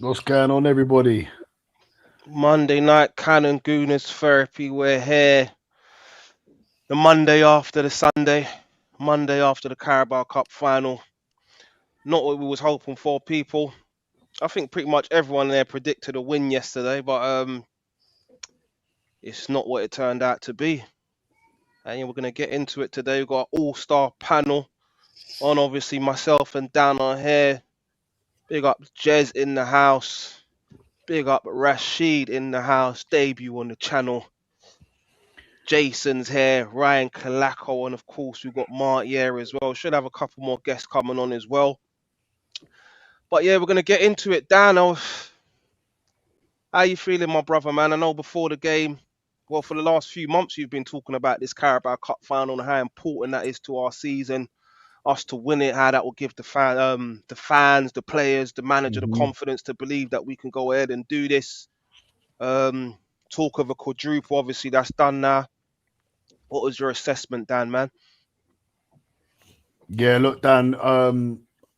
What's going on, everybody? Monday night Cannon Gooners Therapy. We're here the Monday after the Sunday, Monday after the Carabao Cup final. Not what we was hoping for, people. I think pretty much everyone there predicted a win yesterday, but it's not what it turned out to be. And yeah, we're going to get into it today. We've got an all-star panel on, obviously, myself and Dan are here. Big up Jez in the house. Big up Rashid in the house. Debut on the channel. Jason's here, Ryan Kalako, and of course we've got Mark here as well. Should have a couple more guests coming on as well. But yeah, we're going to get into it. Dan, how you feeling, my brother, man? I know before the game, well, for the last few months, you've been talking about this Carabao Cup final and how important that is to our season, us to win it, how that will give the fans, the players, the manager, the confidence to believe that we can go ahead and do this. Talk of a quadruple, obviously that's done now. What was your assessment, Dan, man? Yeah, look, Dan,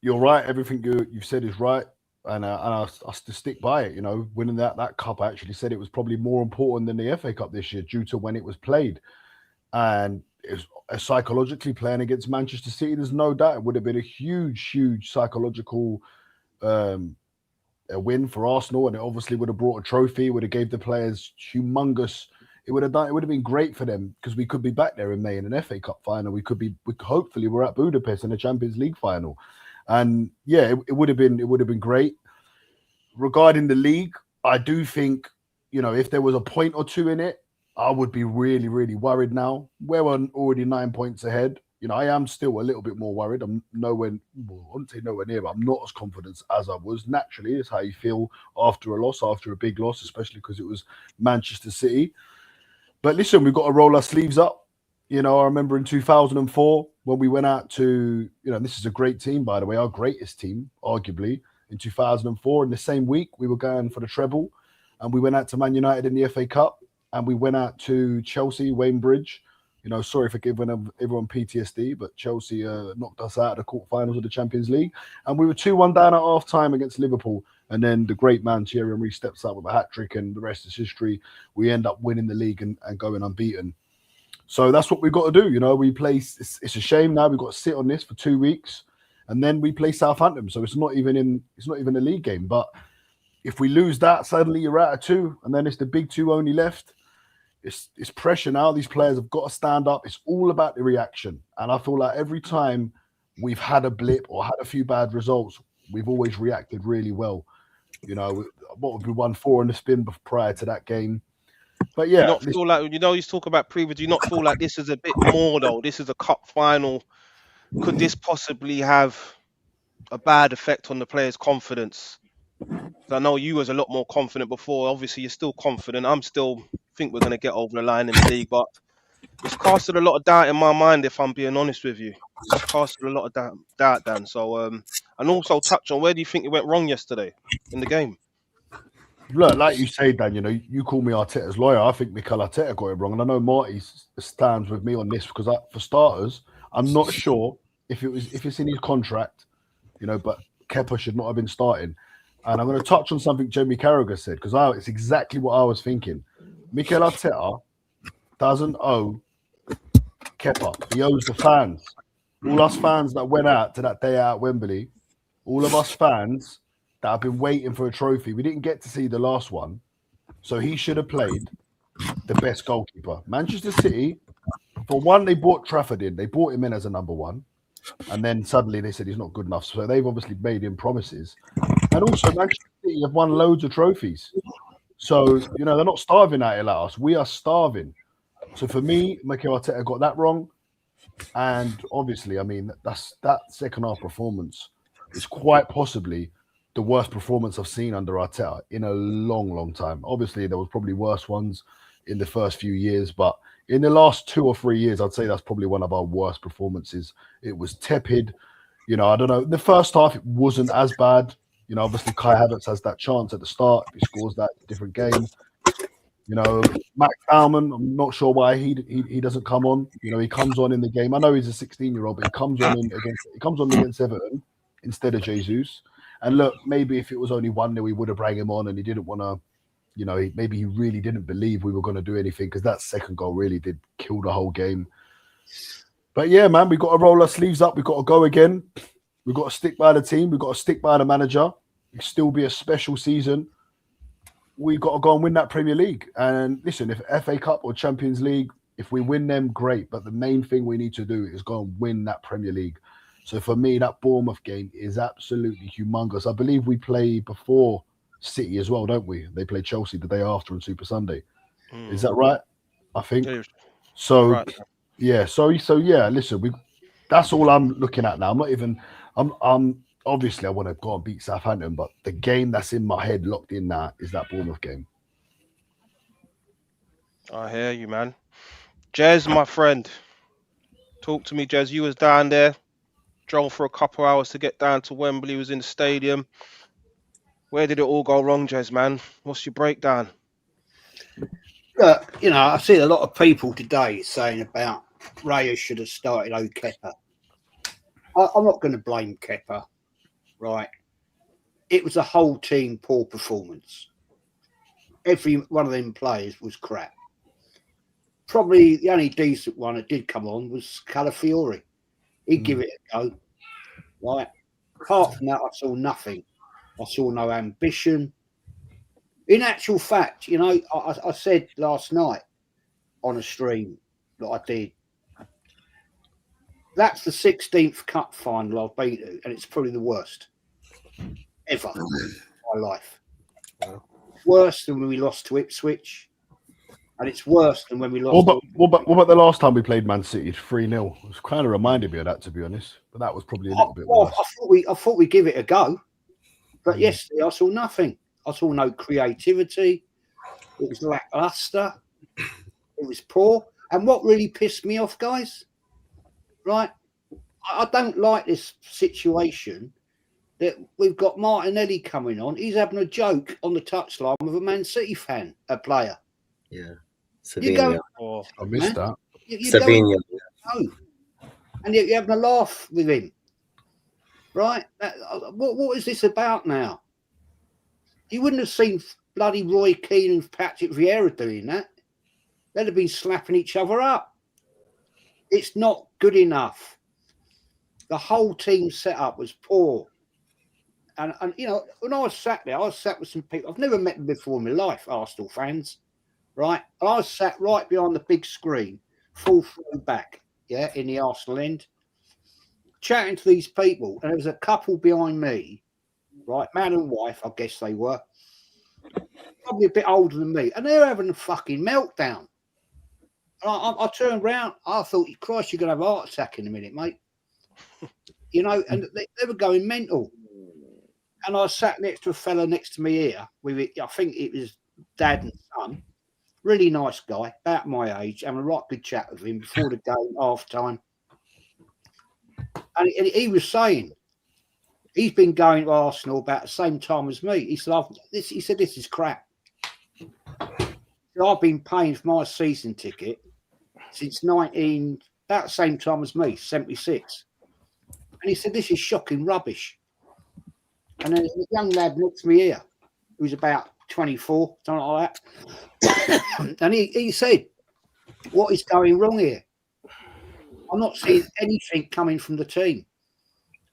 you're right. Everything you've said is right. And I stick by it. You know, winning that cup, I actually said it was probably more important than the FA Cup this year due to when it was played. And it was psychologically playing against Manchester City. There's no doubt it would have been a huge psychological a win for Arsenal. And it obviously would have brought a trophy, would have gave the players humongous. It would have been great for them because we could be back there in May in an FA Cup final. Hopefully we're at Budapest in a Champions League final. And yeah, it would have been great. Regarding the league, I do think, you know, if there was a point or two in it, I would be really worried now. We're already 9 points ahead. You know, I am still a little bit more worried. I'm nowhere near, but I'm not as confident as I was. Naturally, it's how you feel after a big loss, especially because it was Manchester City. But listen, we've got to roll our sleeves up. You know, I remember in 2004 when we went out to, you know, this is a great team, by the way, our greatest team, arguably, in 2004. In the same week, we were going for the treble, and we went out to Man United in the FA Cup, and we went out to Chelsea, Wayne Bridge. You know, sorry for giving everyone PTSD, but Chelsea knocked us out of the quarterfinals of the Champions League, and we were 2-1 down at half time against Liverpool. And then the great man Thierry Henry steps up with a hat-trick, and the rest is history. We end up winning the league and going unbeaten. So that's what we've got to do. You know, we play. It's a shame now we've got to sit on this for 2 weeks, and then we play Southampton. So it's not even a league game. But if we lose that, suddenly you're out of 2, and then it's the big 2 only left. It's pressure now. These players have got to stand up. It's all about the reaction. And I feel like every time we've had a blip or had a few bad results, we've always reacted really well. You know, we won 4 in the spin prior to that game. But yeah, you not feel like, you know, you talk about previous. Do you not feel like this is a bit more though? This is a cup final. Could this possibly have a bad effect on the players' confidence? I know you was a lot more confident before. Obviously, you're still confident. I'm still think we're going to get over the line in the league, but it's casted a lot of doubt in my mind, if I'm being honest with you. It's casted a lot of doubt, Dan. So, and also touch on, where do you think it went wrong yesterday in the game? Look, like you say, Dan, you know, you call me Arteta's lawyer. I think Mikel Arteta got it wrong. And I know Marty stands with me on this because, for starters, I'm not sure if it's in his contract, you know, but Kepa should not have been starting. And I'm going to touch on something Jamie Carragher said because it's exactly what I was thinking. Mikel Arteta doesn't owe Kepa. He owes the fans. All us fans that went out to that day out at Wembley, all of us fans that have been waiting for a trophy, we didn't get to see the last one. So he should have played the best goalkeeper. Manchester City, for one, they bought Trafford in. They bought him in as a number one. And then suddenly they said he's not good enough. So they've obviously made him promises. And also, Manchester City have won loads of trophies. So, they're not starving at it like us. We are starving. So for me, Mikel Arteta got that wrong. And obviously, I mean, that second half performance is quite possibly the worst performance I've seen under Arteta in a long, long time. Obviously, there was probably worse ones in the first few years, but in the last 2 or 3 years, I'd say that's probably one of our worst performances. It was tepid. I don't know. The first half, it wasn't as bad. Obviously, Kai Havertz has that chance at the start. If he scores that, different game. Max Baumann, I'm not sure why he doesn't come on. He comes on in the game. I know he's a 16-year-old, but he comes on against Everton instead of Jesus. And look, maybe if it was only 1-0, we would have brought him on, and he didn't want to. Maybe he really didn't believe we were going to do anything, because that second goal really did kill the whole game. But yeah, man, we've got to roll our sleeves up. We've got to go again. We've got to stick by the team. We've got to stick by the manager. It'll still be a special season. We've got to go and win that Premier League. And listen, if FA Cup or Champions League, if we win them, great. But the main thing we need to do is go and win that Premier League. So for me, that Bournemouth game is absolutely humongous. I believe we play before City as well, don't we? They play Chelsea the day after on Super Sunday. Is that right? I think. So, right. Yeah. So yeah, listen, that's all I'm looking at now. I'm obviously I want to go and beat Southampton, but the game that's in my head locked in now is that Bournemouth game. I hear you, man. Jez, my friend. Talk to me, Jez. You was down there, drove for a couple of hours to get down to Wembley, was in the stadium. Where did it all go wrong, Jez, man? What's your breakdown? I've seen a lot of people today saying about Raya should have started Kepa. I'm not going to blame Kepa, right? It was a whole team poor performance. Every one of them players was crap. Probably the only decent one that did come on was Calafiori. He'd give it a go, right? Apart from that, I saw nothing. I saw no ambition. In actual fact, I said last night on a stream that I did, that's the 16th cup final I've been to, and it's probably the worst ever in my life. Worse than when we lost to Ipswich, and it's worse than when we lost. What about the last time we played Man City 3-0? It kind of reminded me of that, to be honest. But that was probably a little bit worse. I thought we'd give it a go, but yesterday I saw nothing. I saw no creativity. It was lackluster. It was poor. And what really pissed me off, guys, right? I don't like this situation that we've got Martinelli coming on. He's having a joke on the touchline with a Man City fan, a player. Yeah. I missed that. Savinho. And you're having a laugh with him. Right? What is this about now? You wouldn't have seen bloody Roy Keane and Patrick Vieira doing that. They'd have been slapping each other up. It's not good enough. The whole team setup was poor. And when I was sat there, I was sat with some people. I've never met them before in my life, Arsenal fans, right? I was sat right behind the big screen, full throw back, in the Arsenal end, chatting to these people. And there was a couple behind me, right, man and wife, I guess they were, probably a bit older than me, and they were having a fucking meltdown. And I turned around, I thought, Christ, you're going to have a heart attack in a minute, mate. And they were going mental. And I sat next to a fella next to me here, I think it was dad and son, really nice guy, about my age, having a right good chat with him before the game, half time. And he was saying, he's been going to Arsenal about the same time as me. He said, this is crap. So I've been paying for my season ticket since about the same time as me, 76. And he said, this is shocking rubbish. And then there's a young lad next to me here who's about 24, something like that. And he said, what is going wrong here? I'm not seeing anything coming from the team.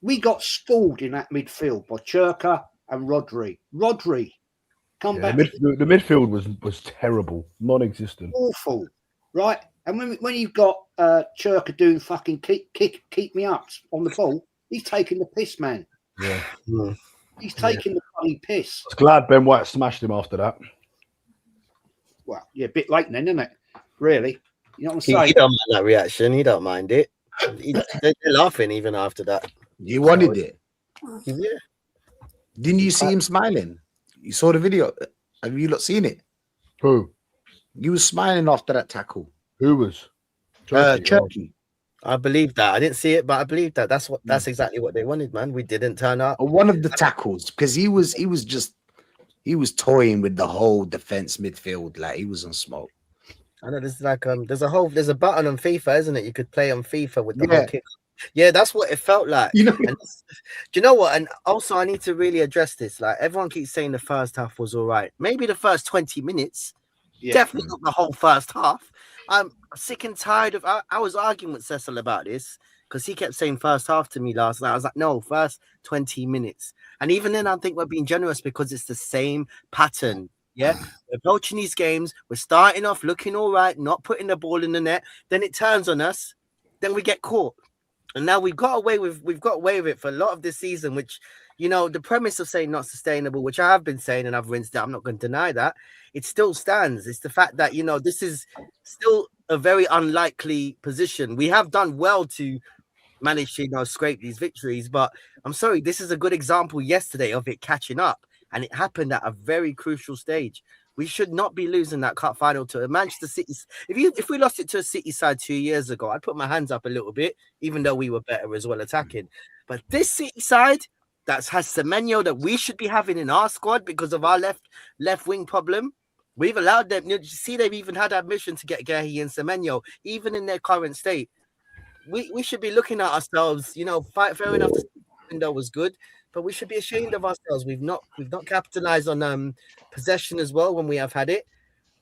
We got stalled in that midfield by Churka and Rodri. Come back. The midfield was terrible, non-existent. Awful, right? And when you've got Churka doing fucking keep me up on the ball, he's taking the piss, man. Yeah. He's taking the bloody piss. I was glad Ben White smashed him after that. Well, yeah, a bit late then, isn't it? Really? You know what I'm saying? He don't mind that reaction. He don't mind it. They're laughing even after that. You wanted it. Yeah. Didn't you see him smiling? You saw the video. Have you not seen it? Who? You was smiling after that tackle. Who was? Turkey. I believe that. I didn't see it, but I believe that. That's exactly what they wanted, man. We didn't turn up. One of the tackles, because he was toying with the whole defense midfield, like he was on smoke. I know there's there's a button on FIFA, isn't it? You could play on FIFA with the whole kick. Yeah, that's what it felt like. You know, do you know what? And also, I need to really address this. Like, everyone keeps saying the first half was all right. Maybe the first 20 minutes, definitely not the whole first half. I'm sick and tired of. I was arguing with Cecil about this because he kept saying first half to me last night. I was like, no, first 20 minutes. And even then, I think we're being generous because it's the same pattern. Yeah, we're approaching these games. We're starting off looking all right, not putting the ball in the net. Then it turns on us. Then we get caught. And now we've got away with it for a lot of this season, which, you know, the premise of saying not sustainable, which I have been saying and I've rinsed it, I'm not going to deny that. It still stands. It's the fact that, you know, this is still a very unlikely position. We have done well to manage to, you know, scrape these victories, but I'm sorry, this is a good example yesterday of it catching up, and it happened at a very crucial stage. We should not be losing that cup final to a Manchester City. If we lost it to a City side 2 years ago, I'd put my hands up a little bit, even though we were better as well attacking. But this City side that has Semenyo that we should be having in our squad because of our left wing problem, we've allowed them. You see, they've even had admission to get Guehi and Semenyo, even in their current state. We should be looking at ourselves. You know, fair enough. The window was good, but we should be ashamed of ourselves. We've not capitalized on possession as well when we have had it.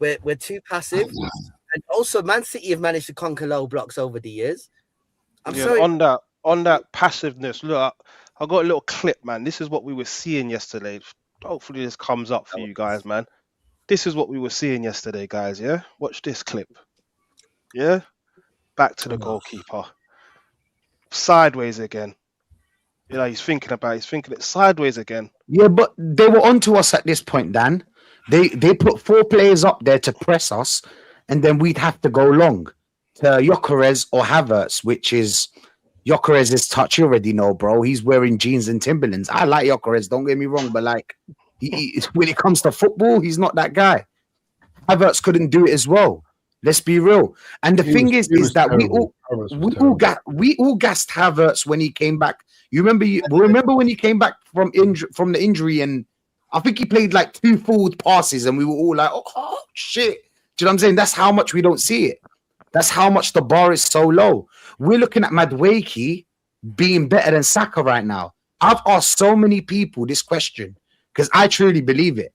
We're too passive, and also Man City have managed to conquer low blocks over the years. I'm sorry. On that passiveness. Look, I got a little clip, man. This is what we were seeing yesterday. Hopefully, this comes up for you guys, man. This is what we were seeing yesterday, guys. Yeah, watch this clip. Yeah, back to the goalkeeper. Sideways again. You know, he's thinking it sideways again. Yeah, but they were onto us at this point, Dan. They put 4 players up there to press us, and then we'd have to go long to Gyökeres or Havertz, which is Gyökeres' touch. You already know, bro. He's wearing jeans and Timberlands. I like Gyökeres, don't get me wrong, but like when it comes to football, he's not that guy. Havertz couldn't do it as well. Let's be real. And the thing is that we all gassed Havertz when he came back. You remember when he came back from the injury, and I think he played like 2 forward passes, and we were all like, oh shit. Do you know what I'm saying? That's how much we don't see it. That's how much the bar is so low. We're looking at Madueke being better than Saka right now. I've asked so many people this question because I truly believe it.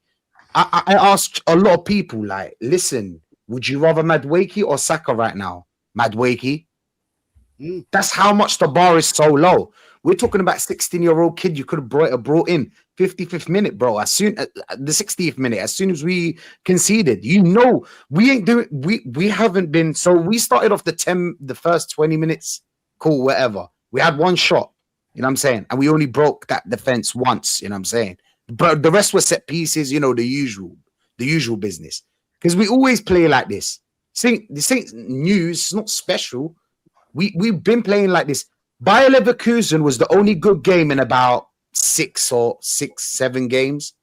I asked a lot of people, like, listen, would you rather Madueke or Saka right now? Madueke. That's how much the bar is so low. We're talking about 16-year-old kid you could have brought in 55th minute, bro. As soon as the 60th minute, as soon as we conceded, you know, we ain't doing. We haven't been. So we started off the first 20 minutes, cool, whatever. We had 1 shot, you know what I'm saying, and we only broke that defense once, you know what I'm saying. But the rest were set pieces, you know, the usual business. Because we always play like this. This ain't news. It's not special. We've been playing like this. Bayer Leverkusen was the only good game in about 7 games.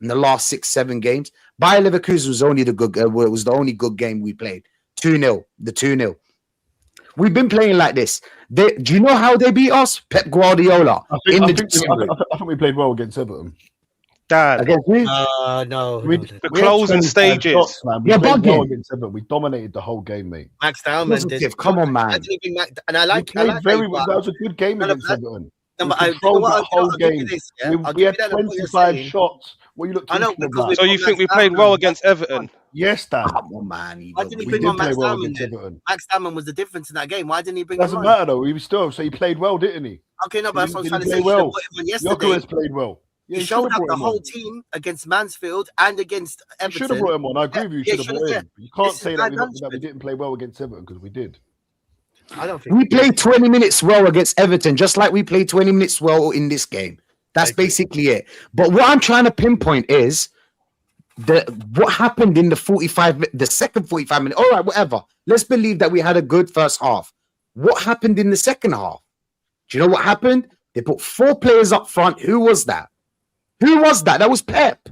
In the last 6-7 games, Bayer Leverkusen was only the only good game we played. 2-0, the 2-0. We've been playing like this. Do you know how they beat us? Pep Guardiola. I think we played well against Everton. Dad. No. The closing stages. Shots, man. We played well against Everton. We dominated the whole game, mate. Max Dowman did. Come on, man. And I like that was a good game against Everton. We but controlled that whole game. We had that 25 shots. What you look I know, talking because about? So you think we played well against Everton? Yes, Dan. Come on, man. Why didn't he We bring did on play Max well Salmon against then? Everton. Max Salmon was the difference in that game. Why didn't he bring him Doesn't on? matter though. He was still so he played well, didn't he? Okay, no, but that's what I'm Did trying he to say. play You should have well? put him on yesterday. Gyökeres played well. Yeah, He should have showed up brought the him whole on. team against Mansfield and against You Everton. should have brought him on. I agree with you. Yeah, Should have brought him. You This can't is say bad that we management. didn't play well against Everton because we did. I don't think We played 20 minutes well against Everton, just like we played 20 minutes well in this game. That's basically it. But what I'm trying to pinpoint is what happened in the second 45 minutes. All right, whatever. Let's believe that we had a good first half. What happened in the second half? Do you know what happened? They put 4 players up front. Who was that? Who was that? That was Pep.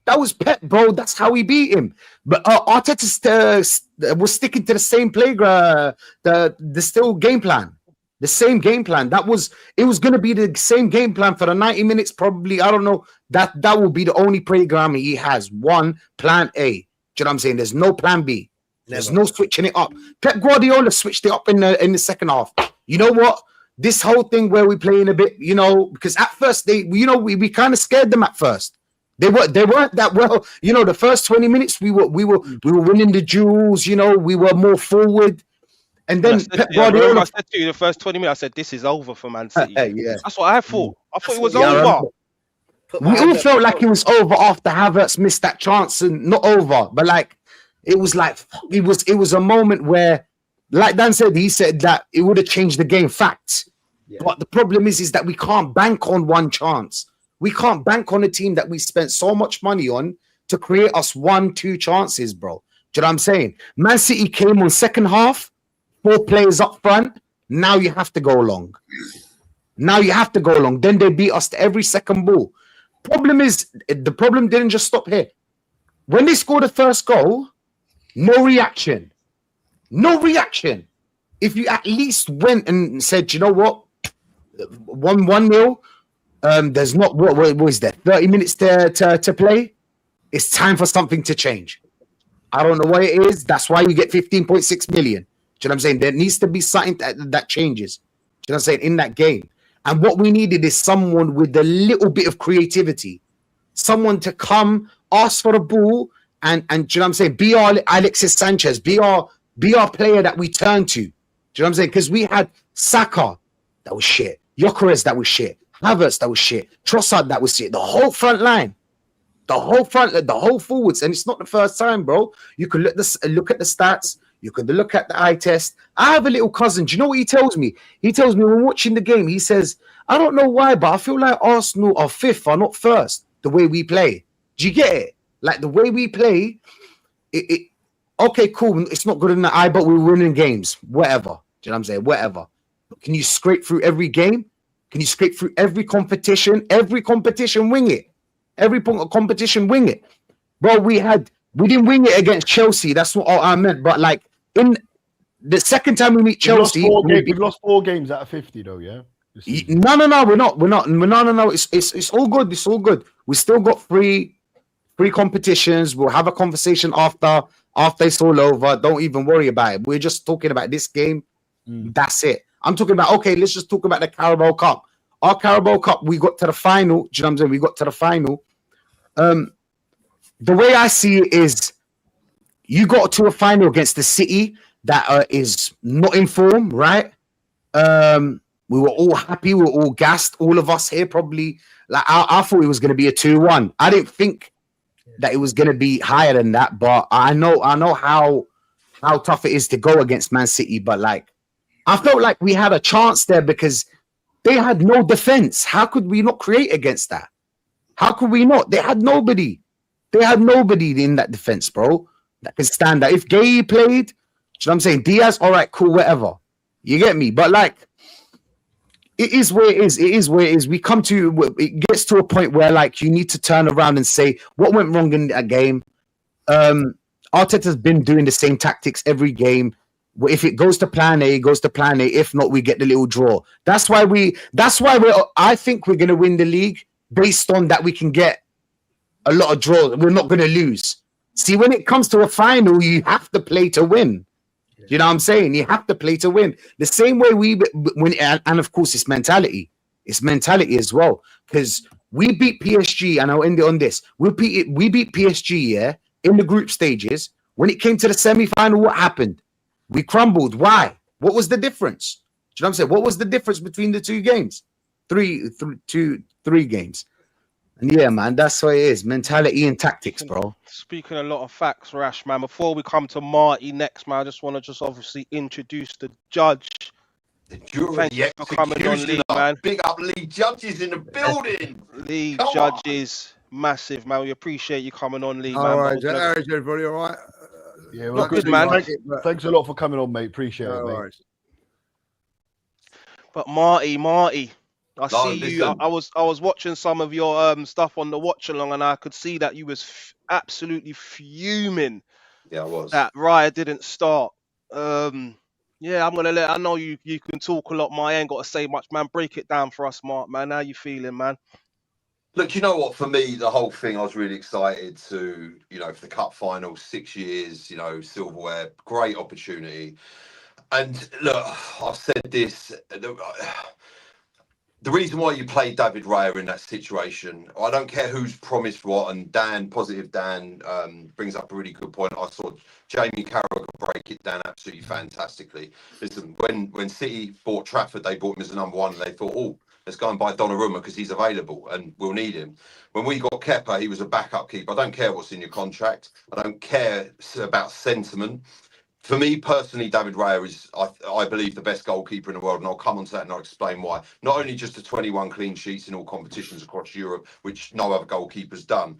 That was Pep, bro. That's how we beat him. But Arteta was sticking to the same playground, the still game plan. The same game plan. It was going to be the same game plan for the 90 minutes, probably. I don't know. That will be the only program he has. One plan A. Do you know what I'm saying? There's no plan B. There's no switching it up. Pep Guardiola switched it up in the second half. You know what? This whole thing where we playing a bit, because at first we kind of scared them at first. They weren't that well. The first 20 minutes we were winning the duels. We were more forward. And then Pep Guardiola. I said to you the first 20 minutes, I said, this is over for Man City. Yeah. That's what I thought. I thought it was Yeah, over. We all felt like it was over after Havertz missed that chance, and not over, but it was a moment where, like Dan said, he said that it would have changed the game. Facts. Yeah. But the problem is that we can't bank on one chance. We can't bank on a team that we spent so much money on to create us 1-2 chances, bro. Do you know what I'm saying? Man City came on second half. 4 players up front. Now you have to go long. Then they beat us to every second ball. The problem didn't just stop here. When they scored the first goal, no reaction. If you at least went and said, you know what, 1-0, there's not what was there? 30 minutes to play. It's time for something to change. I don't know what it is. That's why you get 15.6 million. Do you know what I'm saying? There needs to be something that changes. Do you know what I'm saying? In that game. And what we needed is someone with a little bit of creativity. Someone to come, ask for the ball, and do you know what I'm saying? Be our Alexis Sanchez. Be our player that we turn to. Do you know what I'm saying? Because we had Saka, that was shit. Gyökeres, that was shit. Havertz, that was shit. Trossard, that was shit. The whole front line. The whole forwards. And it's not the first time, bro. You can look at the stats. You could look at the eye test. I have a little cousin. Do you know what he tells me? He tells me when watching the game, he says, I don't know why, but I feel like Arsenal are 5th or not 1st, the way we play. Do you get it? Like the way we play, okay, cool. It's not good in the eye, but we're winning games. Whatever. Do you know what I'm saying? Whatever. But can you scrape through every game? Can you scrape through every competition? Every competition, wing it. Every competition, wing it. Bro, we didn't wing it against Chelsea. That's what I meant. But in the second time we meet Chelsea, we've lost 4 games out of 50, though. Yeah. No, we're not. No. It's all good. It's all good. We still got three competitions. We'll have a conversation after it's all over. Don't even worry about it. We're just talking about this game. That's it. I'm talking about, okay, let's just talk about the Carabao Cup. Our Carabao Cup, we got to the final. Do you know what I'm saying? We got to the final. The way I see it is you got to a final against the City that is not in form, right? We were all happy. We were all gassed. All of us here probably, I thought it was going to be a 2-1. I didn't think that it was going to be higher than that, but I know how tough it is to go against Man City. But I felt like we had a chance there because they had no defense. How could we not create against that? How could we not? They had nobody. They had nobody in that defense, bro, that can stand that. If Gay played, you know what I'm saying? Diaz, all right, cool, whatever. You get me? But it is where it is. It is where it is. It gets to a point where you need to turn around and say what went wrong in that game. Arteta's been doing the same tactics every game. If it goes to plan A, it goes to plan A. If not, we get the little draw. That's why I think we're going to win the league based on that we can get a lot of draws. We're not going to lose. See, when it comes to a final, you have to play to win. You know what I'm saying? You have to play to win. The same way we win, and of course, it's mentality. It's mentality as well. Because we beat PSG, and I'll end it on this. We beat PSG, yeah, in the group stages. When it came to the semi-final, what happened? We crumbled. Why? What was the difference? Do you know what I'm saying? What was the difference between the two games? Three games. And yeah, man, that's what it is. Mentality and tactics, bro. Speaking a lot of facts, Rash, man. Before we come to Marty next, man, I just want to obviously introduce the judge. The jury, Thank the you for coming on, Lee, man. Big up Lee Judges in the building. Lee Come Judges, massive, man. We appreciate you coming on, Lee, All man. right, everybody, all right? Yeah, we're Not good, good, man. Thanks a lot for coming on, mate. Appreciate it, mate. Right. But Marty, I see you. listen. I was watching some of your stuff on the watch along, and I could see that you was absolutely fuming Yeah, I was. that Raya didn't start. Yeah, I'm gonna I know you can talk a lot, Marty. I ain't got to say much, man. Break it down for us, Mark, man. How you feeling, man? Look, you know what? For me, the whole thing, I was really excited to, for the cup final, 6 years, silverware, great opportunity. And look, I've said this. The reason why you play David Raya in that situation, I don't care who's promised what, and Positive Dan brings up a really good point. I saw Jamie Carragher break it down absolutely fantastically. Listen, when City bought Trafford, they bought him as the number one, and they thought, oh, let's go and buy Donnarumma because he's available and we'll need him. When we got Kepa, he was a backup keeper. I don't care what's in your contract. I don't care about sentiment. For me personally, David Raya is, I believe, the best goalkeeper in the world, and I'll come on to that and I'll explain why. Not only just the 21 clean sheets in all competitions across Europe, which no other goalkeeper's done.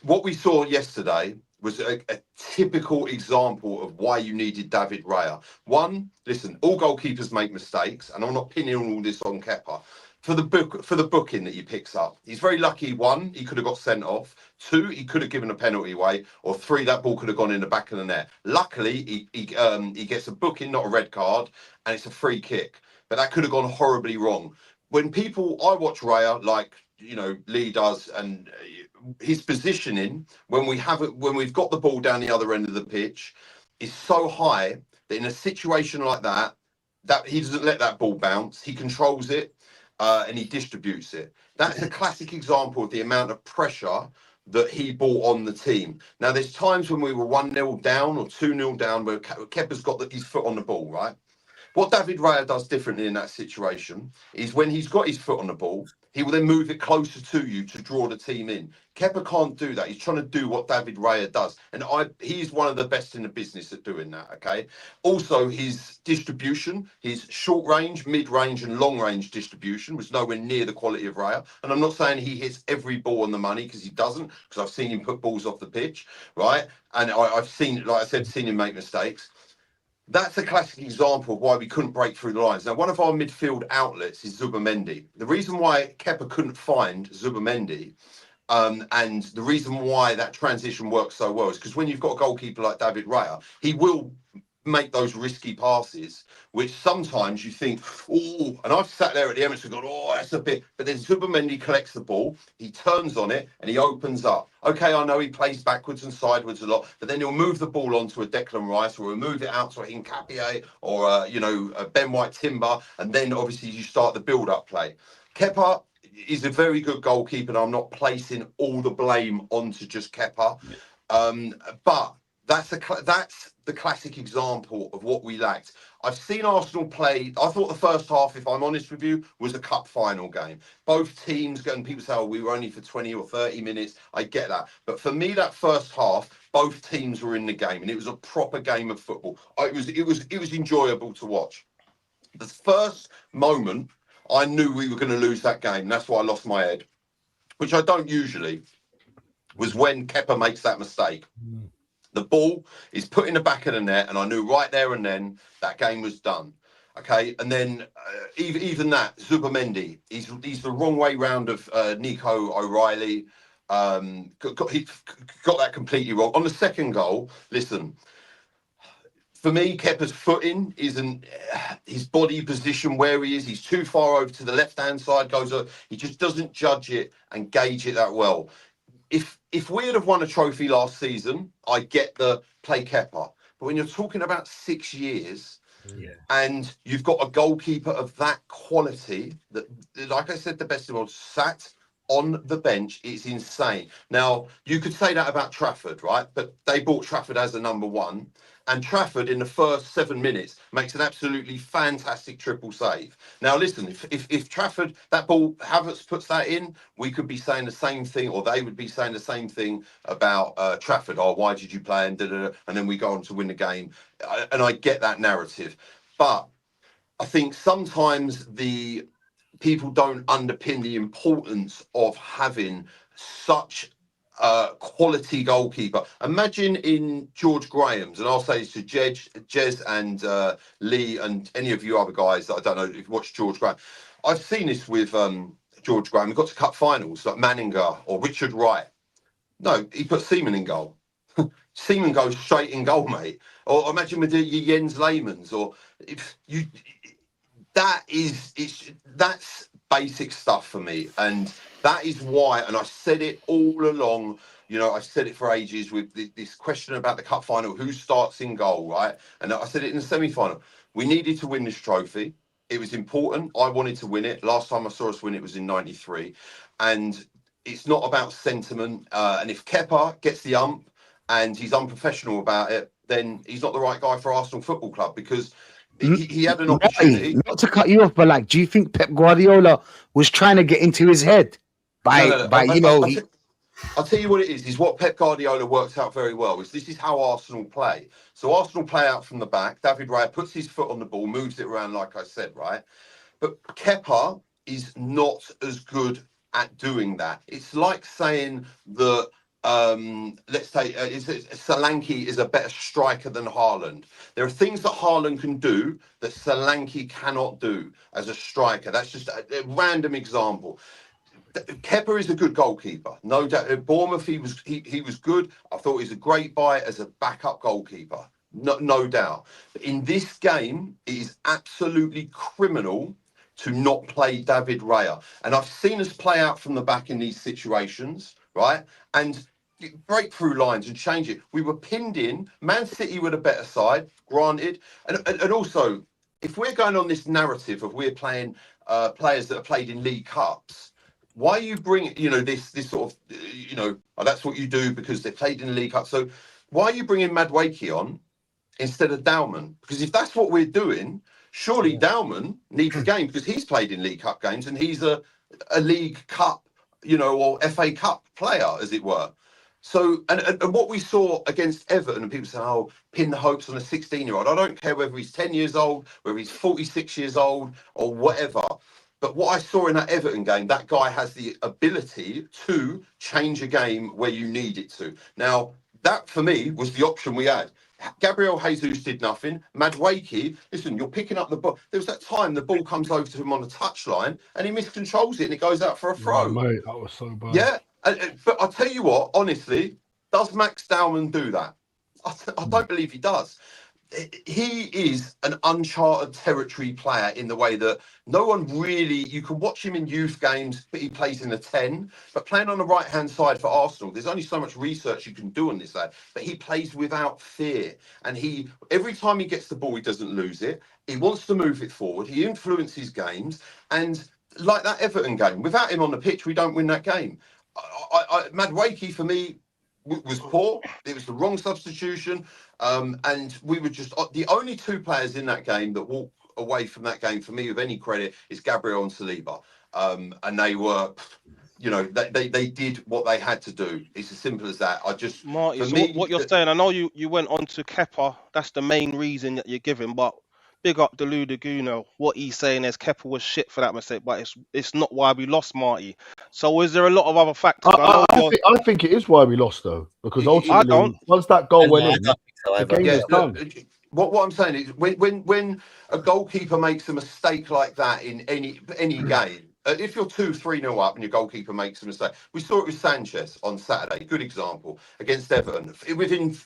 What we saw yesterday was a typical example of why you needed David Raya. One, listen, all goalkeepers make mistakes, and I'm not pinning all this on Kepa. For the booking that he picks up, he's very lucky. One, he could have got sent off. Two, he could have given a penalty away. Or three, that ball could have gone in the back of the net. Luckily, he gets a booking, not a red card, and it's a free kick. But that could have gone horribly wrong. When I watch Raya, like Lee does, and his positioning when we've got the ball down the other end of the pitch is so high that in a situation like that he doesn't let that ball bounce. He controls it. And he distributes it. That's a classic example of the amount of pressure that he brought on the team. Now, there's times when we were 1-0 down or 2-0 down where Kepa's got his foot on the ball, right? What David Raya does differently in that situation is when he's got his foot on the ball, he will then move it closer to you to draw the team in. Kepa can't do that. He's trying to do what David Raya does. And he's one of the best in the business at doing that, okay? Also, his distribution, his short range, mid-range and long-range distribution was nowhere near the quality of Raya. And I'm not saying he hits every ball on the money, because he doesn't, because I've seen him put balls off the pitch, right? And I've seen, like I said, seen him make mistakes. That's a classic example of why we couldn't break through the lines. Now, one of our midfield outlets is Zubimendi. The reason why Kepa couldn't find Zubimendi, and the reason why that transition works so well, is because when you've got a goalkeeper like David Raya, he will make those risky passes, which sometimes you think, oh, and I've sat there at the Emirates and gone, oh, that's a bit, but then Zubimendi collects the ball, he turns on it, and he opens up. Okay, I know he plays backwards and sideways a lot, but then he'll move the ball onto a Declan Rice, or he'll move it out to a Hincapié, or a Ben White Timber, and then obviously you start the build-up play. Kepa is a very good goalkeeper, and I'm not placing all the blame onto just Kepa, but that's the classic example of what we lacked. I've seen Arsenal play. I thought the first half, if I'm honest with you, was a cup final game. Both teams, and people say, oh, we were only for 20 or 30 minutes. I get that. But for me, that first half, both teams were in the game, and it was a proper game of football. It was enjoyable to watch. The first moment, I knew we were going to lose that game. That's why I lost my head, which I don't usually, was when Kepa makes that mistake. The ball is put in the back of the net, and I knew right there and then that game was done. Okay, and then even that, Zubimendi, he's the wrong way round of Nico O'Reilly. He got that completely wrong. On the second goal, listen, for me, Kepa's footing isn't his body position where he is. He's too far over to the left-hand side, he just doesn't judge it and gauge it that well. If we had have won a trophy last season, I get the play Kepa. But when you're talking about 6 years, Yeah. And you've got a goalkeeper of that quality that, like I said, the best of all sat on the bench. It's insane. Now, you could say that about Trafford, right? But they bought Trafford as a number one. And Trafford, in the first 7 minutes, makes an absolutely fantastic triple save. Now, listen, if Trafford, that ball, Havertz puts that in, we could be saying the same thing, or they would be saying the same thing about Trafford. Oh, why did you play? And then we go on to win the game. And I get that narrative. But I think sometimes the people don't underpin the importance of having such a quality goalkeeper. Imagine in George Graham's, and I'll say this to Jez and Lee and any of you other guys that I don't know if you watch George Graham. I've seen this with George Graham. He got to cup finals like Manninger or Richard Wright. No, he put Seaman in goal. Seaman goes straight in goal, mate. Or imagine with your Jens Lehmanns, or if you. That's basic stuff for me, and that is why. And I said it all along. You know, I said it for ages with this question about the cup final: who starts in goal, right? And I said it in the semi-final. We needed to win this trophy. It was important. I wanted to win it. Last time I saw us win it was in '93, and it's not about sentiment. And if Kepa gets the ump and he's unprofessional about it, then he's not the right guy for Arsenal Football Club, because he had an opportunity. Not to cut you off, but like, do you think Pep Guardiola was trying to get into his head by I'll tell you what it is what Pep Guardiola works out very well is this is how Arsenal play. So Arsenal play out from the back. David Raya puts his foot on the ball, moves it around, like I said, right? But Kepa is not as good at doing that. It's like saying that let's say Solanke is a better striker than Haaland. There are things that Haaland can do that Solanke cannot do as a striker. That's just a random example. Kepa is a good goalkeeper, no doubt. At Bournemouth, he was good. I thought he was a great buy as a backup goalkeeper, no doubt. But in this game, it is absolutely criminal to not play David Raya. And I've seen us play out from the back in these situations, right? And break through lines and change it. We were pinned in. Man City were the better side, granted. And also, if we're going on this narrative of we're playing players that have played in League Cups, why you bring, this sort of, that's what you do because they played in the League Cup. So why are you bringing Madueke on instead of Dowman? Because if that's what we're doing, surely Dowman needs a game because he's played in League Cup games and he's a League Cup, or FA Cup player, as it were. So, and what we saw against Everton, and people say, oh, pin the hopes on a 16-year-old. I don't care whether he's 10 years old, whether he's 46 years old or whatever. But what I saw in that Everton game, that guy has the ability to change a game where you need it to. Now, that for me was the option we had. Gabriel Jesus did nothing. Madueke, listen, you're picking up the ball. There was that time the ball comes over to him on the touchline and he miscontrols it and it goes out for a throw. Oh, mate, that was so bad. Yeah, but I'll tell you what, honestly, does Max Dowman do that? I don't believe he does. He is an uncharted territory player in the way that no one really, you can watch him in youth games, but he plays in the 10. But playing on the right-hand side for Arsenal, there's only so much research you can do on this lad. But he plays without fear. And every time he gets the ball, he doesn't lose it. He wants to move it forward. He influences games. And like that Everton game, without him on the pitch, we don't win that game. Madueke, for me, was poor. It was the wrong substitution. And we were just the only two players in that game that walked away from that game for me with any credit is Gabriel and Saliba. And they were, they did what they had to do. It's as simple as that. Marty, for so me, what you're saying, I know you went on to Kepa. That's the main reason that you're giving, but big up Delu Daguno. What he's saying is Kepa was shit for that mistake, but it's not why we lost, Marty. So is there a lot of other factors? I think it is why we lost, though, because ultimately, once that goal went in, the game was done. What I'm saying is, when a goalkeeper makes a mistake like that in any game, if you're 2-3-0 up and your goalkeeper makes a mistake, we saw it with Sanchez on Saturday. Good example against Everton. Within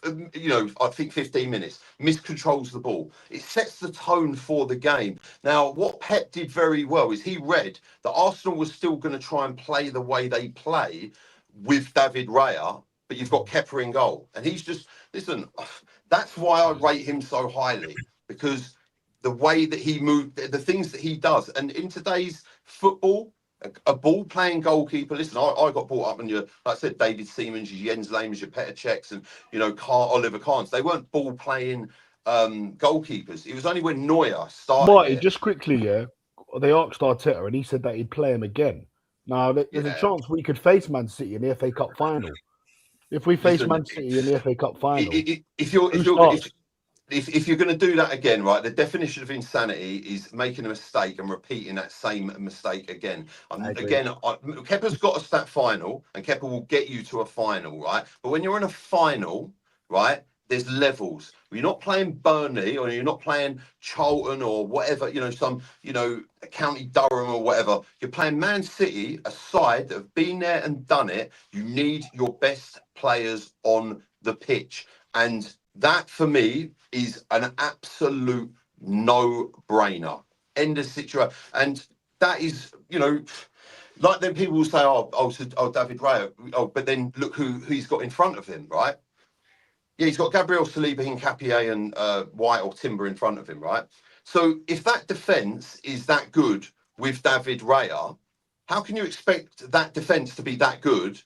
I think 15 minutes, miscontrols the ball. It sets the tone for the game. Now, what Pep did very well is he read that Arsenal was still going to try and play the way they play with David Raya, but you've got Kepa in goal, and he's just listen. That's why I rate him so highly, because the way that he moved, the things that he does. And in today's football, a ball-playing goalkeeper. Listen, I got brought up on your, like I said, David Seamans, your Jens Lehmanns, your Petr Cechs, and Oliver Kahns. They weren't ball-playing goalkeepers. It was only when Neuer started. Marty, just quickly, they asked Arteta, and he said that he'd play him again. Now, there's a chance we could face Man City in the FA Cup final. If we face Man City in the FA Cup final, if you're going to do that again, right? The definition of insanity is making a mistake and repeating that same mistake again. Kepa's got us that final, and Kepa will get you to a final, right? But when you're in a final, right, there's levels. You're not playing Burnley, or you're not playing Charlton, or whatever, County Durham or whatever. You're playing Man City, a side that have been there and done it. You need your best players on the pitch, and that for me is an absolute no-brainer. End of situation. And that is, like then people will say, David Raya, but then look who he's got in front of him, right? Yeah, he's got Gabriel Saliba, Hincapié, and White or Timber in front of him, right? So if that defence is that good with David Raya, how can you expect that defence to be that good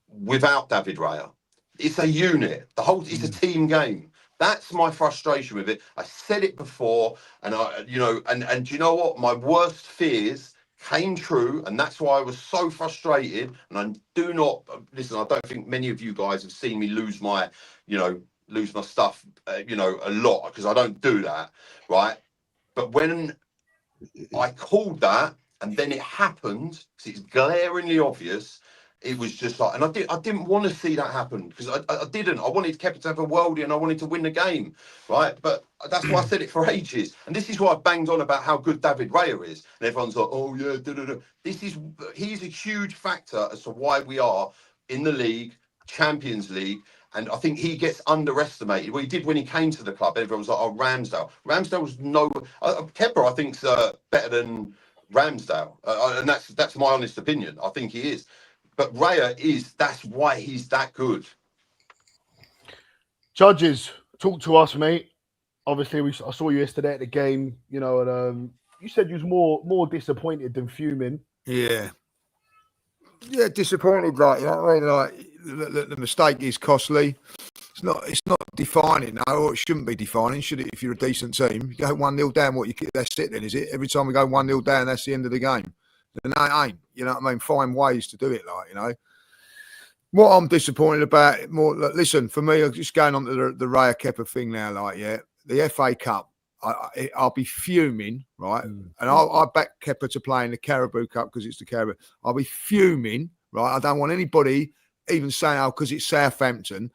without David Raya? It's a unit. It's a team game. That's my frustration with it. I said it before, and and do you know what? My worst fears came true, and that's why I was so frustrated. And I do not listen. I don't think many of you guys have seen me lose my stuff, a lot, because I don't do that, right? But when I called that, and then it happened, because it's glaringly obvious. It was just like, and I didn't want to see that happen, because I didn't. I wanted Kepa to have a worldie, and I wanted to win the game, right? But that's why I said it for ages. And this is why I banged on about how good David Raya is. And everyone's like, oh yeah, he's a huge factor as to why we are in the league, Champions League. And I think he gets underestimated. Well, he did when he came to the club. Everyone was like, oh, Ramsdale. Ramsdale was Kepa, I think's better than Ramsdale. And that's my honest opinion. I think he is. But Raya that's why he's that good. Judges, talk to us, mate. Obviously, I saw you yesterday at the game, and you said you was more disappointed than fuming. Yeah, disappointed. Like, the mistake is costly. It's not defining, or it shouldn't be defining, should it? If you're a decent team, you go 1-0 down. That's it then, is it? Every time we go 1-0 down, that's the end of the game. And that ain't, you know what I mean? Find ways to do it, What I'm disappointed about, listen, for me, I'm just going on to the Raya Kepa thing now, the FA Cup, I'll be fuming, right? And I'll back Kepa to play in the Carabao Cup because it's the Carabao. I'll be fuming, right? I don't want anybody even saying, because it's Southampton.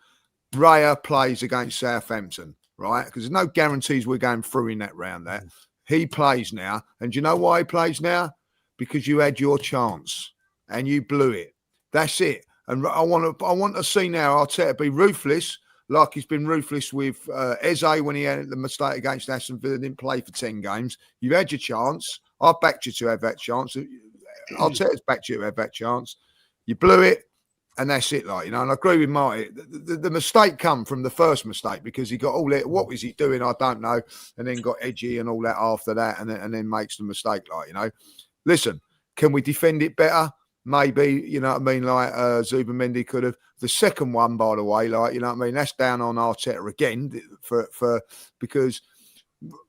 Raya plays against Southampton, right? Because there's no guarantees we're going through in that round there. He plays now. And do you know why he plays now? Because you had your chance and you blew it. That's it. And I want to see now Arteta be ruthless, like he's been ruthless with Eze when he had the mistake against Aston Villa, didn't play for 10 games. You had your chance. I backed you to have that chance. Arteta's backed you to have that chance. You blew it, and that's it. And I agree with Marty. The mistake come from the first mistake because he got all that. What was he doing? I don't know. And then got edgy and all that after that, and then makes the mistake. Listen, can we defend it better? Maybe, you know what I mean, like Zubimendi could have. The second one, by the way, that's down on Arteta again because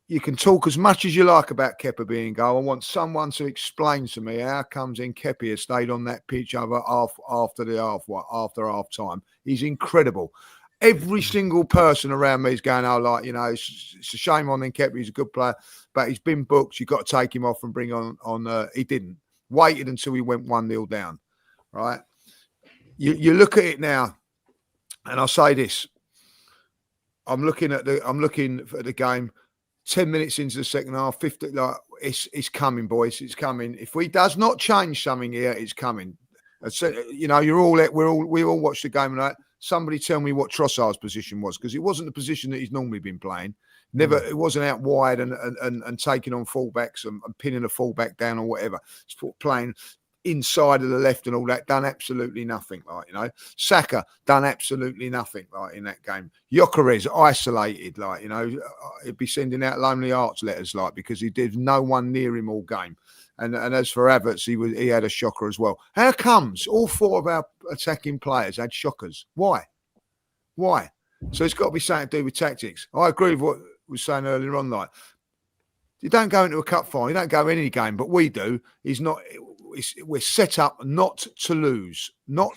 you can talk as much as you like about Kepa being goal. I want someone to explain to me how comes Nketiah stayed on that pitch after half time. He's incredible. Every single person around me is going, it's a shame on Nketiah. He's a good player, but he's been booked. You've got to take him off and bring on. He didn't. Waited until he went 1-0 down, right? You look at it now, and I'll say this. I'm looking at the game. 10 minutes into the second half, 50. It's coming, boys. It's coming. If we does not change something here, it's coming. So, we all watched the game and somebody tell me what Trossard's position was, because it wasn't the position that he's normally been playing. It wasn't out wide and taking on fullbacks and pinning a fullback down or whatever. It's playing inside of the left and all that, done absolutely nothing. Like, you know, Saka done absolutely nothing. Like in that game, Gyökeres isolated. Like, you know, he'd be sending out lonely hearts letters, like, because he did no one near him all game. And as for Havertz, he had a shocker as well. How comes all 4 of our attacking players had shockers? Why? So it's got to be something to do with tactics. I agree with what we were saying earlier on. Like, you don't go into a cup final, you don't go in any game, but we do. We're set up not to lose, not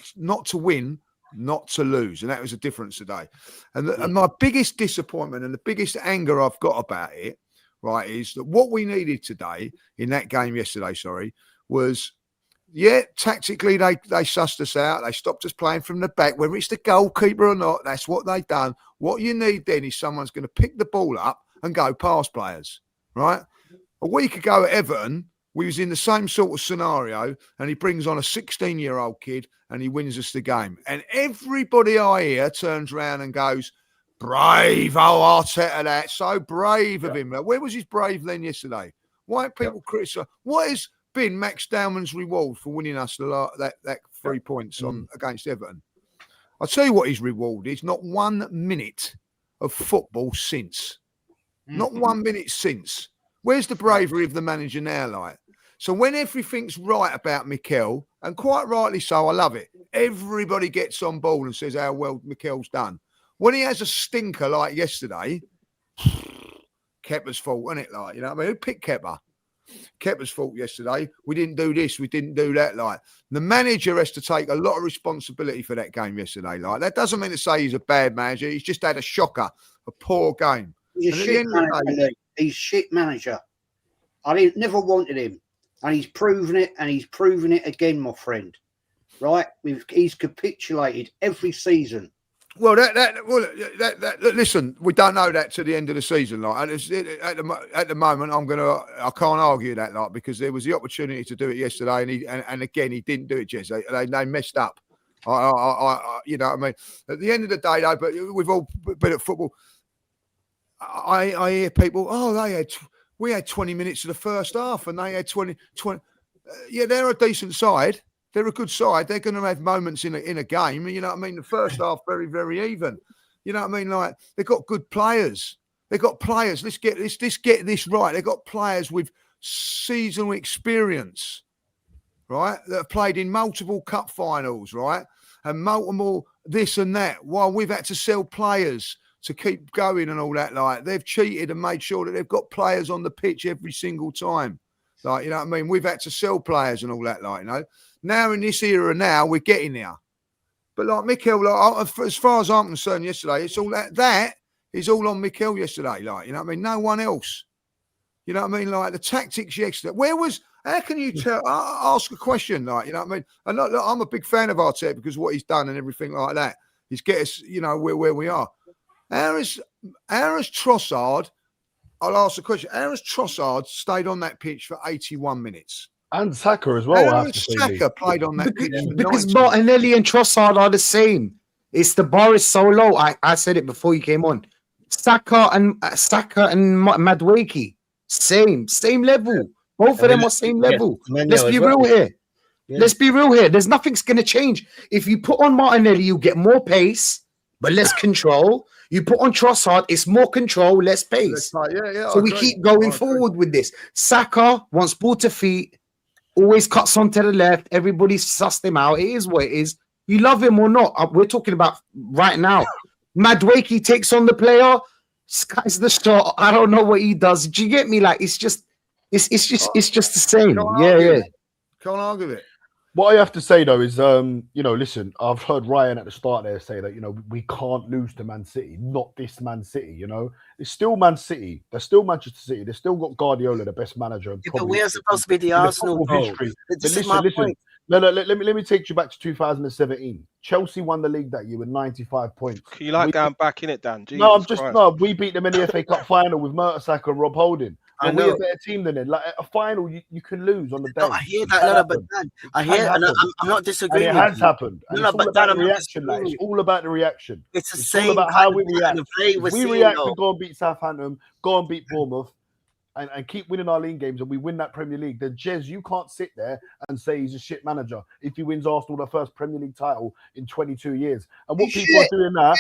to win, not to lose, and that was a difference today. And my biggest disappointment and the biggest anger I've got about it, right, is that what we needed today in that game yesterday, was, yeah, tactically they sussed us out. They stopped us playing from the back, whether it's the goalkeeper or not. That's what they've done. What you need then is someone's going to pick the ball up and go past players, right? A week ago at Everton, we was in the same sort of scenario, and he brings on a 16-year-old kid and he wins us the game. And everybody I hear turns around and goes, brave, oh, Arteta, that, so brave of him. Where was his brave then yesterday? Why people criticise? What has been Max Dowman's reward for winning us that 3 points on against Everton? I'll tell you what his reward is. Not 1 minute of football since. Not 1 minute since. Where's the bravery of the manager now, like? So when everything's right about Mikel, and quite rightly so, I love it, everybody gets on board and says how well Mikel's done. When he has a stinker like yesterday, Kepa's fault, isn't it? Like, you know what I mean? Who picked Kepa? Kepa's fault yesterday. We didn't do this, we didn't do that. Like, the manager has to take a lot of responsibility for that game yesterday. Like, that doesn't mean to say he's a bad manager. He's just had a shocker, a poor game. He's a shit manager. He's shit manager. I never wanted him, and he's proven it, and he's proven it again, my friend. Right? He's capitulated every season. Well, listen, we don't know that to the end of the season, like. At the moment, I can't argue that, like, because there was the opportunity to do it yesterday, and again he didn't do it, Jez. They messed up. You know what I mean? At the end of the day, though, but we've all been at football. I hear people, we had 20 minutes of the first half, and they had 20. Yeah, they're a decent side. They're a good side. They're going to have moments in a game. You know what I mean? The first half, very, very even. You know what I mean? Like, they've got good players. They've got players. Let's get this right. They've got players with seasonal experience, right? That have played in multiple cup finals, right? And multiple this and that. While we've had to sell players to keep going and all that, like, they've cheated and made sure that they've got players on the pitch every single time. Like, you know what I mean? We've had to sell players and all that, like, you know. Now in this era, we're getting there. But like Mikel, like, as far as I'm concerned, yesterday, it's all that is all on Mikel yesterday. Like, you know what I mean? No one else. You know what I mean? Like, the tactics yesterday. How can you ask a question, like, you know what I mean? And look, I'm a big fan of Arteta because of what he's done and everything like that. He's get us, you know, where we are. How has Trossard, I'll ask the question, how has Trossard stayed on that pitch for 81 minutes? And Saka as well. How has Saka played on that pitch? Because Martinelli and Trossard are the same. It's the bar is so low. I said it before you came on. Saka and Madueke, same level. Both of them are same level. Let's be real here. Yeah. Let's be real here. There's nothing's going to change. If you put on Martinelli, you get more pace, but less control. You put on Trossard, it's more control, less pace. So we keep going forward with this. Saka wants ball to feet, always cuts onto the left. Everybody's sussed him out. It is what it is. You love him or not. We're talking about right now. Madueke takes on the player, skies the shot. I don't know what he does. Do you get me? Like, it's just the same. Yeah. Can't argue it. What I have to say, though, is, you know, listen, I've heard Ryan at the start there say that, you know, we can't lose to Man City, not this Man City, you know. It's still Man City. They're still Manchester City. They've still got Guardiola, the best manager. But we are supposed to be the Arsenal history. Listen. No, let me take you back to 2017. Chelsea won the league that year with 95 points. You like going back in it, Dan? We beat them in the FA Cup final with Mertesacker and Rob Holding. And we're a better team than them. Like, a final, you can lose on the day. No, I hear that. But Dan, I'm not disagreeing. And it has happened. But Dan, I'm reaction. Like, it's all about the reaction. It's the same. All about how we react. If we react and go and beat Southampton, go and beat Bournemouth, and keep winning our league games and we win that Premier League, then Jez, you can't sit there and say he's a shit manager if he wins Arsenal their first Premier League title in 22 years. And what people are doing that,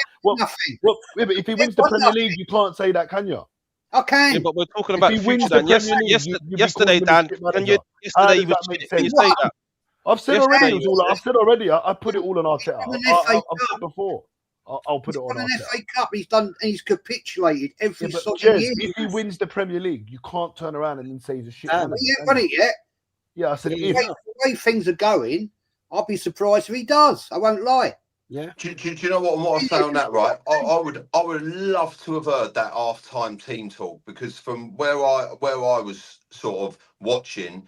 if he wins the Premier League, you can't say that, can you? I can. Yeah, but we're talking about the future, Dan. Yesterday, Dan, yesterday you was shit. Can you say that? I've said already. I've said already. I put it all on Arteta. I've said before. I'll put it on Arteta. FA Cup, he's capitulated every single year. If he wins the Premier League, you can't turn around and then say he's a shit. He ain't won it yet. Yeah, I said if. The way things are going, I'll be surprised if he does. I won't lie. Yeah. Do you know what I say on that, right? I would love to have heard that half-time team talk, because from where I was sort of watching,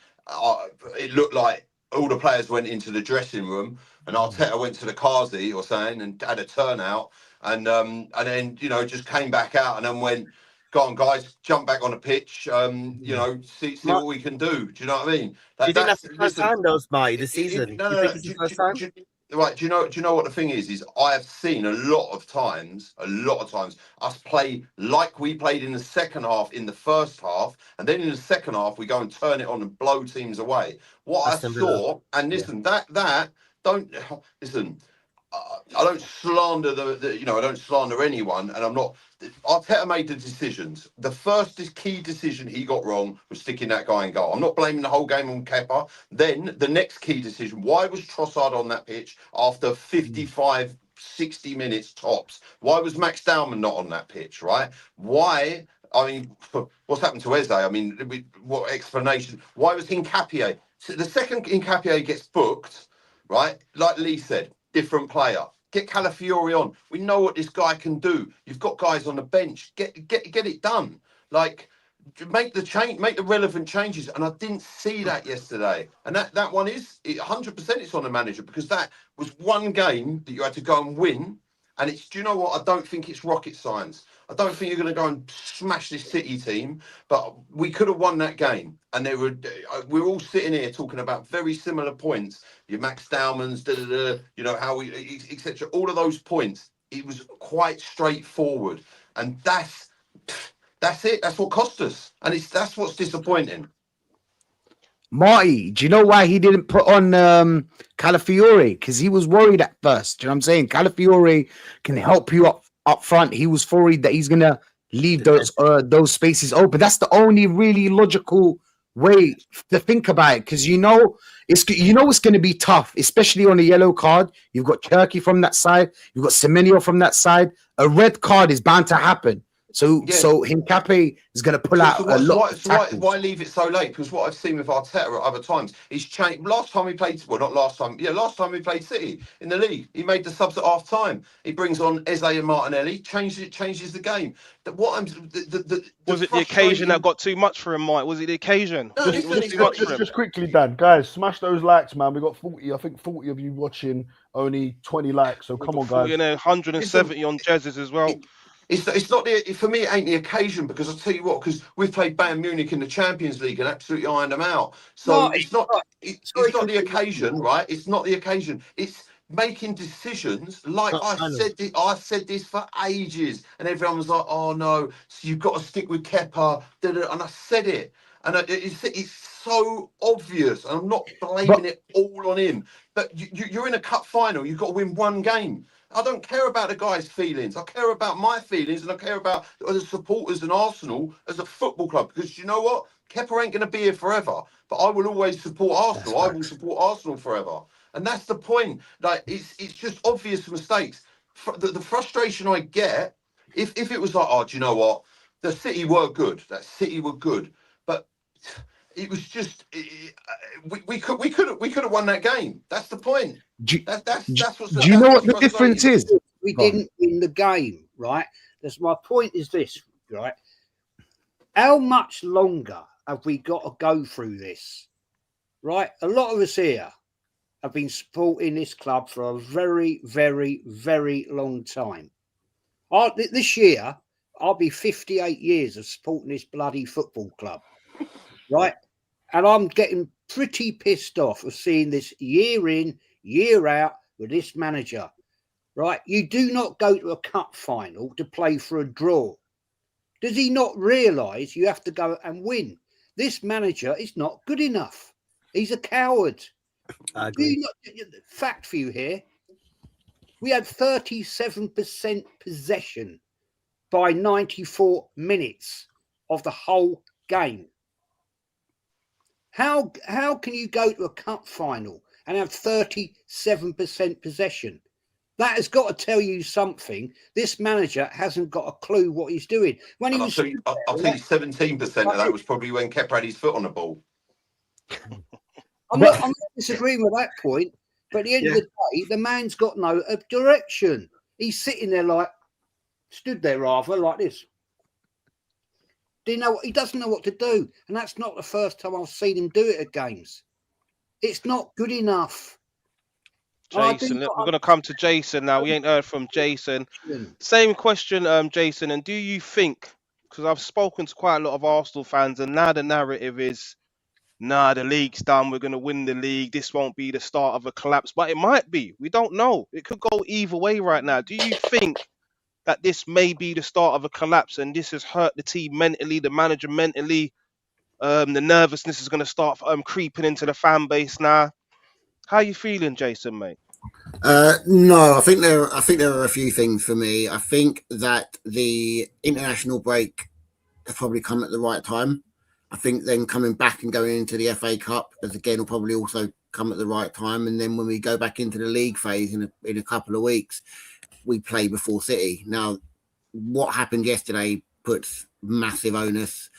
it looked like all the players went into the dressing room and Arteta went to the Kazi or something and had a turnout, and then just came back out and then went, "Go on, guys, jump back on the pitch. See what we can do." Do you know what I mean? You didn't have to first time those, Marty, the season. Right, do you know what the thing is I have seen a lot of times us play like we played in the second half in the first half, and then in the second half we go and turn it on and blow teams away. What I saw, and listen, I don't slander I don't slander anyone, and I'm not. Arteta made the decisions. The first key decision he got wrong was sticking that guy in goal. I'm not blaming the whole game on Kepa. Then the next key decision: why was Trossard on that pitch after 55, 60 minutes tops? Why was Max Dowman not on that pitch? Right? Why? I mean, what's happened to Eze? I mean, what explanation? Why was Hincapié? So the second Hincapié gets booked, right? Like Lee said, different player. Get Calafiori on. We know what this guy can do. You've got guys on the bench. Get it done. Like, make the relevant changes. And I didn't see that yesterday. And that one is 100%. It's on the manager, because that was one game that you had to go and win. And do you know what? I don't think it's rocket science. I don't think you're going to go and smash this City team, but we could have won that game. And we're all sitting here talking about very similar points. Your Max Dowman's, how we, etc. All of those points. It was quite straightforward, and that's it. That's what cost us, and that's what's disappointing. Marty, do you know why he didn't put on Calafiori? Because he was worried at first. Do you know what I'm saying? Calafiori can help you up front. He was worried that he's gonna leave those spaces open. That's the only really logical way to think about it, because it's going to be tough, especially on a yellow card. You've got Turkey from that side. You've got Semenyo from that side. A red card is bound to happen. So Hincapié is going to pull out a lot of tackles. Why leave it so late? Because what I've seen with Arteta at other times, he's changed. Last time we played we played City in the league, he made the subs at half time. He brings on Eze and Martinelli, changes the game. Was it the occasion that got too much for him, Mike? Was it the occasion? No, just quickly, Dan, guys, smash those likes, man. We got 40. I think 40 of you watching, only 20 likes. So come on, guys. 170 on Jez's as well. It's not for me. It ain't the occasion, because I'll tell you what. Because we've played Bayern Munich in the Champions League and absolutely ironed them out. So it's not the occasion, right? It's not the occasion. It's making decisions. Like I said this for ages, and everyone was like, "Oh no, so you've got to stick with Kepa." And I said it, and it's so obvious. And I'm not blaming it all on him. But you're in a cup final. You've got to win one game. I don't care about the guy's feelings. I care about my feelings, and I care about the supporters and Arsenal as a football club. Because you know what? Kepa ain't going to be here forever. But I will always support Arsenal. I will support Arsenal forever. And that's the point. Like, it's just obvious mistakes. The frustration I get, if it was like, do you know what? The City were good. That City were good. But it was just we could have won that game. That's the point. That's what's. Do you know what the difference is? We didn't win the game, right? That's my point. Is this right? How much longer have we got to go through this? Right, a lot of us here have been supporting this club for a very, very, very long time. This year, I'll be 58 years of supporting this bloody football club, right? And I'm getting pretty pissed off of seeing this year in, year out with this manager, right? You do not go to a cup final to play for a draw. Does he not realise you have to go and win? This manager is not good enough. He's a coward. I agree. Fact for you here. We had 37% possession by 94 minutes of the whole game. How can you go to a cup final and have 37% possession? That has got to tell you something. This manager hasn't got a clue what he's doing. When he And was, I'll tell you 17% of that was probably when Kepa had his foot on the ball. I'm not disagreeing with that point, but at the end of the day, the man's got no direction. He's sitting there stood there rather like this. He doesn't know what to do, and that's not the first time I've seen him do it at games. It's not good enough. Jason, we're going to come to Jason now. We ain't heard from Jason. Same question, Jason. And do you think, because I've spoken to quite a lot of Arsenal fans, and now the narrative is, nah, the league's done. We're going to win the league. This won't be the start of a collapse, but it might be. We don't know. It could go either way right now. Do you think that this may be the start of a collapse and this has hurt the team mentally, the manager mentally? The nervousness is going to start creeping into the fan base now. How are you feeling, Jason, mate? No, I think there are a few things for me. I think that the international break has probably come at the right time. I think then coming back and going into the FA Cup as again will probably also come at the right time. And then when we go back into the league phase in a couple of weeks, we play before City. Now, what happened yesterday puts massive onus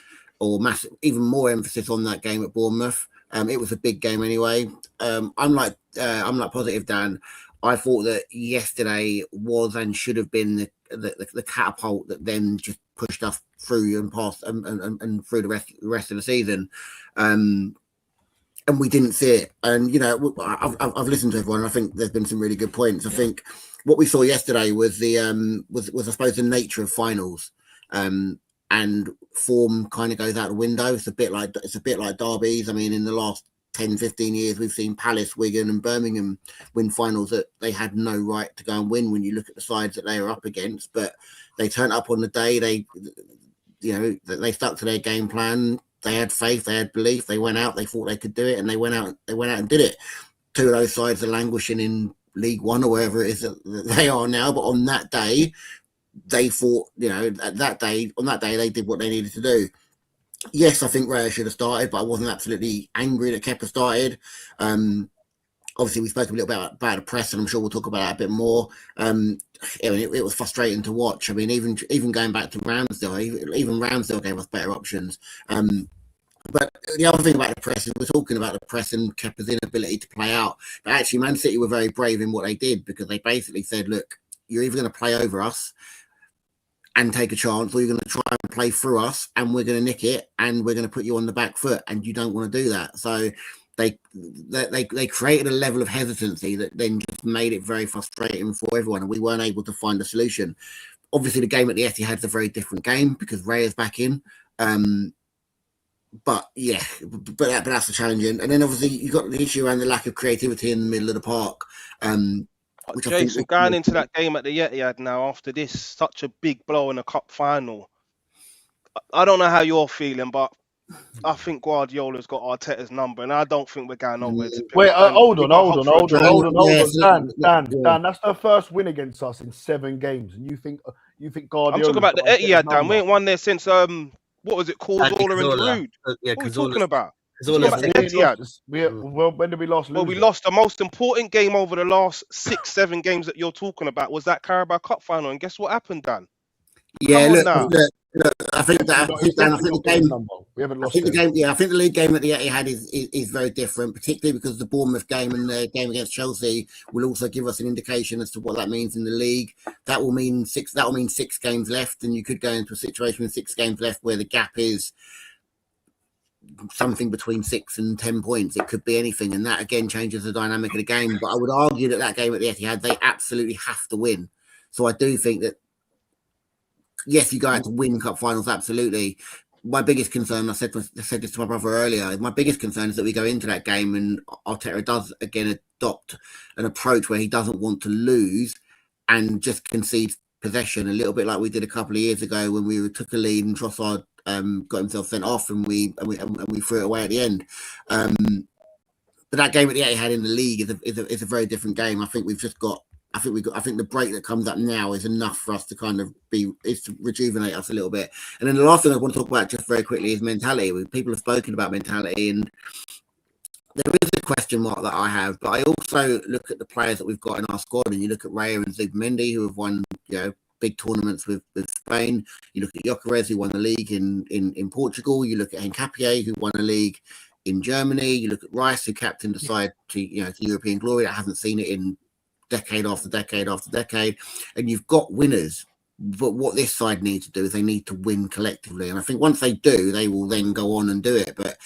or even more emphasis on that game at Bournemouth. It was a big game anyway. I'm like positive Dan. I thought that yesterday was and should have been the catapult that then just pushed us through and past and through the rest of the season. And we didn't see it. And you know, I've listened to everyone. And I think there's been some really good points. I think what we saw yesterday was was I suppose the nature of finals. And form kind of goes out the window. It's a bit like derbies. I mean, in the last 10, 15 years, we've seen Palace, Wigan and Birmingham win finals that they had no right to go and win when you look at the sides that they were up against. But they turned up on the day. They stuck to their game plan. They had faith. They had belief. They went out. They thought they could do it, and they went out and did it. Two of those sides are languishing in League One or wherever it is that they are now. But on that day, they thought, on that day, they did what they needed to do. Yes, I think Raya should have started, but I wasn't absolutely angry that Kepa started. Obviously, we spoke a little bit about the press, and I'm sure we'll talk about that a bit more. It was frustrating to watch. I mean, even going back to Ramsdale, even Ramsdale gave us better options. But the other thing about the press is we're talking about the press and Kepa's inability to play out. But actually, Man City were very brave in what they did, because they basically said, look, you're either going to play over us and take a chance, or you're going to try and play through us and we're going to nick it and we're going to put you on the back foot, and you don't want to do that. So they created a level of hesitancy that then just made it very frustrating for everyone, and we weren't able to find a solution. Obviously, the game at the Etihad's a very different game because Raya's back in. But that's the challenge. And then obviously you've got the issue around the lack of creativity in the middle of the park. Jason, going into that game at the Etihad now, after this, such a big blow in a cup final, I don't know how you're feeling, but I think Guardiola's got Arteta's number, and I don't think we're going nowhere. Wait, hold on. Dan, that's their first win against us in 7 games, and you think Guardiola? I'm talking about the Etihad, Dan. We ain't won there since what was it, Cazorla and Giroud? Yeah, what are we talking about? When did we lose? Well, we lost the most important game over the last 6-7 games that you're talking about was that Carabao Cup final, and guess what happened, Dan? Yeah, look, I think the league game at the Etihad is very different, particularly because the Bournemouth game and the game against Chelsea will also give us an indication as to what that means in the league. That will mean 6 games left, and you could go into a situation with 6 games left where the gap is something between 6 and 10 points. It could be anything, and that again changes the dynamic of the game. But I would argue that game at the Etihad, they absolutely have to win. So I do think that, yes, you go out to win cup finals, absolutely. My biggest concern, I said this to my brother earlier, my biggest concern is that we go into that game and Arteta does again adopt an approach where he doesn't want to lose and just concedes possession, a little bit like we did a couple of years ago when we took a lead and Trossard got himself sent off and we threw it away at the end. But that game at the Etihad in the league is a very different game. I think the break that comes up now is enough for us to kind of to rejuvenate us a little bit. And then the last thing I want to talk about just very quickly is mentality. People have spoken about mentality, and there is a question mark that I have, but I also look at the players that we've got in our squad, and you look at Raya and Zubimendi, who have won, big tournaments with Spain. You look at Gyökeres, who won the league in Portugal. You look at Nketiah, who won a league in Germany. You look at Rice, who captained the side to European glory. That hasn't seen it in decade after decade after decade. And you've got winners. But what this side needs to do is they need to win collectively. And I think once they do, they will then go on and do it. But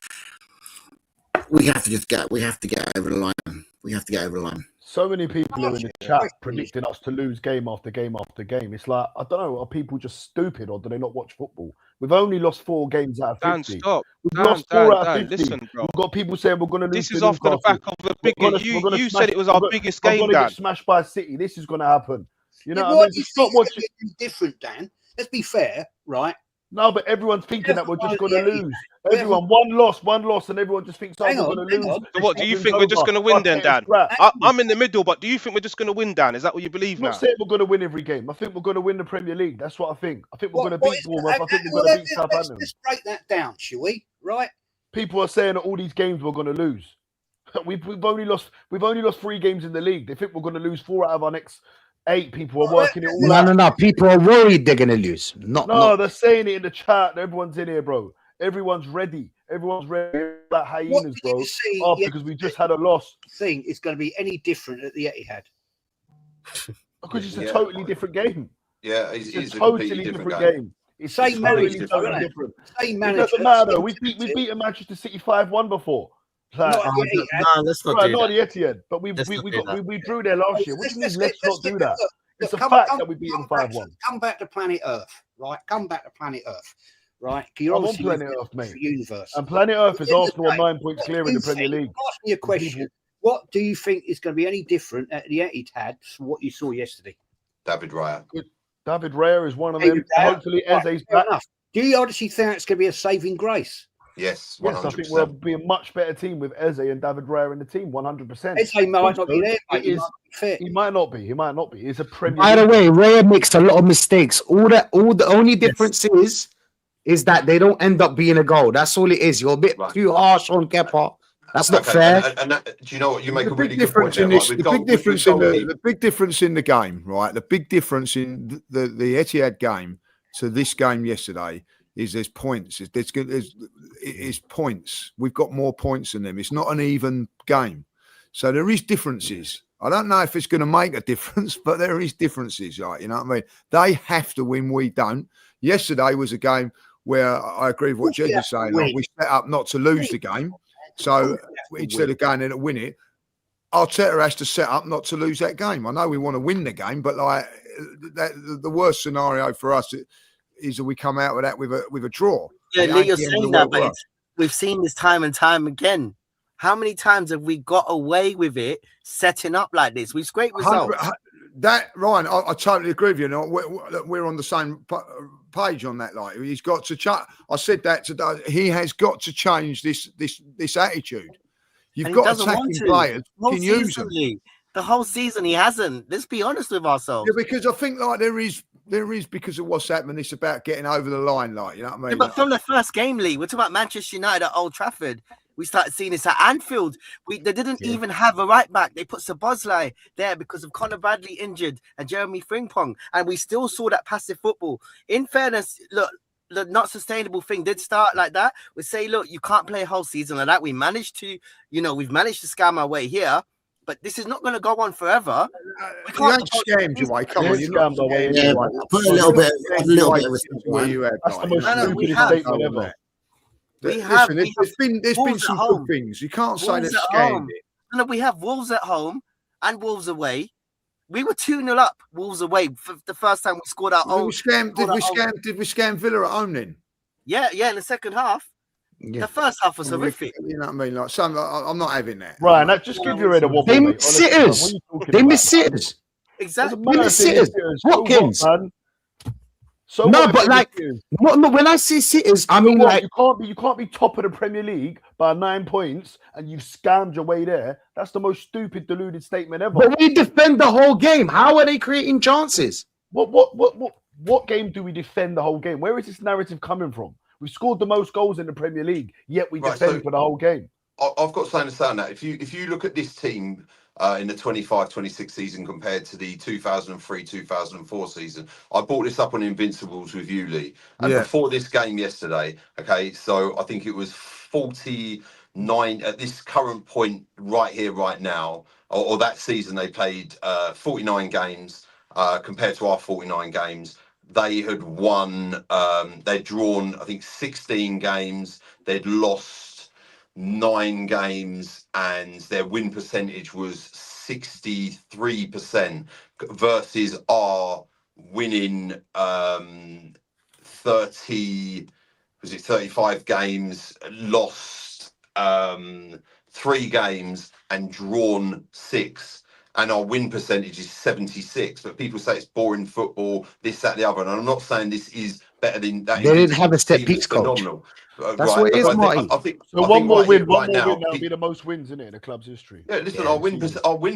we have to get over the line. We have to get over the line. So many people are in the chat predicting us to lose game after game after game. It's like, I don't know, are people just stupid or do they not watch football? We've only lost 4 games out of 50. Dan, stop. We've lost 4 out of 50. Listen, bro. We've got people saying we're going to lose. This is off the back of the biggest. You said it was our biggest game, Dan. We're going to get smashed by City. This is going to happen. You know what I mean? Just stop watching. Different, Dan. Let's be fair, right? No, but everyone's thinking that we're just going to lose. Everyone, one loss, and everyone just thinks, we're going to lose. So what, do you think we're just going to win then, Dan? I'm in the middle, but do you think we're just going to win, Dan? Is that what you believe now? I'm not saying we're going to win every game. I think we're going to win the Premier League. That's what I think. I think we're going to beat Bournemouth. I think we're going to beat Southampton. Let's break that down, shall we? Right? People are saying that all these games we're going to lose. We've only lost 3 games in the league. They think we're going to lose 4 out of our next 8. People are working it all out. No. People are worried they're going to lose. They're saying it in the chat. Everyone's in here, bro. Everyone's ready. Everyone's ready. Like hyenas, bro. Because we just had a loss. Think it's going to be any different at the Etihad? Because it's a totally different game. Yeah, it's a totally different game. It's same totally manager, different. Same manager. It doesn't matter. We've beaten Manchester City 5-1 before. Let's not do Not that. the Etihad, but we drew there last year. What do you mean? Let's not do that. It's a fact that we beat them 5-1. Come back to planet Earth, right? Come back to planet Earth, right? I'm on planet Earth, mate. Universe. And planet Earth is Arsenal 9 points clear in the Premier League. Ask me a question. What do you think is going to be any different at the Etihad from what you saw yesterday? David Raya. David Raya is one of them. Hopefully, Eze's back. Do you honestly think it's going to be a saving grace? Yes, 100%. Yes, I think we'll be a much better team with Eze and David Raya in the team, 100%. Eze might not be there, mate. He might not be. He might not be. It's a Premier. By the way, Raya makes a lot of mistakes. All the only difference is that they don't end up being a goal. That's all it is. You're a bit too harsh on Kepa. That's not fair. And do you know what? You make a really good point in there. this. The big difference in the big difference in the game, right? The big difference in the Etihad game to this game yesterday is there's points. It's points. We've got more points than them. It's not an even game, so there is differences. I don't know if it's going to make a difference, but there is differences, right? You know what I mean? They have to win. We don't. Yesterday was a game where I agree with what Jed is saying. Like, we set up not to lose the game. So instead of going in to win it, Arteta has to set up not to lose that game. I know we want to win the game, but like the worst scenario for us is that we come out with that with a draw. Yeah, Lee, you're saying that, but we've seen this time and time again. How many times have we got away with it setting up like this? We've great results. Ryan, I totally agree with you. We're on the same page on that. Like, he's got to. I said that today. He has got to change this attitude. You've got attacking players. Can use them. The whole season he hasn't. Let's be honest with ourselves. Yeah, because I think like there is because of what's happening. It's about getting over the line, like, you know what I mean. Yeah, but from the first game, Lee, we're talking about Manchester United at Old Trafford. We started seeing this at Anfield. They didn't even have a right back. They put Szoboszlai there because of Conor Bradley injured and Jeremy Frimpong, and we still saw that passive football. In fairness, look, the not sustainable thing did start like that. We say, look, you can't play a whole season like that. We've managed to scam our way here, but this is not going to go on forever. We can't scam your way. Come on, you scammed our way. Put a little bit of respect. That's the most stupid statement ever. There's been some good things. You can't say that scammed it. No, we have Wolves at home and Wolves away. We were 2-0 up, Wolves away, for the first time we scored our own. Did we scam Villa at home then? Yeah, in the second half. Yeah. The first half was horrific. You know what I mean? Like, I'm not having that. Right, that just give your head a wobble. They miss sitters. Exactly. Doesn't matter if it is Sitters. Watkins. Man? So No, what but if like, it is? no, when I say sitters, I So mean what? like, You can't be top of the Premier League by 9 points and you've scammed your way there. That's the most stupid, deluded statement ever. but we defend the whole game. How are they creating chances? What game do we defend the whole game? Where is this narrative coming from? We scored the most goals in the Premier League, yet we defend for the whole game. I've got something to say on that. If you look at this team in the 25-26 season compared to the 2003-2004 season, I brought this up on Invincibles with you, Lee. And before this game yesterday, okay, so I think it was 49 at this current point right here, right now, or that season they played 49 games compared to our 49 games. They had won, they'd drawn, I think, 16 games. They'd lost 9 games, and their win percentage was 63% versus our winning 35 games, lost 3 games and drawn 6. And our win percentage is 76. But people say it's boring football, this, that, the other. And I'm not saying this is better than that. They didn't have a set piece coach. Phenomenal. That's what it is, Marty. I think one more win right now now will be the most wins in the club's history. Yeah, listen, our win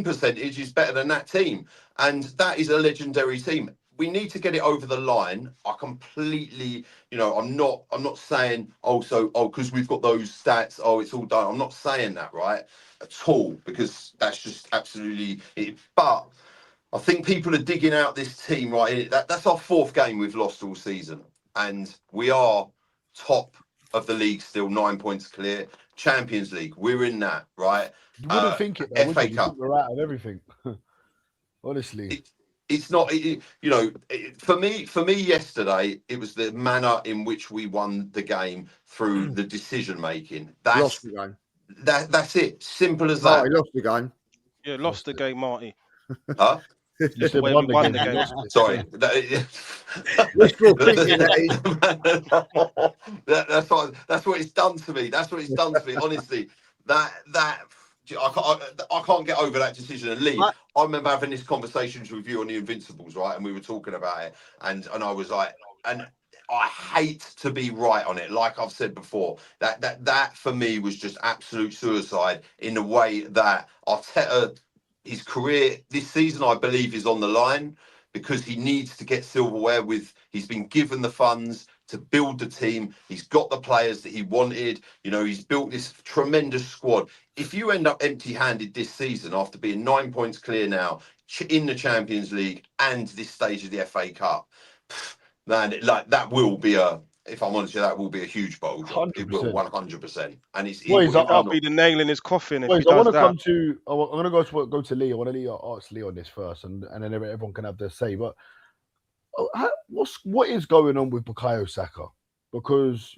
percentage is better than that team, and that is a legendary team. We need to get it over the line. I completely, I'm not saying because we've got those stats, it's all done. I'm not saying that, right, at all, because that's just absolutely it. But I think people are digging out this team, right? That's our 4th game we've lost all season, and we are top of the league still, 9 points clear. Champions League, we're in that, right? You wouldn't think it, though, FA would you? Cup. You think we're out of everything. Honestly. It's not, for me yesterday, it was the manner in which we won the game through the decision making. Lost the game. That's it. Simple as Oh, that. he lost the game. Yeah, lost the game, Marty. Huh? You The way we won the game. Sorry. That's what it's done to me. That's what it's done to me. Honestly, I can't get over that decision. And Lee, I remember having this conversations with you on the Invincibles, right? And we were talking about it, and I was like, and I hate to be right on it. Like I've said before, that for me was just absolute suicide in the way that Arteta, his career this season, I believe, is on the line because he needs to get silverware. He's been given the funds to build the team. He's got the players that he wanted. He's built this tremendous squad. If you end up empty-handed this season after being 9 points clear now in the Champions League and this stage of the FA Cup, man, that will be if I'm honest with you, that will be a huge bowl job. 100%. It will, 100%. And That'll be the nail in his coffin if he does I want to that. I'm going to go to Lee. I want to ask Lee on this first, and then everyone can have their say. But what is going on with Bukayo Saka? Because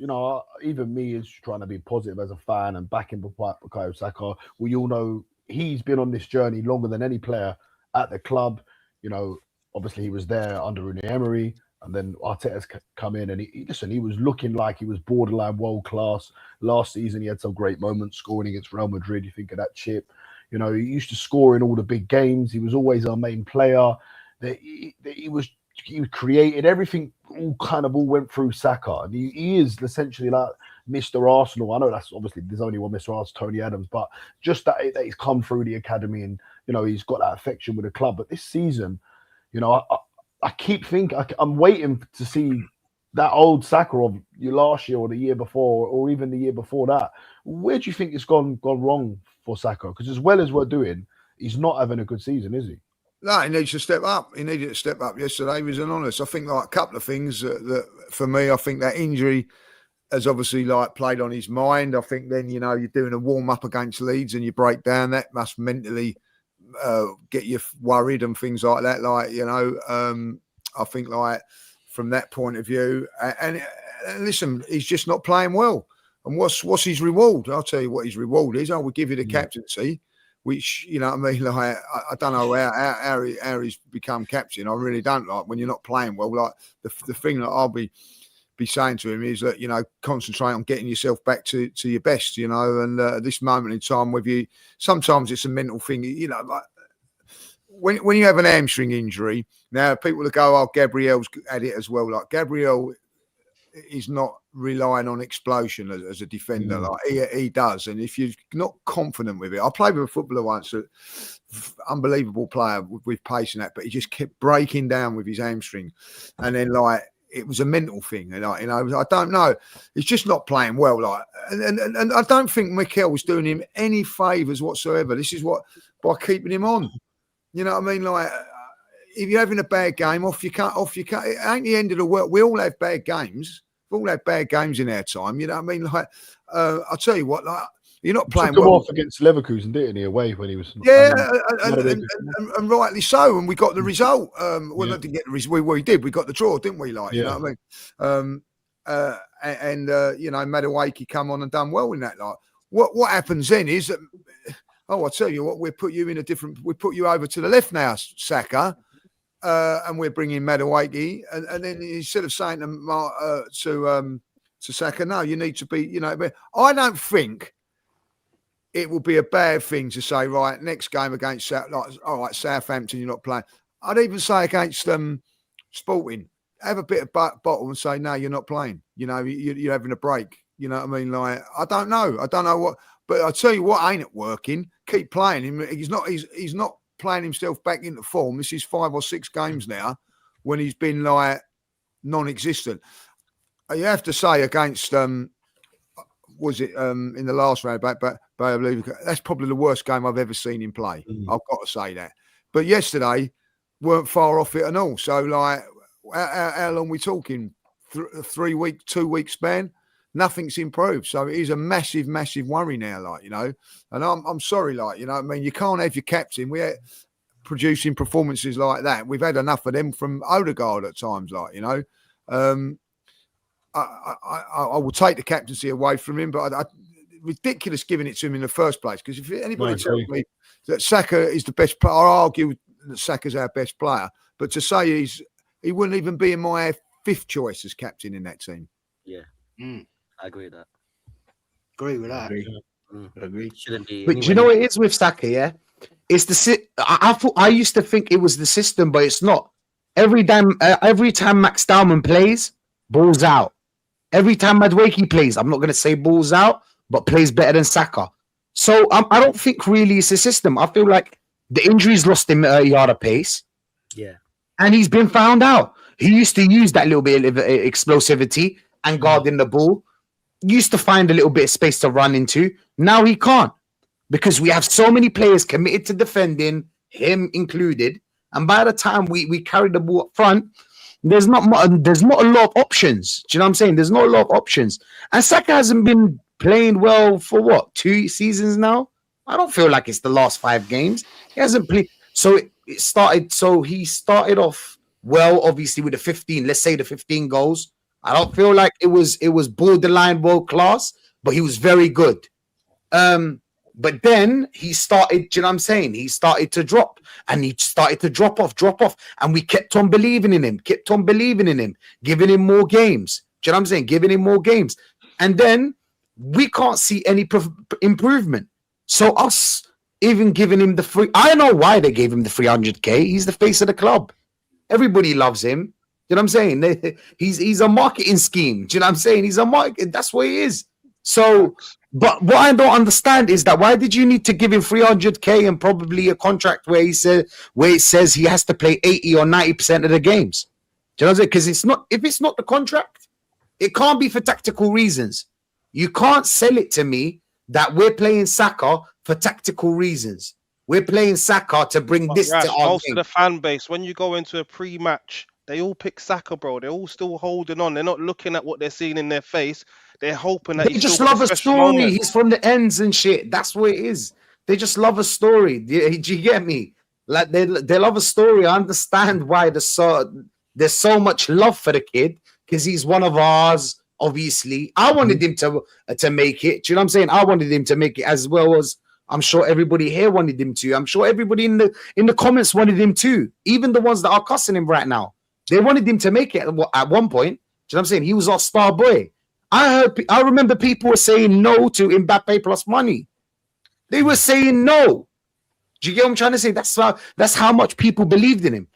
even me is trying to be positive as a fan and backing Bukayo Saka. We all know he's been on this journey longer than any player at the club. Obviously he was there under Unai Emery. And then Arteta's come in, and he was looking like he was borderline world class. Last season, he had some great moments scoring against Real Madrid. You think of that chip. He used to score in all the big games. He was always our main player. He created everything. All went through Saka, and he is essentially like Mr. Arsenal. I know that's obviously there's only one Mr. Arsenal, Tony Adams, but just that he's come through the academy and he's got that affection with the club. But this season, I keep thinking I'm waiting to see that old Saka of last year or the year before, or even the year before that. Where do you think it's gone wrong for Saka? Because as well as we're doing, he's not having a good season, is he? No, he needs to step up. He needed to step up yesterday. He was honest. I think a couple of things that for me, I think that injury has obviously played on his mind. I think then you're doing a warm up against Leeds and you break down. That must mentally get you worried and things like that. I think from that point of view, and listen, he's just not playing well. And what's his reward? I'll tell you what his reward is. I will give you the captaincy, which I don't know how he's become captain. I really don't when you're not playing well. The thing that I'll be saying to him is that concentrate on getting yourself back to your best. And at this moment in time with you, sometimes it's a mental thing. when you have an hamstring injury, now people will go, "Oh, Gabriel's had it as well." Like Gabriel is not relying on explosion as a defender, like he does. And if you're not confident with it, I played with a footballer once, unbelievable player with pace and that, but he just kept breaking down with his hamstring, and then like it was a mental thing. And like, you know, I don't know, he's just not playing well. Like, and I don't think Mikel was doing him any favours whatsoever. This is what by keeping him on. You know what I mean? Like, if you're having a bad game, off you cut. It ain't the end of the world. We all have bad games. We all had bad games in our time. You know what I mean? Like, I'll tell you what, like, you're not playing well. Off against Leverkusen, didn't he, away when he was... Yeah, and rightly so. And we got the result. Well, not to get the result. We did. We got the draw, didn't we? Like, you know what I mean? You know, Madueke come on and done well in that. Like, what happens then is that, I'll tell you what, we put you over to the left now, Saka. And we're bringing Madueke, and then instead of saying to Saka, no, you need to be, you know. But I don't think it will be a bad thing to say, right, next game against all right, Southampton, you're not playing. I'd even say against Sporting, have a bit of bottle and say, no, you're not playing. You know, you're having a break. You know what I mean? Like, I don't know what, but I'll tell you what ain't it working. Keep playing him. He's not playing himself back into form. This is 5 or 6 games now when he's been like non-existent. You have to say against was it in the last round back, but I believe that's probably the worst game I've ever seen him play. I've got to say that. But yesterday weren't far off it at all. So like, how long we talking? 3 week, 2 week span? Nothing's improved. So it is a massive, massive worry now, like, you know. And I'm sorry, like, you know what I mean? You can't have your captain. We're producing performances like that. We've had enough of them from Odegaard at times, like, you know. I will take the captaincy away from him, but ridiculous giving it to him in the first place. Because if anybody tells me that Saka is the best player, I'll argue that Saka's our best player. But to say he wouldn't even be in my 5th choice as captain in that team. Yeah. I agree with that. Agree with that. Agree. Shouldn't be. But do you know what it is with Saka? Yeah, it's I used to think it was the system, but it's not. Every time Max Dowman plays, balls out. Every time Madueke plays, I'm not going to say balls out, but plays better than Saka. So I don't think really it's a system. I feel like the injuries lost him at a yard of pace. Yeah, and he's been found out. He used to use that little bit of explosivity and guarding the ball. Used to find a little bit of space to run into. Now he can't because we have so many players committed to defending, him included. And by the time we carry the ball up front, there's not a lot of options. Do you know what I'm saying? There's not a lot of options. And Saka hasn't been playing well for what, 2 seasons now? I don't feel like it's the last 5 games. He hasn't played. So he started off well, obviously with the 15. Let's say the 15 goals. I don't feel like it was borderline world class, but he was very good. But then he started, do you know what I'm saying? He started to drop and he started to drop off. And we kept on believing in him, giving him more games. Do you know what I'm saying? Giving him more games. And then we can't see any improvement. So us even giving him the free, I know why they gave him the 300K. He's the face of the club. Everybody loves him. You know what I'm saying? He's a marketing scheme. Do you know what I'm saying? He's a market. That's what he is. So, but what I don't understand is that why did you need to give him 300K and probably a contract where it says he has to play 80 or 90% of the games? Do you know what I'm saying? Because if it's not the contract, it can't be for tactical reasons. You can't sell it to me that we're playing Saka for tactical reasons. We're playing Saka to bring this to our most game. of the fan base, when you go into a pre-match, they all pick Saka, bro. They're all still holding on. They're not looking at what they're seeing in their face. They're hoping that they just love a story. He's from the ends and shit. That's what it is. They just love a story. Do you get me? Like they love a story. I understand why there's so much love for the kid because he's one of ours. Obviously, I wanted him to make it. Do you know what I'm saying? I wanted him to make it as well as I'm sure everybody here wanted him to. I'm sure everybody in the comments wanted him to. Even the ones that are cussing him right now, they wanted him to make it at one point. Do you know what I'm saying? He was our star boy. I remember people were saying no to Mbappe plus money. They were saying no. Do you get what I'm trying to say? That's how much people believed in him.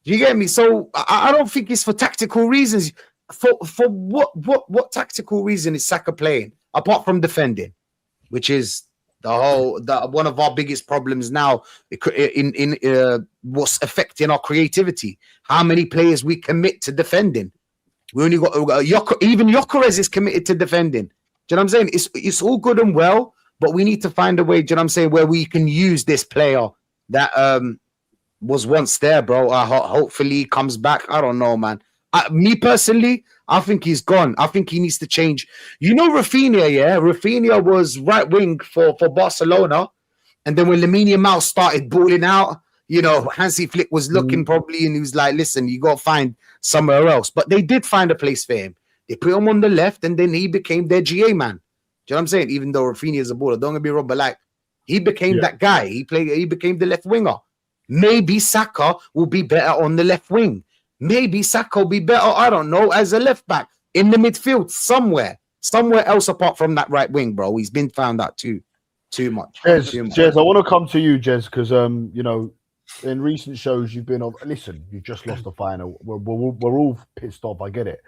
Do you get me? So I don't think it's for tactical reasons. For what tactical reason is Saka playing apart from defending, which is one of our biggest problems now in what's affecting our creativity? How many players we commit to defending? We only got even Gyökeres is committed to defending. Do you know what I'm saying? It's all good and well, but we need to find a way. Do you know what I'm saying? Where we can use this player that was once there, bro. Hopefully he comes back. I don't know, man. Me personally, I think he's gone. I think he needs to change. You know, Rafinha, yeah? Rafinha was right wing for Barcelona. And then when Lamine Yamal started balling out, you know, Hansi Flick was looking probably and he was like, listen, you got to find somewhere else. But they did find a place for him. They put him on the left and then he became their GA man. Do you know what I'm saying? Even though Rafinha is a baller, don't get me wrong, but like, he became that guy. He became the left winger. Maybe Saka will be better on the left wing. Maybe Saka will be better, I don't know, as a left back in the midfield somewhere else apart from that right wing, bro. He's been found out too much. Jez, I want to come to you, Jez, because you know, in recent shows you've been on. Listen, you just lost the final. We're all pissed off. I get it,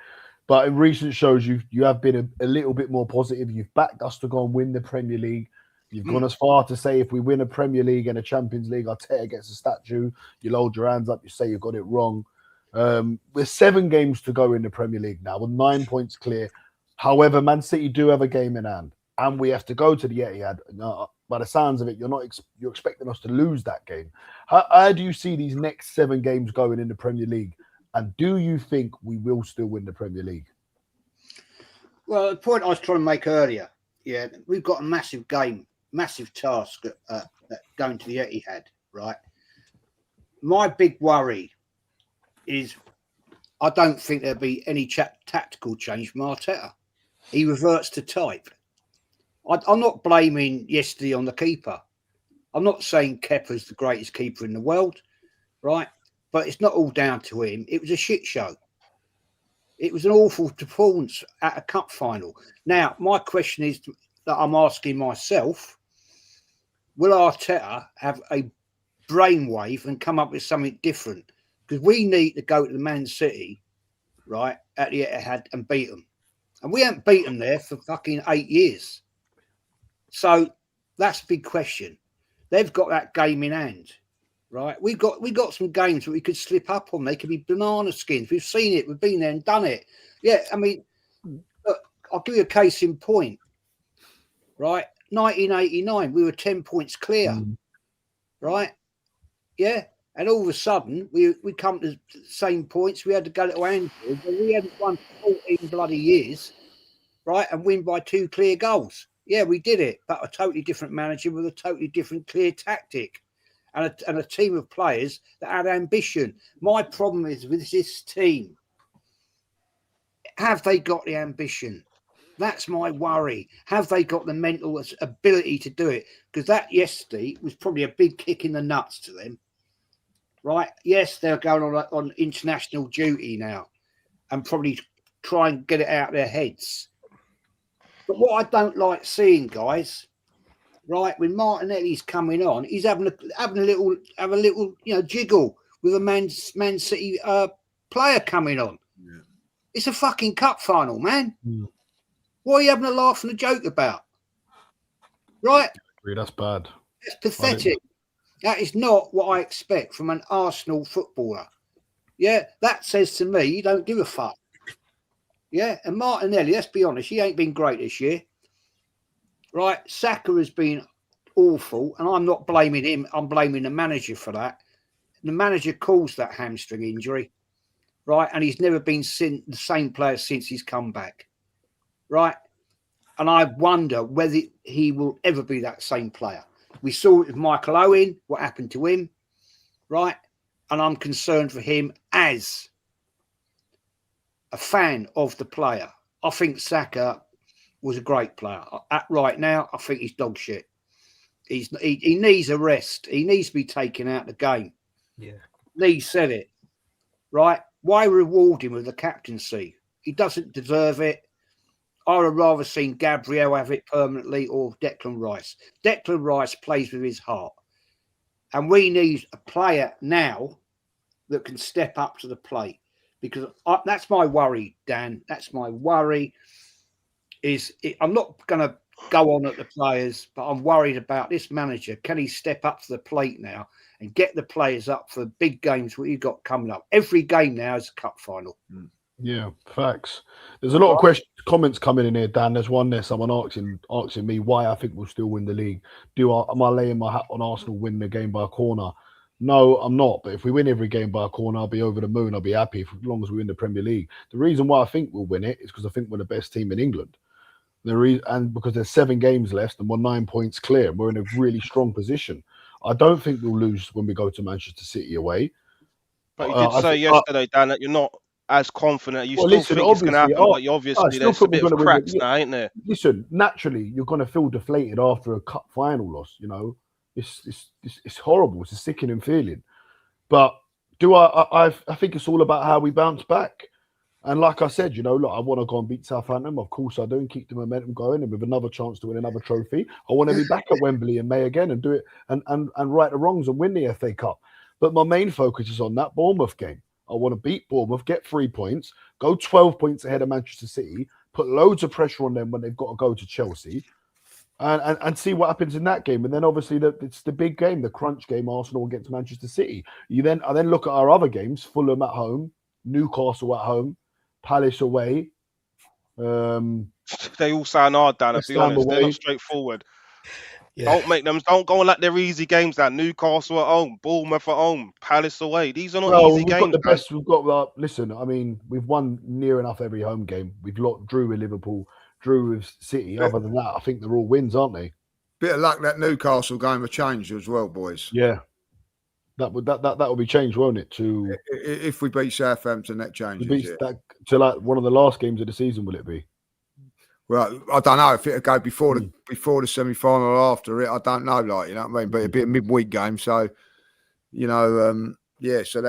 but in recent shows you have been a little bit more positive. You've backed us to go and win the Premier League. You've gone as far to say if we win a Premier League and a Champions League, Arteta gets a statue. You'll hold your hands up. You say you've got it wrong. We're 7 games to go in the Premier League now. We're 9 points clear. However, Man City do have a game in hand, and we have to go to the Etihad. By the sounds of it, you're expecting us to lose that game. How do you see these next 7 games going in the Premier League? And do you think we will still win the Premier League? Well, the point I was trying to make earlier, yeah, we've got a massive game, massive task at going to the Etihad, right? My big worry is I don't think there'll be any tactical change from Arteta. He reverts to type. I'm not blaming yesterday on the keeper. I'm not saying Kepa's the greatest keeper in the world, right? But it's not all down to him. It was a shit show. It was an awful performance at a cup final. Now, my question is that I'm asking myself, will Arteta have a brainwave and come up with something different? Because we need to go to the Man City, right, at the Etihad and beat them. And we haven't beat them there for fucking 8 years. So that's a big question. They've got that game in hand, right? We got some games that we could slip up on. They could be banana skins. We've seen it. We've been there and done it. Yeah, I mean, look, I'll give you a case in point, right? 1989, we were 10 points clear, right? Yeah. And all of a sudden, we come to the same points. We had to go to Anfield, but we hadn't won 14 bloody years, right? And win by 2 clear goals. Yeah, we did it, but a totally different manager with a totally different clear tactic and a team of players that had ambition. My problem is with this team. Have they got the ambition? That's my worry. Have they got the mental ability to do it? Because that yesterday was probably a big kick in the nuts to them. Right? Yes, they're going on international duty now and probably try and get it out of their heads. But what I don't like seeing, guys, right, when Martinelli's coming on, he's having a little jiggle with a Man City player coming on. Yeah. It's a fucking cup final, man. What are you having a laugh and a joke about? Right? That's bad. It's pathetic. That is not what I expect from an Arsenal footballer. Yeah, that says to me, you don't give a fuck. Yeah, and Martinelli, let's be honest, he ain't been great this year. Right? Saka has been awful, and I'm not blaming him. I'm blaming the manager for that. The manager caused that hamstring injury, right? And he's never been the same player since he's come back, right? And I wonder whether he will ever be that same player. We saw it with Michael Owen, what happened to him, right? And I'm concerned for him as a fan of the player. I think Saka was a great player. Right now, I think he's dog shit. He needs a rest. He needs to be taken out of the game. Yeah. Lee said it, right? Why reward him with the captaincy? He doesn't deserve it. I would have rather seen Gabriel have it permanently or Declan Rice. Declan Rice plays with his heart. And we need a player now that can step up to the plate, because that's my worry, Dan. That's my worry. I'm not going to go on at the players, but I'm worried about this manager. Can he step up to the plate now and get the players up for big games what you've got coming up? Every game now is a cup final. Yeah, facts. There's a lot of comments coming in here, Dan. There's one there, someone asking me why I think we'll still win the league. Am I laying my hat on Arsenal winning the game by a corner? No, I'm not. But if we win every game by a corner, I'll be over the moon. I'll be happy as long as we win the Premier League. The reason why I think we'll win it is because I think we're the best team in England. And because there's 7 games left and we're 9 points clear. We're in a really strong position. I don't think we'll lose when we go to Manchester City away. But you did say yesterday, Dan, that you're not as confident. You still think it's going to happen, but obviously there's a bit of cracks now, ain't there? Listen, naturally, you're going to feel deflated after a cup final loss. You know, it's horrible. It's a sickening feeling. But I think it's all about how we bounce back. And like I said, you know, look, I want to go and beat Southampton. Of course I do, and keep the momentum going. And with another chance to win another trophy, I want to be back at Wembley in May again and do it and right the wrongs and win the FA Cup. But my main focus is on that Bournemouth game. I want to beat Bournemouth, get 3 points, go 12 points ahead of Manchester City, put loads of pressure on them when they've got to go to Chelsea, and see what happens in that game. And then obviously it's the big game, the crunch game, Arsenal against Manchester City. I then look at our other games: Fulham at home, Newcastle at home, Palace away. They all sound hard, Dan. To be honest, they're not straightforward. Yeah. Don't go on like they're easy games. That Newcastle at home, Bournemouth at home, Palace away. These are not easy games. Got the best. We've got. Listen, I mean, we've won near enough every home game. We've drew with Liverpool, drew with City. Yeah. Other than that, I think they're all wins, aren't they? Bit of luck that Newcastle game will change as well, boys. Yeah. That will be changed, won't it? To if we beat Southampton, that changes. To like one of the last games of the season, will it be? Well, I don't know if it'll go before the semi-final or after it. I don't know, like, you know what I mean. But it'll be a midweek game, so you know, so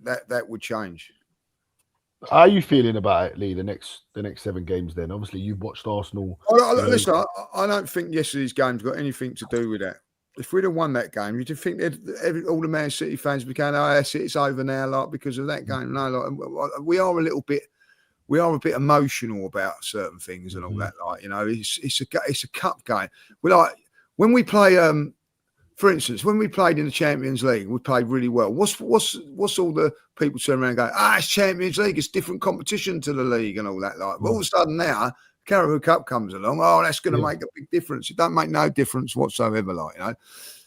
that would change. How are you feeling about it, Lee? The next 7 games, then obviously you've watched Arsenal. Listen, I don't think yesterday's game's got anything to do with that. If we'd have won that game, you'd think all the Man City fans became, it's over now, like, because of that game. No, like, we are a bit emotional about certain things and all that. Like, you know, it's a cup game. We like when we play. For instance, when we played in the Champions League, we played really well. What's all the people turn around and go, it's Champions League, it's different competition to the league and all that. Like, but all of a sudden now, Carabao Cup comes along. Oh, that's going to make a big difference. It don't make no difference whatsoever. Like, you know,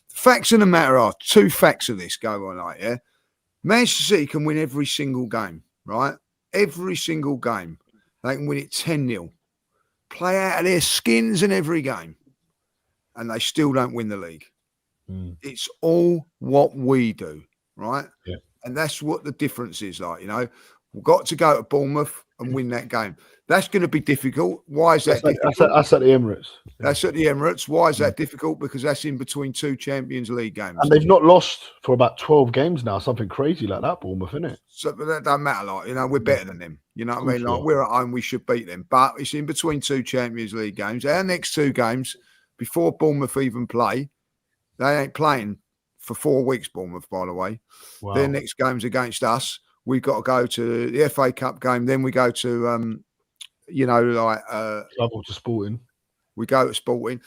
facts of the matter are 2 facts of this go on. Like, yeah, Manchester City can win every single game, right? Every single game. They can win it 10-0. Play out of their skins in every game. And they still don't win the league. It's all what we do, right? Yeah. And that's what the difference is, like, you know. We've got to go to Bournemouth and win that game. That's going to be difficult. Why is that difficult? That's at the Emirates. That's at the Emirates. Why is that difficult? Because that's in between 2 Champions League games. And they've not lost for about 12 games now, something crazy like that, Bournemouth, isn't it? So but that don't matter, like, you know, we're better than them. You know what I mean? Like, we're at home, we should beat them. But it's in between 2 Champions League games. Our next 2 games, before Bournemouth even play, they ain't playing for 4 weeks, Bournemouth, by the way. Wow. Their next game's against us. We've got to go to the FA Cup game. Then we go to, travel to Sporting. We go to Sporting.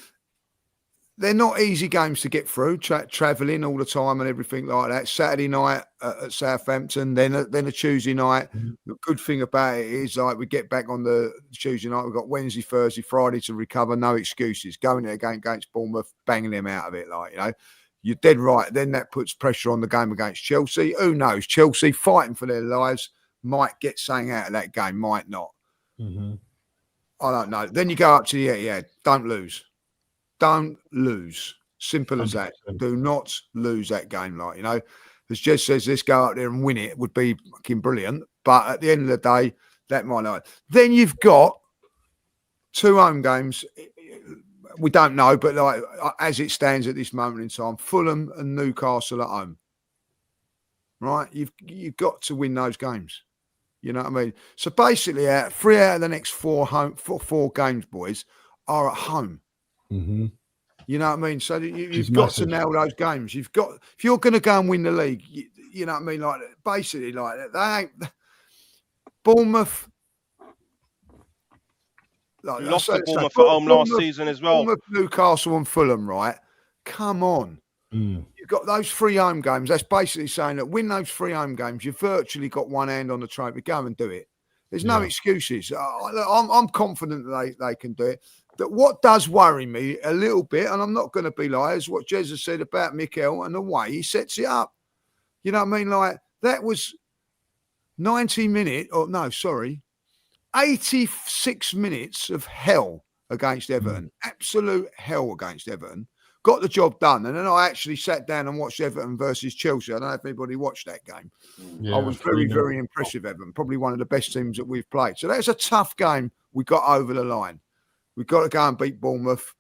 They're not easy games to get through, travelling all the time and everything like that. Saturday night at Southampton, then a Tuesday night. The good thing about it is, like, we get back on the Tuesday night. We've got Wednesday, Thursday, Friday to recover. No excuses. Going there against Bournemouth, banging them out of it, like, you know. You're dead right. Then that puts pressure on the game against Chelsea. Who knows? Chelsea, fighting for their lives, might get something out of that game, might not. I don't know. Then you go up to the Etihad. Don't lose. Don't lose. Simple as that. Do not lose that game. Like, you know, as Jez says, let's go out there and win it would be fucking brilliant. But at the end of the day, that might not. Then you've got 2 home games. We don't know, but like as it stands at this moment in time, Fulham and Newcastle at home. Right? You've got to win those games. You know what I mean? So basically, 3 out of the next 4 games, boys, are at home. You know what I mean? So It's you've got to massive. nail those games. You've got, if you're going to go and win the league, you know what I mean? Like, basically, like, they ain't Bournemouth. Like, Lost I to Bournemouth at home last season as well. Bournemouth, Newcastle, and Fulham, right? Come on. You've got those 3 home games. That's basically saying that win those 3 home games, you've virtually got one hand on the trophy. Go and do it. There's no excuses. I'm confident that they can do it. That what does worry me a little bit, and I'm not going to be like, is what Jez has said about Mikel and the way he sets it up. You know what I mean? Like, that was 86 minutes of hell against Everton. Absolute hell against Everton. Got the job done. And then I actually sat down and watched Everton versus Chelsea. I don't know if anybody watched that game. Yeah, I was very, very impressive, Everton. Probably one of the best teams that we've played. So that's a tough game. We got over the line. We've got to go and beat Bournemouth,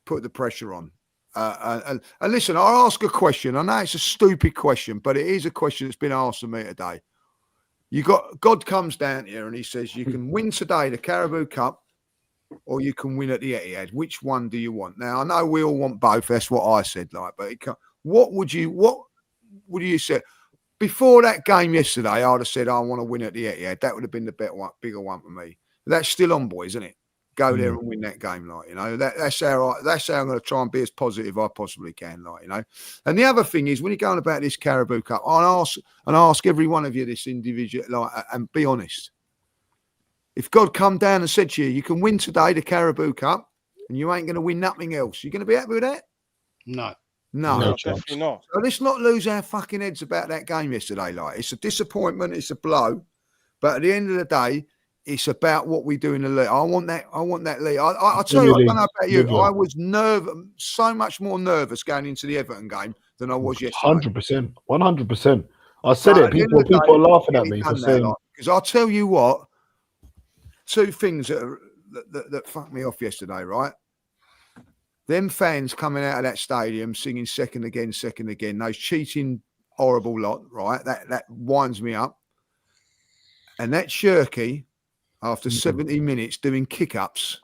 put the pressure on. And listen, I'll ask a question. I know it's a stupid question, but it is a question that's been asked of me today. God comes down here and he says, you can win today the Carabao Cup or you can win at the Etihad. Which one do you want? Now, I know we all want both. That's what I said. Like, but what would you say? Before that game yesterday, I'd have said, I want to win at the Etihad. That would have been the bigger one for me. But that's still on, boys, isn't it? Go there and win that game, like, you know. That's how I'm going to try and be as positive as I possibly can, like, you know. And the other thing is, when you're going about this Carabao Cup, I ask every one of you this individual, like, and be honest. If God come down and said to you, you can win today the Carabao Cup, and you ain't going to win nothing else, you going to be happy with that? No. No, definitely not. So let's not lose our fucking heads about that game yesterday. Like, it's a disappointment, it's a blow, but at the end of the day, it's about what we do in the league. I want that league. I tell you, I don't know about you. I was so much more nervous going into the Everton game than I was yesterday. 100%. 100%. I said it. People are laughing at me for saying. Because I'll tell you what, 2 things that fucked me off yesterday, right? Them fans coming out of that stadium singing second again, those cheating horrible lot, right? That winds me up. And that Shirky, after 70 minutes doing kick-ups.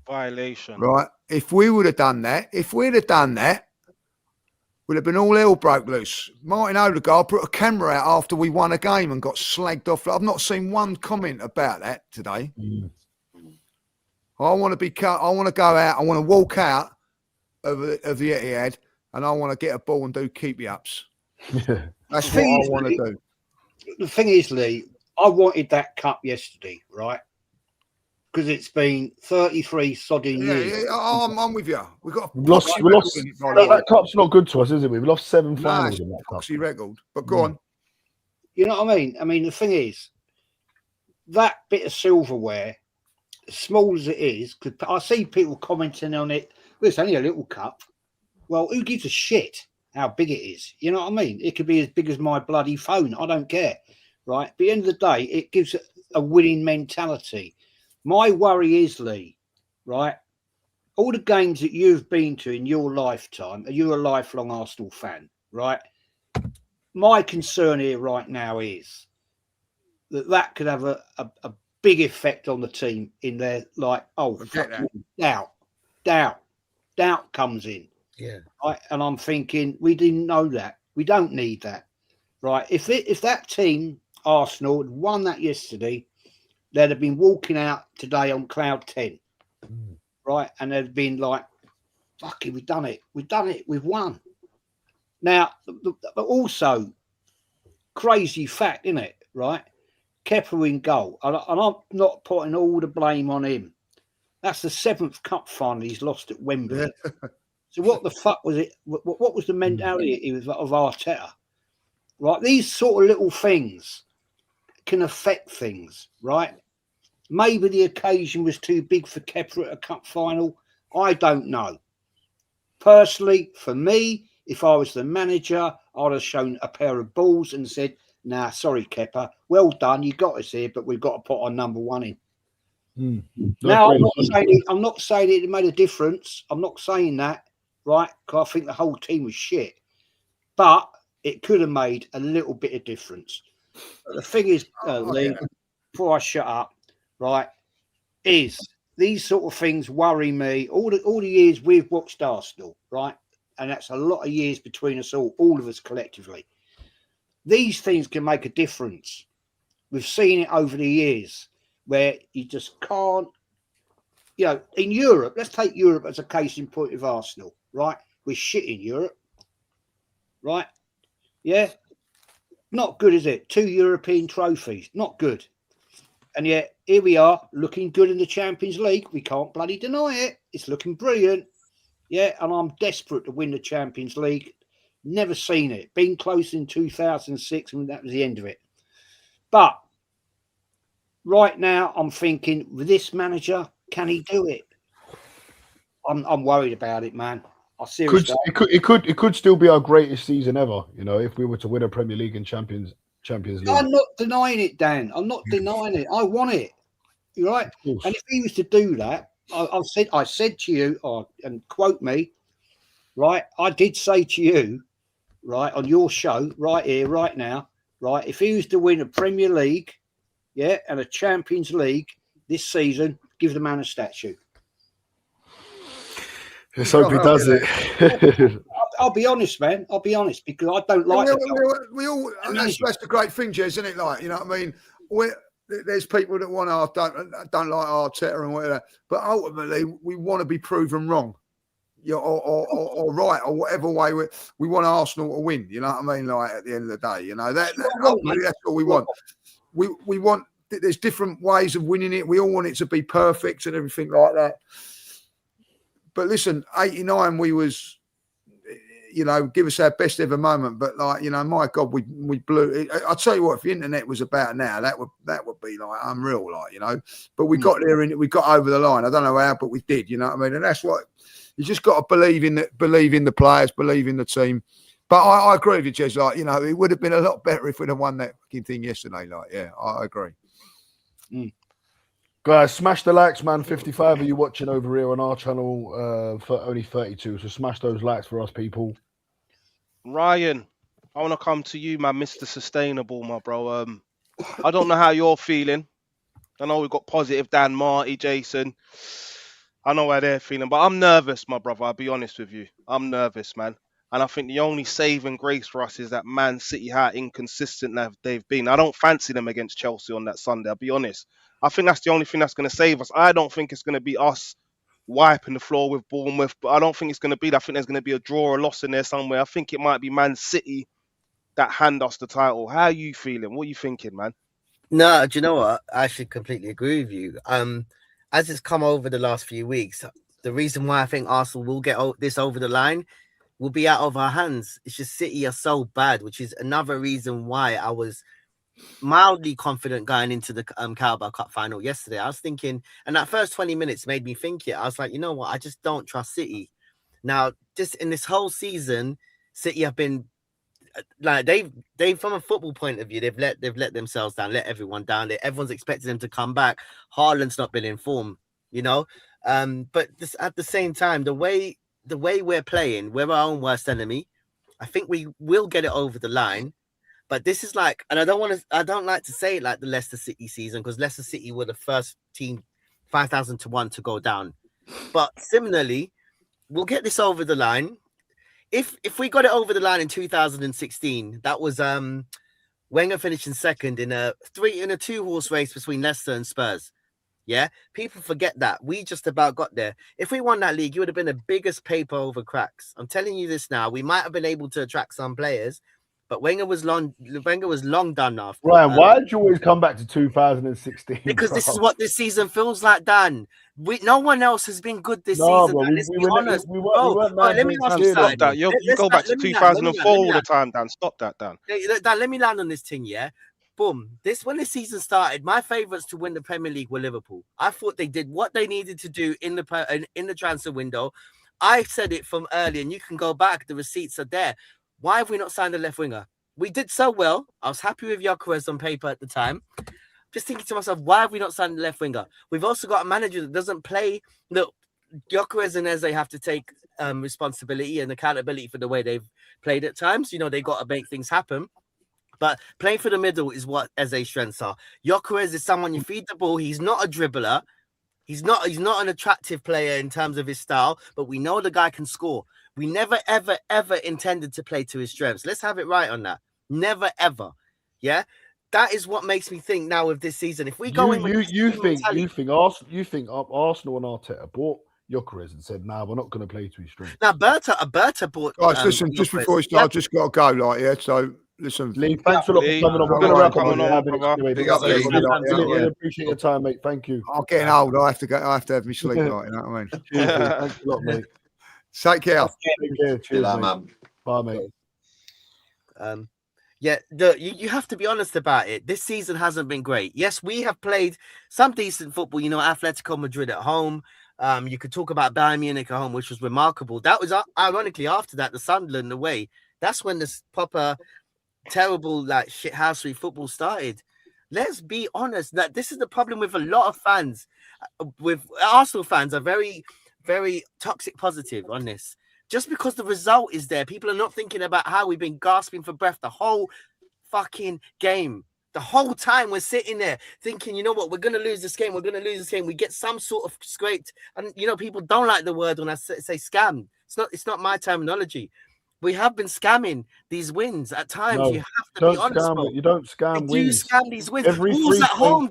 Violation. Right. If we'd have done that, would have been all hell broke loose. Martin Odegaard put a camera out after we won a game and got slagged off. I've not seen one comment about that today. I want to go out. I want to walk out of the Etihad and I want to get a ball and do keepy-ups. That's what I want to do. The thing is, Lee, I wanted that cup yesterday, right? Because it's been 33 sodding years. Yeah, I'm with you. We lost. That cup's not good to us, is it? We've lost 7 finals in that cup. Record. But go on. You know what I mean? I mean, the thing is, that bit of silverware, as small as it is, because I see people commenting on it, well, it's only a little cup. Well, who gives a shit how big it is? You know what I mean? It could be as big as my bloody phone. I don't care, right? But at the end of the day, it gives a winning mentality. My worry is, Lee, right? All the games that you've been to in your lifetime, are you a lifelong Arsenal fan, right? My concern here right now is that could have a big effect on the team in their, like, doubt comes in. Yeah. Right. And I'm thinking, we didn't know that. We don't need that. Right. If that team, Arsenal, had won that yesterday, they'd have been walking out today on cloud 10. Right. And they'd been like, fuck it, we've done it. We've won. Now, but also, crazy fact, isn't it? Right. Kepa in goal. And I'm not putting all the blame on him. That's the 7th cup final he's lost at Wembley. So what the fuck was it? What was the mentality of Arteta? Right, these sort of little things can affect things, right? Maybe the occasion was too big for Kepa at a cup final. I don't know. Personally, for me, if I was the manager, I'd have shown a pair of balls and said, "Nah, sorry, Kepa. Well done, you got us here, but we've got to put our number 1 in." Now, I'm not saying it made a difference. I'm not saying that. Right, because I think the whole team was shit, but it could have made a little bit of difference. But the thing is, Lee, before I shut up, right, is these sort of things worry me. All the years we've watched Arsenal, right? And that's a lot of years between us all of us collectively. These things can make a difference. We've seen it over the years where you just can't, in Europe, let's take Europe as a case in point of Arsenal, right? We're shit in Europe, right? Yeah. Not good, is it? 2 European trophies. Not good. And yet, here we are, looking good in the Champions League. We can't bloody deny it. It's looking brilliant. Yeah, and I'm desperate to win the Champions League. Never seen it. Been close in 2006, and that was the end of it. But right now, I'm thinking, with this manager, can he do it? I'm worried about it, man. I seriously. It could still be our greatest season ever. If we were to win a Premier League and Champions League. I'm not denying it, Dan. I'm not denying it. I want it. You're right. And if he was to do that, I said to you, and quote me, right? I did say to you, right, on your show, right here, right now, right? If he was to win a Premier League, yeah, and a Champions League this season, give the man a statue. Let's hope he does it. I'll be honest, man. I'll be honest, because I don't like it. We all. That's the great thing, Jez, isn't it? Like, you know what I mean? There's people that want don't like Arteta and whatever, but ultimately we want to be proven wrong, or right, or whatever way we want Arsenal to win. You know what I mean? Like, at the end of the day, ultimately that's all we want. We want. There's different ways of winning it. We all want it to be perfect and everything like that. But listen, 89, we was, give us our best ever moment. But my God, we blew it. I'll tell you what, if the internet was about now, that would be like unreal, But we got there and we got over the line. I don't know how, but we did. You know what I mean? And that's what you just got to believe in the players, believe in the team. But I agree with you, Jez. It would have been a lot better if we'd have won that fucking thing yesterday. I agree. Guys, smash the likes, man. 55 of you watching over here on our channel for only 32. So smash those likes for us, people. Ryan, I want to come to you, man, Mr. Sustainable, my bro. I don't know how you're feeling. I know we've got positive Dan, Marty, Jason. I know how they're feeling, but I'm nervous, my brother. I'll be honest with you. I'm nervous, man. And I think the only saving grace for us is that Man City, how inconsistent they've been. I don't fancy them against Chelsea on that Sunday, I'll be honest. I think that's the only thing that's going to save us. I don't think it's going to be us wiping the floor with Bournemouth, but I don't think it's going to be that. I think there's going to be a draw or loss in there somewhere. I think it might be Man City that hand us the title. How are you feeling? What are you thinking, man? No, do you know what? I actually completely agree with you. As it's come over the last few weeks, the reason why I think Arsenal will get this over the line will be out of our hands. It's just City are so bad, which is another reason why I was mildly confident going into the Carabao Cup final yesterday. I was thinking, and that first 20 minutes made me think it. I was like, you know what? I just don't trust City. Now, just in this whole season, City have been like they've from a football point of view, they've let themselves down, let everyone down. Everyone's expecting them to come back. Haaland's not been in form, But this, at the same time, the way we're playing, we're our own worst enemy. I think we will get it over the line. But this is like, and I don't like to say it like the Leicester City season, because Leicester City were the first team 5,000 to 1 to go down. But similarly, we'll get this over the line. If we got it over the line in 2016, that was Wenger finishing second in a 2-horse race between Leicester and Spurs. Yeah, people forget that. We just about got there. If we won that league, it would have been the biggest paper over cracks. I'm telling you this now. We might have been able to attract some players, but Wenger was long done after. Ryan, why did you always come back to 2016? Because this is what this season feels like, Dan. No one else has been good this season. Bro, let's be honest. We weren't let me ask you Stop that. You go back to 2004 all the time, Dan. Stop that, Dan. Dan, let me land on this thing, yeah? Boom. When this season started, my favourites to win the Premier League were Liverpool. I thought they did what they needed to do in the transfer window. I said it from early, and you can go back. The receipts are there. Why have we not signed a left winger? We did so well. I was happy with Gyökeres on paper at the time. Just thinking to myself, why have we not signed a left winger? We've also got a manager that doesn't play. Look, Gyökeres and Eze have to take responsibility and accountability for the way they've played at times. They got to make things happen. But playing for the middle is what Eze's strengths are. Gyökeres is someone you feed the ball. He's not a dribbler. He's not an attractive player in terms of his style, but we know the guy can score. We never, ever, ever intended to play to his strengths. Let's have it right on that. Never, ever. Yeah, that is what makes me think now with this season. If we go in, you think Arsenal and Arteta bought Gyökeres and said, "Nah, we're not going to play to his strengths." Now Berta bought. Guys, listen, just before we start, I've just got to go. Like, yeah. So listen, Lee, thanks a lot for coming on. We're going to wrap up. Big up, Lee. Really appreciate your time, mate. Thank you. I'm getting old. I have to have my sleep. Like, you know what I mean? Cheers, Lee. Thanks a lot, mate. Take care. Take care. Cheers, mate. Bye, mate. Yeah, you have to be honest about it. This season hasn't been great. Yes, we have played some decent football. You know, Atletico Madrid at home. You could talk about Bayern Munich at home, which was remarkable. That was ironically after that, the Sunderland away. That's when this proper terrible like shithousery football started. Let's be honest. That this is the problem with a lot of fans. With Arsenal fans are very, very toxic positive on this. Just because the result is there, people are not thinking about how we've been gasping for breath the whole fucking game. The whole time we're sitting there thinking, you know what, we're going to lose this game. We're going to lose this game. We get some sort of scraped. And, you know, people don't like the word when I say scam. It's not my terminology. We have been scamming these wins at times. No, you have to be honest. You don't scam wins. You scam these wins. Every Wolves at home.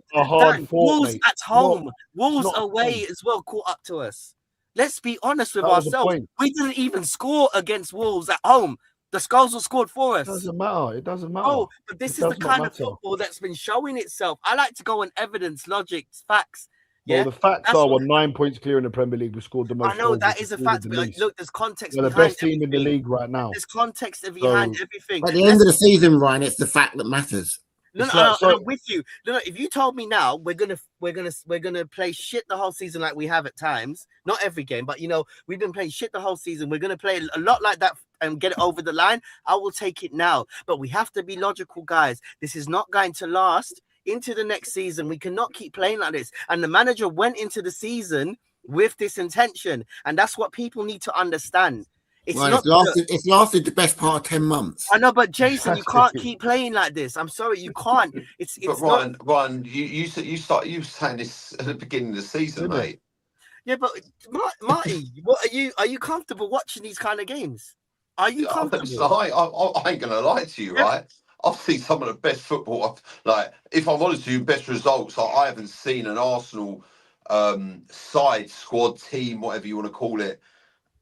Wolves mate. at home. Wolves away as well caught up to us. Let's be honest with ourselves. We didn't even score against Wolves at home. The goals were scored for us. It doesn't matter. It doesn't matter. Oh, but this is the kind of football that's been showing itself. I like to go on evidence, logic, facts. Yeah, well, the facts are we're 9 points clear in the Premier League. We scored the most. I know that is a fact, but look, there's context. We're the best team in the league right now. There's context behind everything. At the end of the season, Ryan, it's the fact that matters. No, I'm with you. No, if you told me now we're gonna play shit the whole season like we have at times, not every game, but you know we've been playing shit the whole season. We're gonna play a lot like that and get it over the line. I will take it now, but we have to be logical, guys. This is not going to last into the next season. We cannot keep playing like this. And the manager went into the season with this intention, and that's what people need to understand. It's lasted the best part of 10 months. I know, but Jason, you can't keep playing like this. I'm sorry, you can't. But Ryan, you saying this at the beginning of the season, mate. Yeah, but Marty, what are you comfortable watching these kind of games? Are you comfortable? I ain't gonna lie to you, right? I've seen some of the best football. Like, if I'm honest with you, best results. I haven't seen an Arsenal side, squad, team, whatever you want to call it,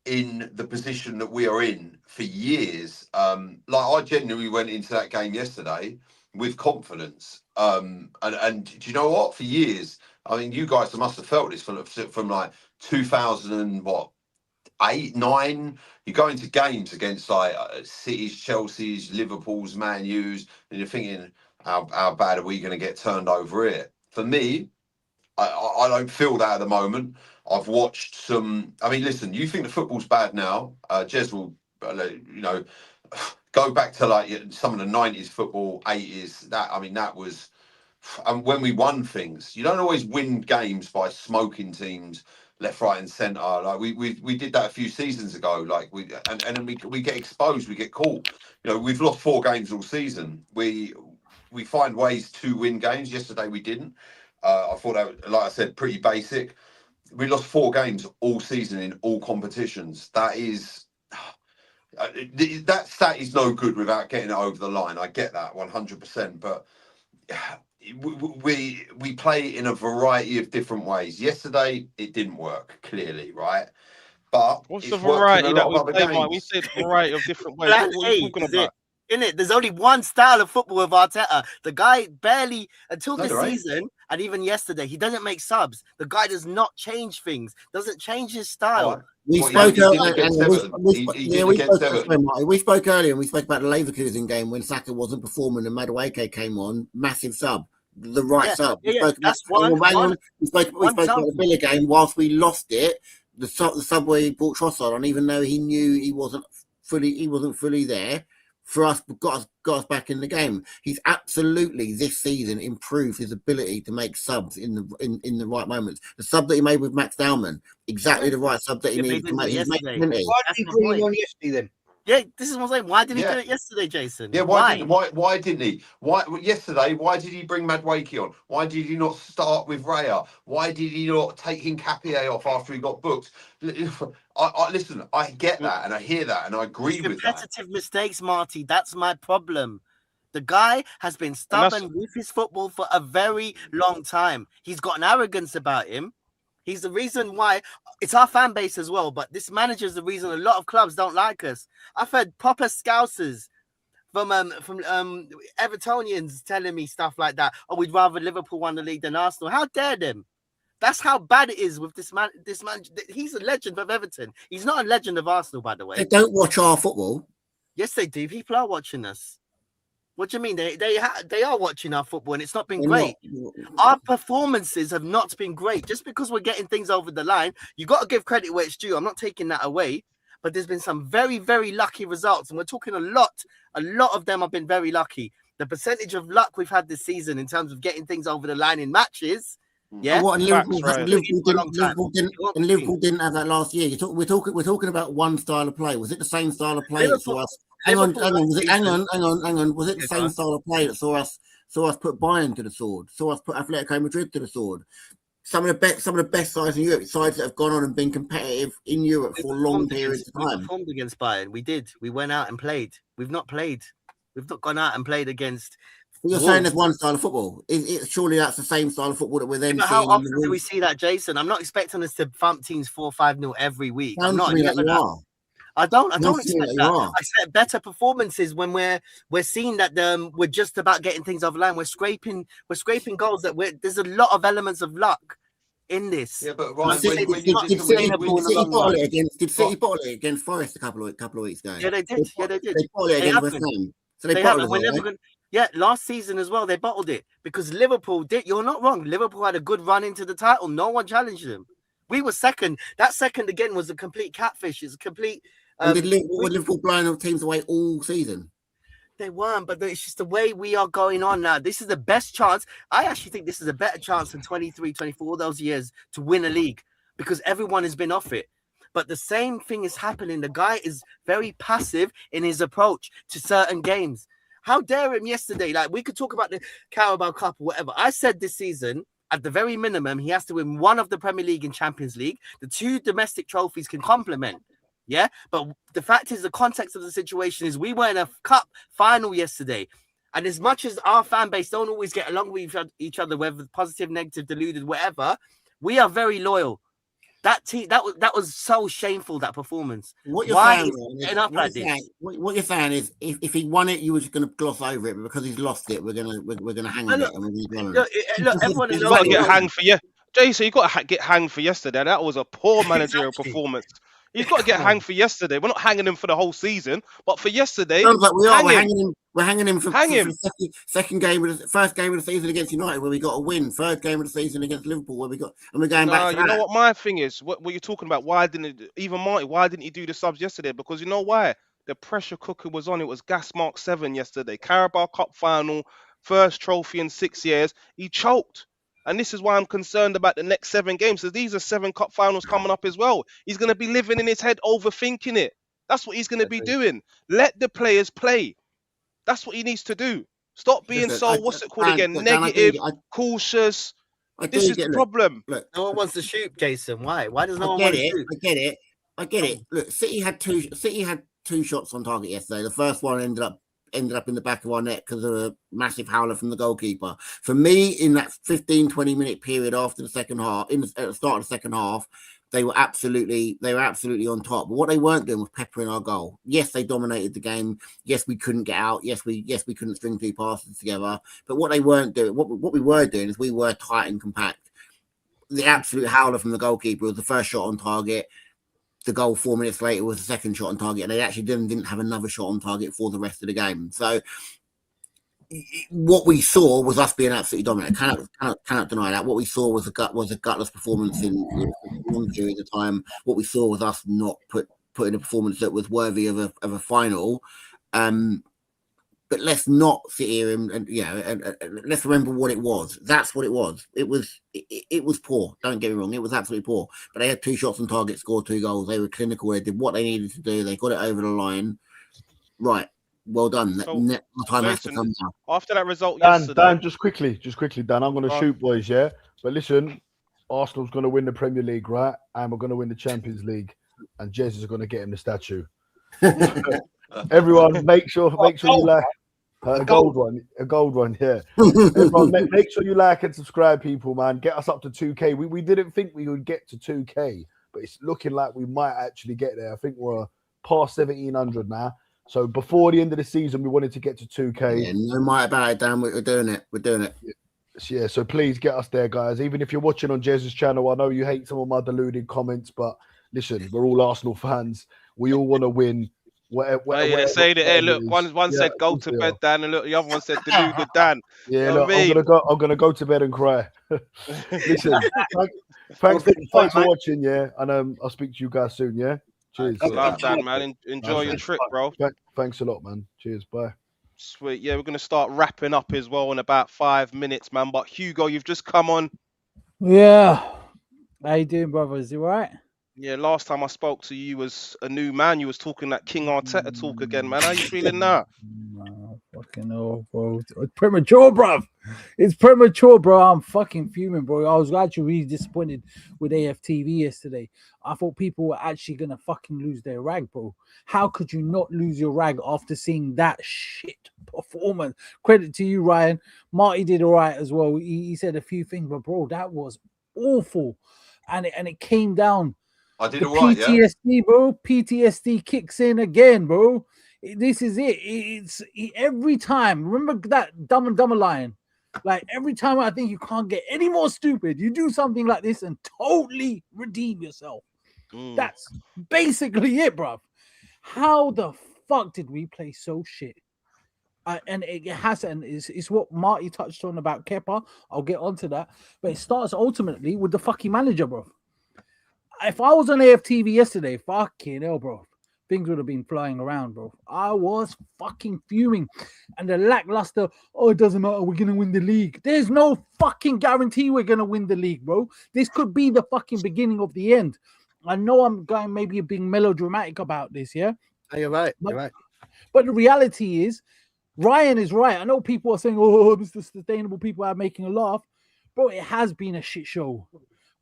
in the position that we are in for years. Like, I genuinely went into that game yesterday with confidence. And do you know what? For years, I mean, you guys must have felt this from like 2008, 9. You go into games against like City's, Chelsea's, Liverpool's, Man U's, and you're thinking, how bad are we going to get turned over here? For me, I don't feel that at the moment. I've watched some. I mean, listen, you think the football's bad now? Jez will, you know, go back to like some of the 90s football, 80s. That was. And when we won things, you don't always win games by smoking teams left, right, and centre. Like we did that a few seasons ago. Like and then we get exposed, we get caught. You know, we've lost 4 games all season. We find ways to win games. Yesterday we didn't. I thought that, like I said, pretty basic. We lost 4 games all season in all competitions. That is that stat is no good without getting it over the line. I get that 100%, but we play in a variety of different ways. Yesterday it didn't work, clearly, right? But what's the variety that we play, Mike? We said variety of different ways. What are you talking about? In it, there's only one style of football with Arteta. The guy barely, until this season, and even yesterday, he doesn't make subs. The guy does not change things, doesn't change his style. We spoke earlier and we spoke about the Leverkusen game when Saka wasn't performing and Madueke came on, massive sub. The right sub. We spoke about the Villa game whilst we lost it. The sub where he brought Trossard on, even though he knew he wasn't fully there. For us, got us back in the game. He's absolutely this season improved his ability to make subs in the right moments. The sub that he made with Max Dowman, exactly the right sub that he needed to make. Why did he bring him on yesterday then? Yeah, this is what I'm saying. Why didn't he Yeah. do it yesterday, Jason? Yeah, why didn't he? Why yesterday? Why did he bring Madueke on? Why did he not start with Raya? Why did he not take Hincapié off after he got booked? Listen, I get that and I hear that and I agree with that. Repetitive mistakes, Marty. That's my problem. The guy has been stubborn with his football for a very long time. He's got an arrogance about him. He's the reason why it's our fan base as well. But this manager is the reason a lot of clubs don't like us. I've heard proper scousers from Evertonians telling me stuff like that. Oh, we'd rather Liverpool won the league than Arsenal. How dare them? That's how bad it is with this man. This man, he's a legend of Everton. He's not a legend of Arsenal, by the way. They don't watch our football. Yes, they do. People are watching us. What do you mean? They are watching our football, and it's not been great. Our performances have not been great. Just because we're getting things over the line, you got to give credit where it's due. I'm not taking that away, but there's been some very, very lucky results, and we're talking a lot. A lot of them have been very lucky. The percentage of luck we've had this season in terms of getting things over the line in matches. Yeah, What Liverpool didn't have that last year. We're talking about one style of play. Was it the same style of play that saw us? Hang on. Was it the same style of play that saw us put Bayern to the sword? Saw us put Atletico Madrid to the sword? Some of the best sides in Europe, sides that have gone on and been competitive in Europe for long periods of time. We performed against Bayern. We did. We went out and played. We've not played. We've not gone out and played against. You're saying there's one style of football. Surely that's the same style of football that we're then seeing. How often do we see that, Jason? I'm not expecting us to thump teams 4-5-0 every week. I'm not. I don't expect that. I expect better performances when we're seeing that we're just about getting things over the line. We're scraping goals. There's a lot of elements of luck in this. Yeah, but Ryan, did City bottle it against Forest a couple of weeks ago? Yeah, they did. They bottled it against West Ham. So they bottled it. Yeah, last season as well, they bottled it because Liverpool did. You're not wrong. Liverpool had a good run into the title. No one challenged them. We were second. That second again was a complete catfish. It's a complete. Did Liverpool blowing teams away all season? They weren't, but it's just the way we are going on now. This is the best chance. I actually think this is a better chance than 23, 24, those years to win a league because everyone has been off it. But the same thing is happening. The guy is very passive in his approach to certain games. How dare him yesterday? Like, we could talk about the Carabao Cup or whatever. I said this season, at the very minimum, he has to win one of the Premier League and Champions League. The two domestic trophies can complement. Yeah, but the fact is, the context of the situation is we were in a cup final yesterday. And as much as our fan base don't always get along with each other, whether positive, negative, deluded, whatever, we are very loyal. That team, that was so shameful, that performance. What you're saying is, if he won it, you were just going to gloss over it, but because he's lost it, we're gonna hang on it. Look, everyone is got to get hanged for Jason, you got to get hanged for yesterday. That was a poor managerial performance. You've got to get hanged for yesterday. We're not hanging him for the whole season, but for yesterday, sounds like we are. We're hanging him for the second game of the first game of the season against United, where we got a win. Third game of the season against Liverpool, where we got, and we're going back to you know what my thing is? What you're talking about? Why didn't you do the subs yesterday? Because you know why? The pressure cooker was on. It was gas mark 7 yesterday. Carabao Cup final, first trophy in 6 years. He choked. And this is why I'm concerned about the next 7 games. So these are 7 cup finals coming up as well. He's going to be living in his head, overthinking it. That's what he's going to be doing. Let the players play. That's what he needs to do. Stop being negative, cautious. This is the problem. Look, no one wants to shoot, Jason. Why? Why does no one want to shoot? I get it. Look, City had two shots on target yesterday. The first one ended up in the back of our net because of a massive howler from the goalkeeper. For me, in that 15-20 minute period after the second half, at the start of the second half, they were absolutely on top. But what they weren't doing was peppering our goal. Yes, they dominated the game. Yes, we couldn't get out. Yes, we couldn't string 2 passes together. But what they weren't doing, what we were doing, is we were tight and compact. The absolute howler from the goalkeeper was the first shot on target. The goal 4 minutes later was the second shot on target, and they actually didn't have another shot on target for the rest of the game. So what we saw was us being absolutely dominant. Cannot deny that. What we saw was a gutless performance in a long period of time. What we saw was us not putting a performance that was worthy of a final. But let's not sit here and let's remember what it was. That's what it was. It was poor. Don't get me wrong. It was absolutely poor. But they had 2 shots on target, scored 2 goals. They were clinical. They did what they needed to do. They got it over the line. right, well done. So, The time has to Jason, come now. after that result Dan, yesterday, just quickly, Dan. I'm going to Go on. shoot, boys. Yeah, but listen, Arsenal's going to win the Premier League, right? And we're going to win the Champions League, and Jez is going to get him the statue. Everyone, make sure you like a gold one. Yeah. Everyone, make sure you like and subscribe, people, man. Get us up to 2K. We didn't think we would get to 2K, but it's looking like we might actually get there. I think we're past 1,700 now. So before the end of the season, we wanted to get to 2K. Yeah, no matter about it, Dan. We're doing it. We're doing it. Yeah, so please get us there, guys. Even if you're watching on Jez's channel, I know you hate some of my deluded comments, but listen, we're all Arsenal fans. We all want to win. They say that. Hey, look, one said go to bed, Dan, and look, the other one said deluded, Dan. Yeah, You know look, what I mean? I'm gonna go to bed and cry. Listen, thanks for watching, yeah, and I'll speak to you guys soon, yeah. Cheers. Love, Dan, man. Enjoy your trip, bro. Thanks a lot, man. Cheers. Bye. Sweet. Yeah, we're gonna start wrapping up as well in about 5 minutes, man. But Hugo, you've just come on. Yeah. How you doing, brother? Is it right? Yeah, last time I spoke to you was a new man. You was talking that King Arteta talk again, man. How you feeling now? No, fucking hell, bro. It's premature, bro. It's premature, bro. I'm fucking fuming, bro. I was actually really disappointed with AFTV yesterday. I thought people were actually gonna fucking lose their rag, bro. How could you not lose your rag after seeing that shit performance? Credit to you, Ryan. Marty did all right as well. He said a few things, but bro, that was awful. And it came down. I did The all right, yeah. PTSD, bro. PTSD kicks in again, bro. This is it. It's every time. Remember that Dumb and Dumber line? Like every time I think you can't get any more stupid, you do something like this and totally redeem yourself. That's basically it, bro. How the fuck did we play so shit? And it has, and it's what Marty touched on about Kepa. I'll get onto that, but it starts ultimately with the fucking manager, bro. If I was on AFTV yesterday, fucking hell, bro, things would have been flying around, bro. I was fucking fuming. And the lackluster, oh, it doesn't matter, we're going to win the league. There's no fucking guarantee we're going to win the league, bro. This could be the fucking beginning of the end. I know I'm going maybe being melodramatic about this, yeah? Oh, you're right. You're right. But the reality is, Ryan is right. I know people are saying, oh, Mr. Sustainable, people are making a laugh. Bro, it has been a shit show.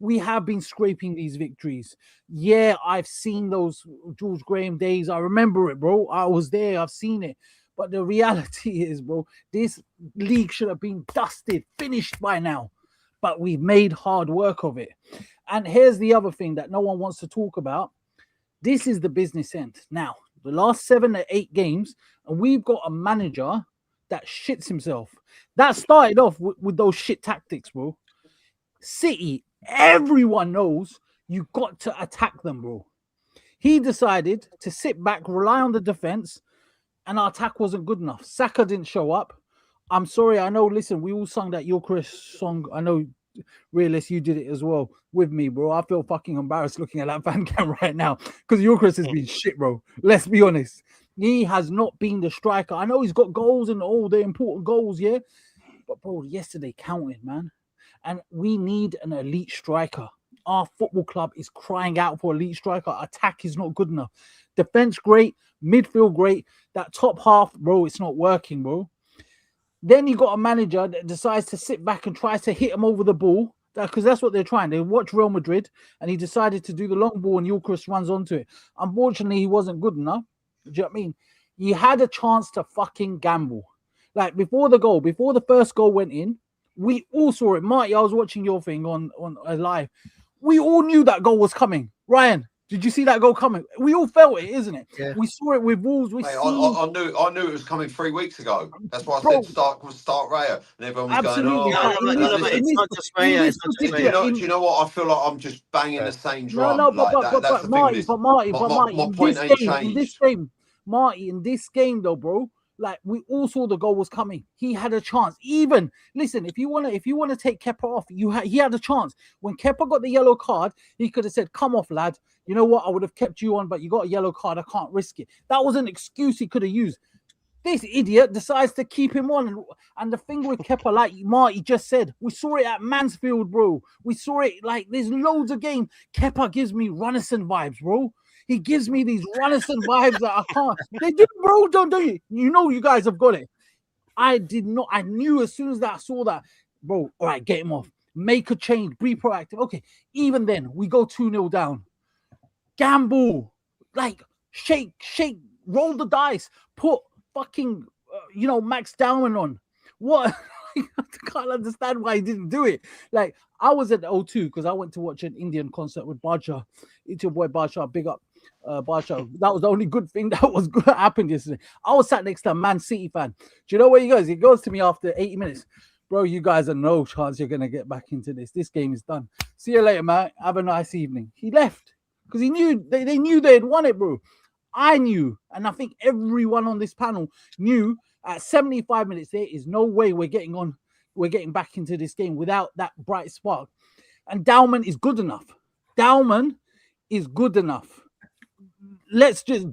We have been scraping these victories. Yeah, I've seen those George Graham days. I remember it, bro. I was there. I've seen it. But the reality is, bro, this league should have been dusted, finished by now. But we've made hard work of it. And here's the other thing that no one wants to talk about. This is the business end. Now, the last 7 or 8 games, and we've got a manager that shits himself. That started off with those shit tactics, bro. City, everyone knows you got to attack them, bro. He decided to sit back, rely on the defense, and our attack wasn't good enough. Saka didn't show up. I'm sorry. I know, listen, we all sung that Eucharist song. I know, Realist, you did it as well with me, bro. I feel fucking embarrassed looking at that fan cam right now because Eucharist has been shit, bro. Let's be honest. He has not been the striker. I know he's got goals and all the important goals, yeah? But, bro, yesterday counted, man. And we need an elite striker. Our football club is crying out for elite striker. Attack is not good enough. Defense, great. Midfield, great. That top half, bro, it's not working, bro. Then you got a manager that decides to sit back and tries to hit him over the ball, because that's what they're trying. They watch Real Madrid, and he decided to do the long ball, and Eucharist runs onto it. Unfortunately, he wasn't good enough. Do you know what I mean? You had a chance to fucking gamble. Like, before the first goal went in, we all saw it. Marty, I was watching your thing on live. We all knew that goal was coming. Ryan, did you see that goal coming? We all felt it, isn't it? Yeah. We saw it with Wolves. Mate, I knew it was coming 3 weeks ago. That's why I said start Raya, and everyone was Absolutely. going, It's not just Raya. It's not just Raya. do you know what? I feel like I'm just banging the same drum. No, That's the Marty, thing. Marty, My point ain't changed. in this game though, bro, like we all saw the goal was coming. He had a chance. Even listen, if you wanna take Kepa off, he had a chance. When Kepa got the yellow card, he could have said, "Come off, lad. You know what? I would have kept you on, but you got a yellow card. I can't risk it." That was an excuse he could have used. This idiot decides to keep him on. And the thing with Kepa, like Marty just said, we saw it at Mansfield, bro. We saw it, like, there's loads of games. Kepa gives me Runnison vibes, bro. He gives me these Runnison vibes that I can't. They do, bro. Don't you? You know, you guys have got it. I did not. I knew as soon as that I saw that, bro. All right, get him off. Make a change. Be proactive. Okay. Even then, we go 2-0 down. Gamble, like shake, roll the dice. Put fucking, Max Dowman on. What? I can't understand why he didn't do it. Like, I was at the O2 because I went to watch an Indian concert with Badsha. It's your boy Badsha. Big up Badsha. That was the only good thing that was good happened yesterday. I was sat next to a Man City fan. Do you know where he goes? He goes to me after 80 minutes. Bro, you guys are no chance you're going to get back into this. This game is done. See you later, man. Have a nice evening. He left because he knew they knew they'd won it, bro. I knew, and I think everyone on this panel knew at 75 minutes there is no way we're getting back into this game without that bright spark. And Dowman is good enough. Dowman is good enough.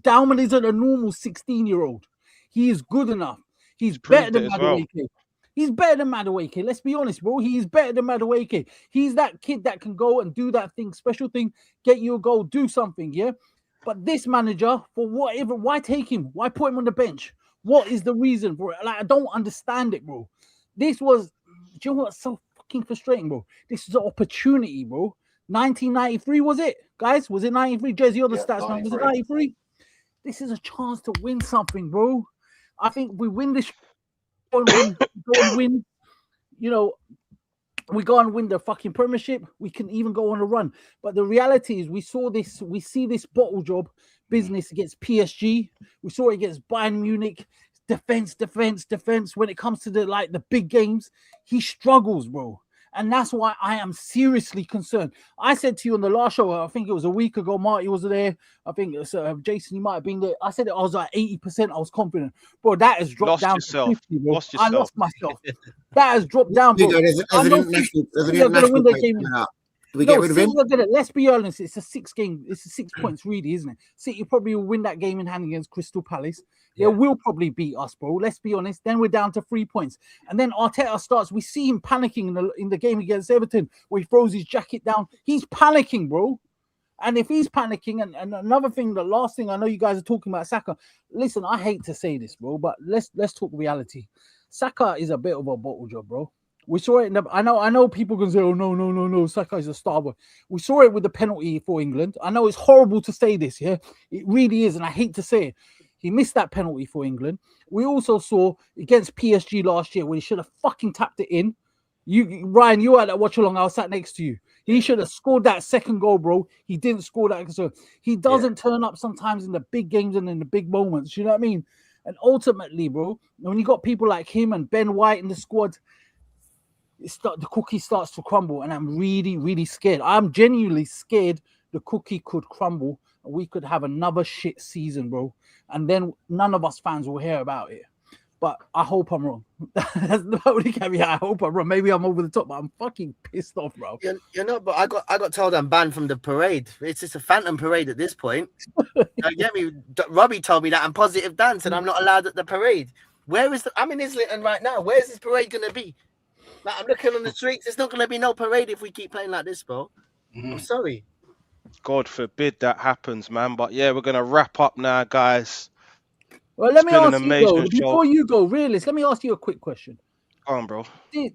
Dowman isn't a normal 16-year-old. He is good enough. He's better than Madueke. He's better than Madueke. Let's be honest, bro. He's better than Madueke. He's that kid that can go and do that thing, special thing, get you a goal, do something, yeah? But this manager, for whatever, why take him? Why put him on the bench? What is the reason for it? Like, I don't understand it, bro. This was, do you know what's so fucking frustrating, bro? This is an opportunity, bro. 1993, was it? Guys, was it 93? Jersey, other stats, man. Was it 93? This is a chance to win something, bro. I think we win this. Go and win. We go and win the fucking Premiership. We can even go on a run. But the reality is, we see this bottle job business against PSG. We saw it against Bayern Munich. Defense. When it comes to the big games, he struggles, bro. And that's why I am seriously concerned. I said to you on the last show, I think it was a week ago, Marty was there. I think Jason, you might have been there. I said I was like 80%. I was confident. Bro, that has dropped down to 50, bro. I lost myself. That has dropped down, bro. They're going to win the game. Do we get rid of him? Let's be honest. It's a 6 game. It's a 6 points, really, isn't it? City probably will win that game in hand against Crystal Palace. They will probably beat us, bro. Let's be honest. Then we're down to 3 points. And then Arteta starts. We see him panicking in the game against Everton where he throws his jacket down. He's panicking, bro. And if he's panicking, and another thing, the last thing, I know you guys are talking about Saka. Listen, I hate to say this, bro, but let's talk reality. Saka is a bit of a bottle job, bro. We saw it I know people can say, oh, no, Saka is a star boy. We saw it with the penalty for England. I know it's horrible to say this, yeah? It really is, and I hate to say it. He missed that penalty for England. We also saw against PSG last year where he should have fucking tapped it in. Ryan, you were at that watch along. I was sat next to you. He should have scored that second goal, bro. He didn't score that. So he doesn't turn up sometimes in the big games and in the big moments. You know what I mean? And ultimately, bro, when you got people like him and Ben White in the squad, the cookie starts to crumble, and I'm really, really scared. I'm genuinely scared the cookie could crumble and we could have another shit season, bro. And then none of us fans will hear about it. But I hope I'm wrong. That's the only caveat. I hope I'm wrong. Maybe I'm over the top, but I'm fucking pissed off, bro. You're not, but I got told I'm banned from the parade. It's just a phantom parade at this point. You get me? Robbie told me that I'm positive dance and I'm not allowed at the parade. I'm in Islington right now. Where's this parade gonna be? Like, I'm looking on the streets. There's not going to be no parade if we keep playing like this, bro. I'm sorry. God forbid that happens, man. But yeah, we're going to wrap up now, guys. Well, let me ask you, though, before you go, realist, let me ask you a quick question. Go on, bro.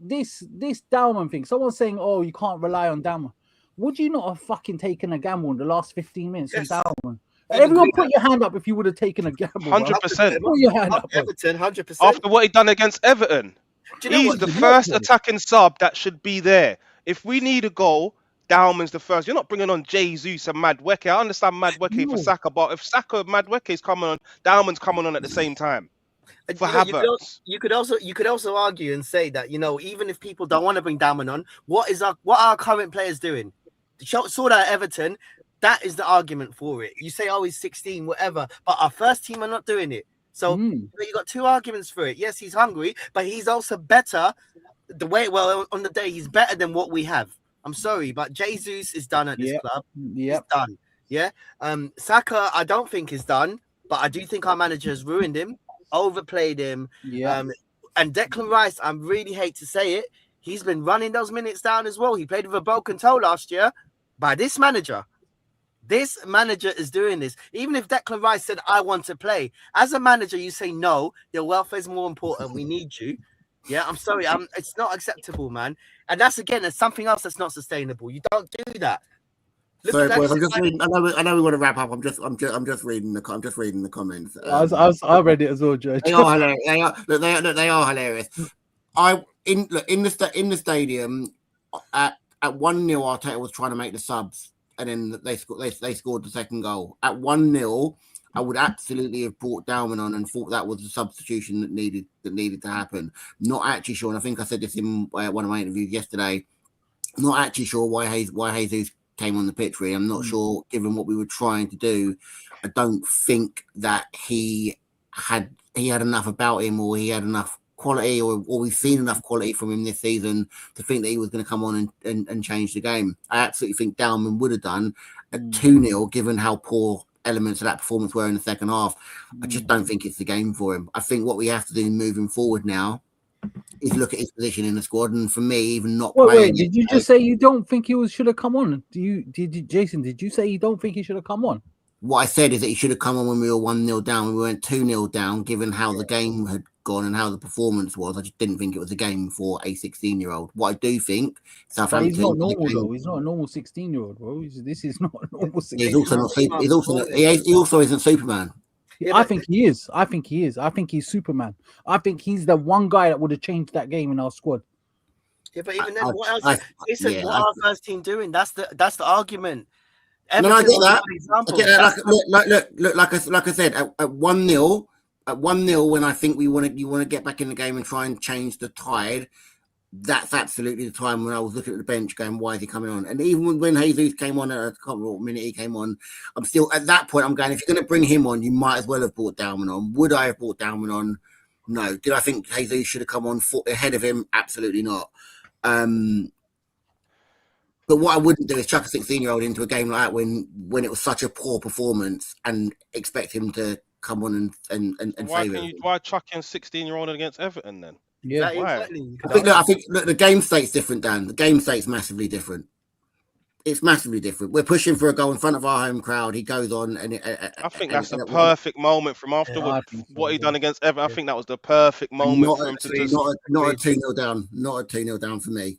This Dowman thing, someone's saying, oh, you can't rely on Dowman. Would you not have fucking taken a gamble in the last 15 minutes on Dowman? Everyone put your hand up if you would have taken a gamble. 100%. Put your hand up. Everton, 100%. After what he done against Everton. He's the first attacking sub that should be there. If we need a goal, Dowman's the first. You're not bringing on Jesus and Madueke. I understand Madueke for Saka, but if Madueke is coming on, Dowman's coming on at the same time. For Havertz. You could also argue and say that, even if people don't want to bring Dowman on, what are our current players doing? Saw that at Everton. That is the argument for it. You say, oh, he's 16, whatever, but our first team are not doing it. So you got 2 arguments for it. Yes, he's hungry, but he's also better. On the day, he's better than what we have. I'm sorry, but Jesus is done at this club. He's done. Yeah. Saka, I don't think is done, but I do think our manager has ruined him, overplayed him. Yeah. And Declan Rice, I really hate to say it, he's been running those minutes down as well. He played with a broken toe last year by this manager. This manager is doing this. Even if Declan Rice said, I want to play, as a manager, you say, no, your welfare is more important. We need you. Yeah, I'm sorry. It's not acceptable, man. And that's, again, it's something else that's not sustainable. You don't do that. Sorry, boys. I'm just reading. I know we want to wrap up. I'm just reading the comments. I read it as well, George. They are hilarious. They are hilarious. In the stadium at 1-0, Arteta was trying to make the subs, and then they scored the second goal. At 1-0, I would absolutely have brought Dalman on and thought that was the substitution that needed to happen. Not actually sure, and I think I said this in one of my interviews yesterday. Not actually sure why Jesus came on the pitch. Really, I'm not sure. Given what we were trying to do, I don't think that he had enough about him, or he had enough quality, or we've seen enough quality from him this season to think that he was going to come on and change the game. I absolutely think Dalman would have done a 2-0, given how poor elements of that performance were in the second half. I just don't think it's the game for him. I think what we have to do moving forward now is look at his position in the squad, and for me, even not playing. Wait, did you just say you don't think he should have come on? Jason? Did you say you don't think he should have come on? What I said is that he should have come on when we were 1-0 down. We went 2-0 down, given how the game had gone and how the performance was. I just didn't think it was a game for a 16-year-old. What I do think, Southampton. He's not normal though. He's not a normal 16-year-old, bro. This is not a normal 16-year-old. He's also not. He also isn't Superman. Yeah, I think he is. I think he's Superman. I think he's the one guy that would have changed that game in our squad. Yeah, but even then, what else? What are our first team doing? That's the argument. No, I get that. Look, like I said, at 1-0, when I think you want to get back in the game and try and change the tide, that's absolutely the time when I was looking at the bench going, why is he coming on? And even when Jesus came on, I can't remember what minute he came on, I'm still at that point, I'm going, if you're going to bring him on, you might as well have brought Dalman on. Would I have brought Dalman on? No. Did I think Jesus should have come on ahead of him? Absolutely not. But what I wouldn't do is chuck a 16-year-old into a game like that when it was such a poor performance and expect him to come on and save it. Why chucking 16-year-old against Everton then? Yeah, exactly. I think the game state's different, Dan. The game state's massively different. It's massively different. We're pushing for a goal in front of our home crowd. He goes on, and I think that's the perfect moment from after what he done against Everton. I think that was the perfect moment for him to just not a 2-0 down. Not a 2-0 down for me.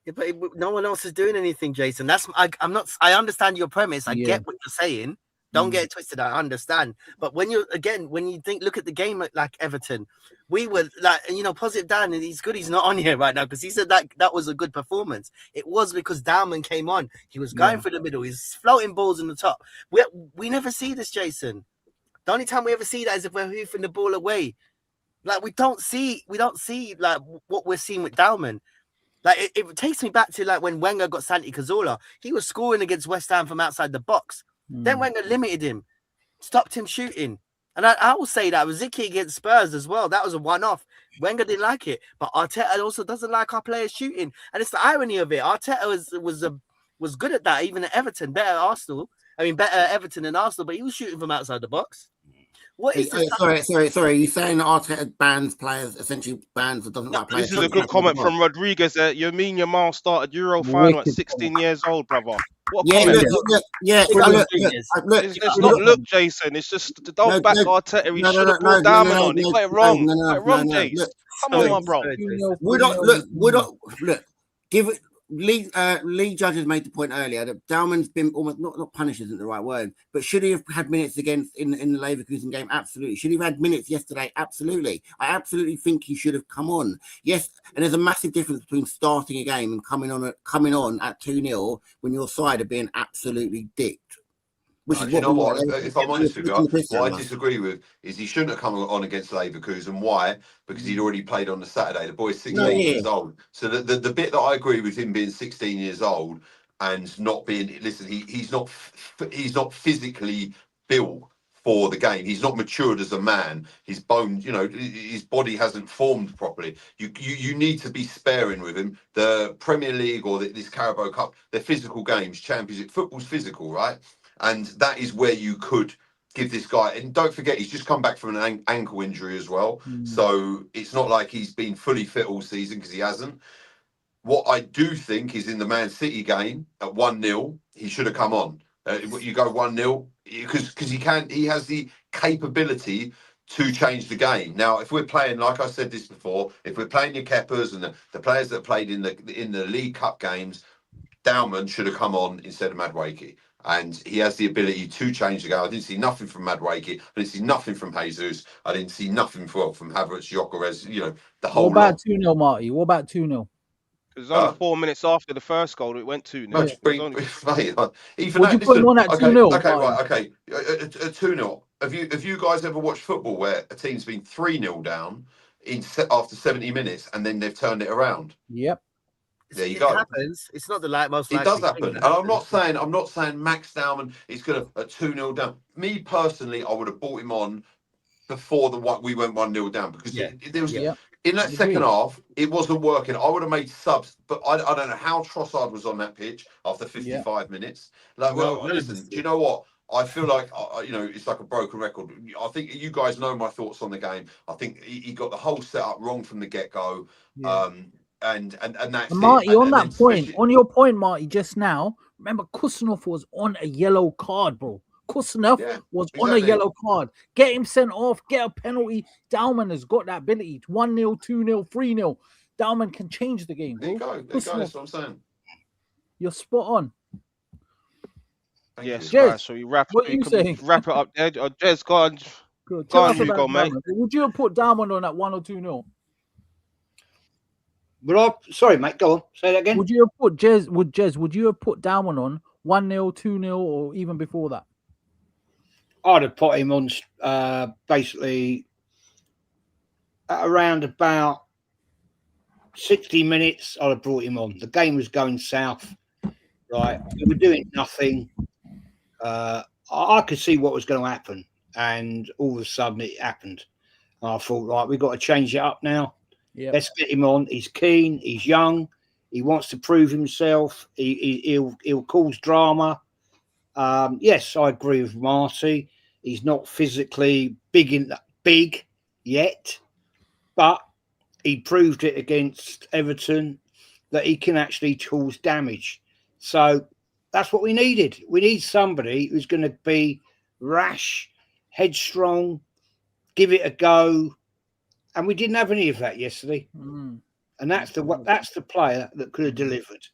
Yeah, but no one else is doing anything, Jason. I'm not. I understand your premise. I get what you're saying. Don't get it twisted. I understand. But when you look at the game like Everton, we were like, positive Dan, and he's good. He's not on here right now because he said that was a good performance. It was because Dalman came on. He was going for the middle. He's floating balls in the top. We never see this, Jason. The only time we ever see that is if we're hoofing the ball away. Like we don't see like what we're seeing with Dalman. Like it takes me back to like when Wenger got Santi Cazorla. He was scoring against West Ham from outside the box. Then Wenger limited him, stopped him shooting. And I will say that with Ziki against Spurs as well. That was a one-off. Wenger didn't like it. But Arteta also doesn't like our players shooting. And it's the irony of it. Arteta was good at that, even at Everton. Better Everton than Arsenal, but he was shooting from outside the box. What is this? Sorry. You're saying that Arteta bans players, essentially bans that doesn't like players. This is a good comment from Rodriguez. Yamin Yamal started Euro final at 16 years old, brother. What a comment. Look, Jason. It's just don't back Arteta. He should have brought Dalman on. He got it wrong. Wrong, Jason. Come on, my bro. Give it. Lee Judges made the point earlier that Dalman's been almost not punished isn't the right word, but should he have had minutes against in the Leverkusen game? Absolutely. Should he have had minutes yesterday? Absolutely. I absolutely think he should have come on. Yes, and there's a massive difference between starting a game and coming on at 2-0 when your side are being absolutely dicked. If I'm honest with you, what I disagree with is he shouldn't have come on against Leverkusen. Why? Because he'd already played on the Saturday. The boy's 16 years old. So the bit that I agree with him being 16 years old and not being, listen, he's not physically built for the game. He's not matured as a man. His bones, his body hasn't formed properly. You need to be sparing with him. The Premier League or this Carabao Cup, they're physical games. Championship football's physical, right? And that is where you could give this guy. And don't forget, he's just come back from an ankle injury as well. So it's not like he's been fully fit all season because he hasn't. What I do think is in the Man City game at 1-0, he should have come on. You go 1-0 because he has the capability to change the game. Now, if we're playing, like I said this before, if we're playing your Keppers and the players that played in the League Cup games, Dowman should have come on instead of Madueke. And he has the ability to change the game. I didn't see nothing from Madueke. I didn't see nothing from Jesus. I didn't see nothing from Havertz, Gyökeres, the whole What about lot. 2-0, Marty? What about 2-0? It was only 4 minutes after the first goal it went 2-0. Mate, even Would you put him on at 2-0? Okay, right, okay. A 2-0. Have you guys ever watched football where a team's been 3-0 down after 70 minutes and then they've turned it around? Yep. There you go. It happens. It's not the most It likely does happen. And I'm not saying Max Dowman is going to 2-0 down. Me personally, I would have bought him on before we went 1-0 down because there was in that second half, it wasn't working. I would have made subs, but I don't know how Trossard was on that pitch after 55 minutes. Like, listen, do you know what? I feel like, it's like a broken record. I think you guys know my thoughts on the game. I think he got the whole setup wrong from the get-go. Yeah. And that's Marty, it. on that point, on your point, Marty, just now, remember Kusanov was on a yellow card, bro. Kusanov was on a yellow card. Get him sent off, get a penalty. Dowman has got that ability. 1-0, 2-0, 3-0. Dowman can change the game, bro. There you go. That's what I'm saying. You're spot on. Yes, guys. So you wrap it up there. Jez, go on. Go, mate. Would you have put Dowman on at 1 or 2-0? Sorry, mate. Go on. Say that again. Would you have put Jez? Would you have put Dowman on 1-0, 2-0, or even before that? I'd have put him on basically at around about 60 minutes. I'd have brought him on. The game was going south, right? We were doing nothing. I could see what was going to happen, and all of a sudden it happened. And I thought, right, we've got to change it up now. Yep. Let's get him on. He's keen. He's young. He wants to prove himself. He'll cause drama. Yes, I agree with Marty. He's not physically big yet, but he proved it against Everton that he can actually cause damage. So that's what we needed. We need somebody who's going to be rash, headstrong, give it a go. And we didn't have any of that yesterday. And that's the player that could have delivered.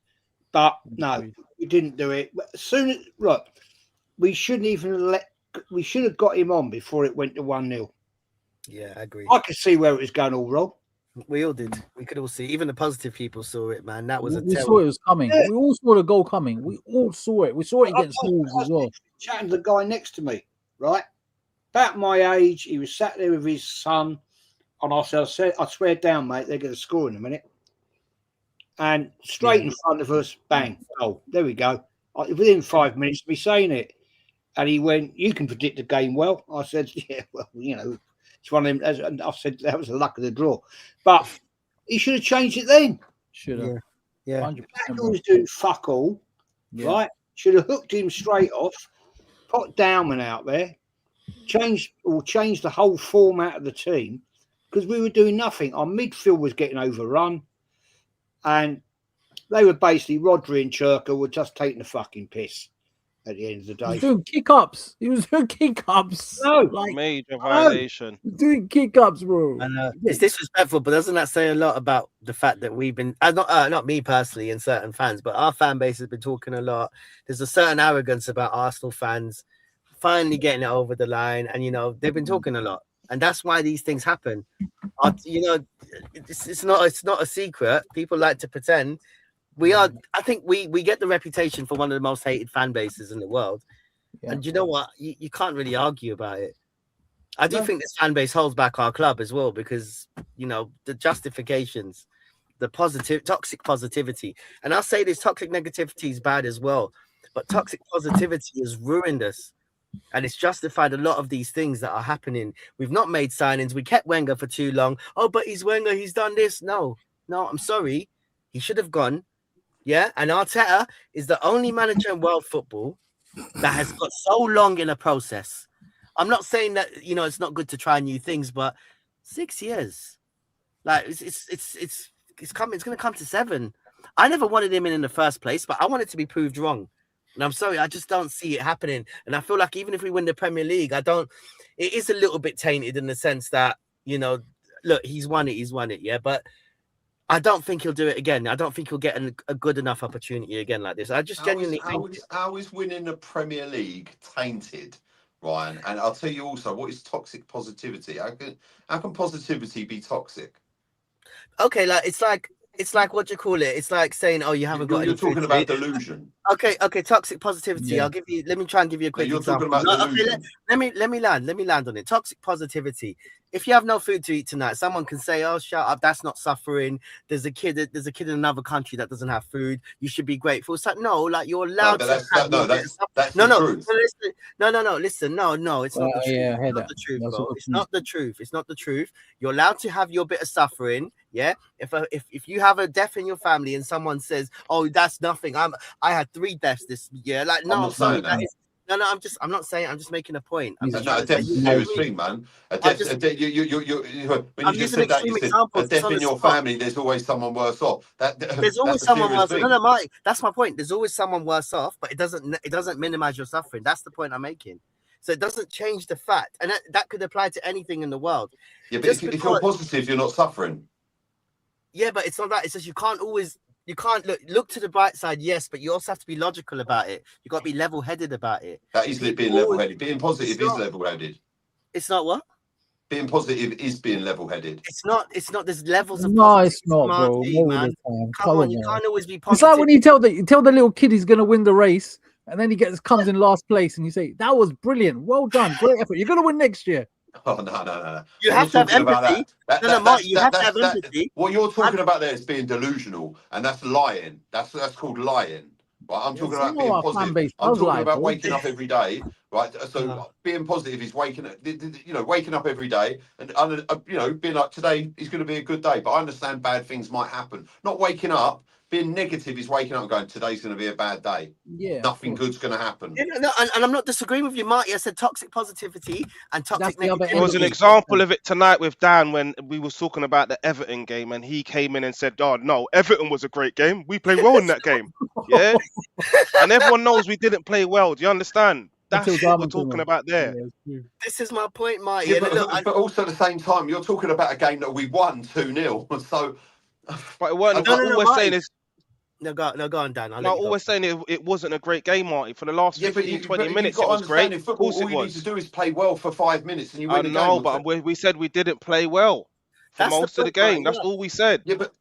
But no, we didn't do it. We shouldn't even we should have got him on before it went to 1-0. Yeah, I agree. I could see where it was going all wrong. We all did. We could all see. Even the positive people saw it, man. That was we saw it was coming. Yeah. We all saw the goal coming. We all saw it. We saw it against Wolves as well. Chatting to the guy next to me, right? About my age, he was sat there with his son. And I said, I swear down, mate, they're going to score in a minute. And straight in front of us, bang. Oh, there we go. Within 5 minutes of me saying it. And he went, you can predict the game well. I said, yeah, well, it's one of them. And I said, that was the luck of the draw. But he should have changed it then. Should have. Yeah. 100%. He was doing fuck all, right? Should have hooked him straight off, put Dowman out there, change the whole format of the team. Because we were doing nothing. Our midfield was getting overrun. And they were basically, Rodri and Churka were just taking the fucking piss at the end of the day. He was doing kick-ups. No. Major violation. Doing kick-ups, bro. And it's disrespectful, but doesn't that say a lot about the fact that we've been, not me personally and certain fans, but our fan base has been talking a lot. There's a certain arrogance about Arsenal fans finally getting it over the line. And, they've been talking a lot. And that's why these things happen. It's not a secret. People like to pretend. I think we get the reputation for one of the most hated fan bases in the world. Yeah. And you know what? You can't really argue about it. I do think this fan base holds back our club as well because, the justifications, the toxic positivity. And I'll say this, toxic negativity is bad as well. But toxic positivity has ruined us. And it's justified a lot of these things that are happening. We've not made signings. We kept Wenger for too long. Oh, but he's Wenger. He's done this. No, I'm sorry. He should have gone. Yeah. And Arteta is the only manager in world football that has got so long in a process. I'm not saying that, it's not good to try new things, but 6 years. Like it's coming. It's going to come to 7. I never wanted him in the first place, but I wanted to be proved wrong. And I'm sorry, I just don't see it happening. And I feel like even if we win the Premier League, it is a little bit tainted in the sense that, you know, look, he's won it, yeah. But I don't think he'll do it again. I don't think he'll get a good enough opportunity again like this. I just genuinely think... How is winning the Premier League tainted, Ryan? And I'll tell you also, what is toxic positivity? How can positivity be toxic? Okay, it's like what do you call it? It's like saying, "Oh, you haven't got." You're talking about delusion. Okay, toxic positivity. Yeah. Let me try and give you a quick example. Talking about delusion. Okay, let me land on it. Toxic positivity. If you have no food to eat tonight, someone can say, "Oh, shut up, that's not suffering." There's a kid in another country that doesn't have food. You should be grateful. It's like, no, like you're allowed to. That's the truth. No. Listen, no, it's not the truth. Yeah, it's not the truth, bro. It's not the truth. It's not the truth. You're allowed to have your bit of suffering. Yeah. If you have a death in your family and someone says, "Oh, that's nothing," I had 3 deaths this year. Like, no, I'm sorry. I'm not saying. I'm just making a point. A death's a serious thing, man. When you just said that, you said a death in your family. There's always someone worse off. There's always someone worse off. No, Mike. That's my point. There's always someone worse off, but it doesn't minimize your suffering. That's the point I'm making. So it doesn't change the fact, and that could apply to anything in the world. Yeah, but if you're positive, you're not suffering. Yeah, but it's not that. It's just you can't look to the bright side, yes, but you also have to be logical about it. You got to be level-headed about it. That is being level-headed. Being positive is level-headed. It's not what? Being positive is being level-headed. It's not. There's levels of. No, it's not, bro. Man. Come on, you can't always be positive. It's like when you tell the little kid he's gonna win the race, and then he comes in last place, and you say, "That was brilliant, well done, great effort. You're gonna win next year." Oh no! You have to have empathy. Mark, you have to have empathy. What you're talking about there is being delusional, and that's lying. That's called lying. Right? I'm talking about being positive. I'm talking about waking up every day. Right? So being positive is waking up every day, and being like, today is going to be a good day. But I understand bad things might happen. Not waking up. Being negative is waking up and going, today's going to be a bad day. Yeah. Nothing good's going to happen. Yeah, no, and I'm not disagreeing with you, Marty. I said toxic positivity and toxic negativity. There was an example of it tonight with Dan when we was talking about the Everton game, and he came in and said, "Oh no, Everton was a great game. We played well in that game." Yeah, and everyone knows we didn't play well. Do you understand? That's what we're talking about there. This is my point, Marty. Yeah, but also at the same time, you're talking about a game that we won 2-0. So, but it weren't. All we're saying is. No, go on, Dan. All we're saying it wasn't a great game, Marty. For the last 15, 20 minutes, it was great. In football, all you need to do is play well for 5 minutes and you win the game. No, but we said we didn't play well for most of the game. That's all we said. Yeah, but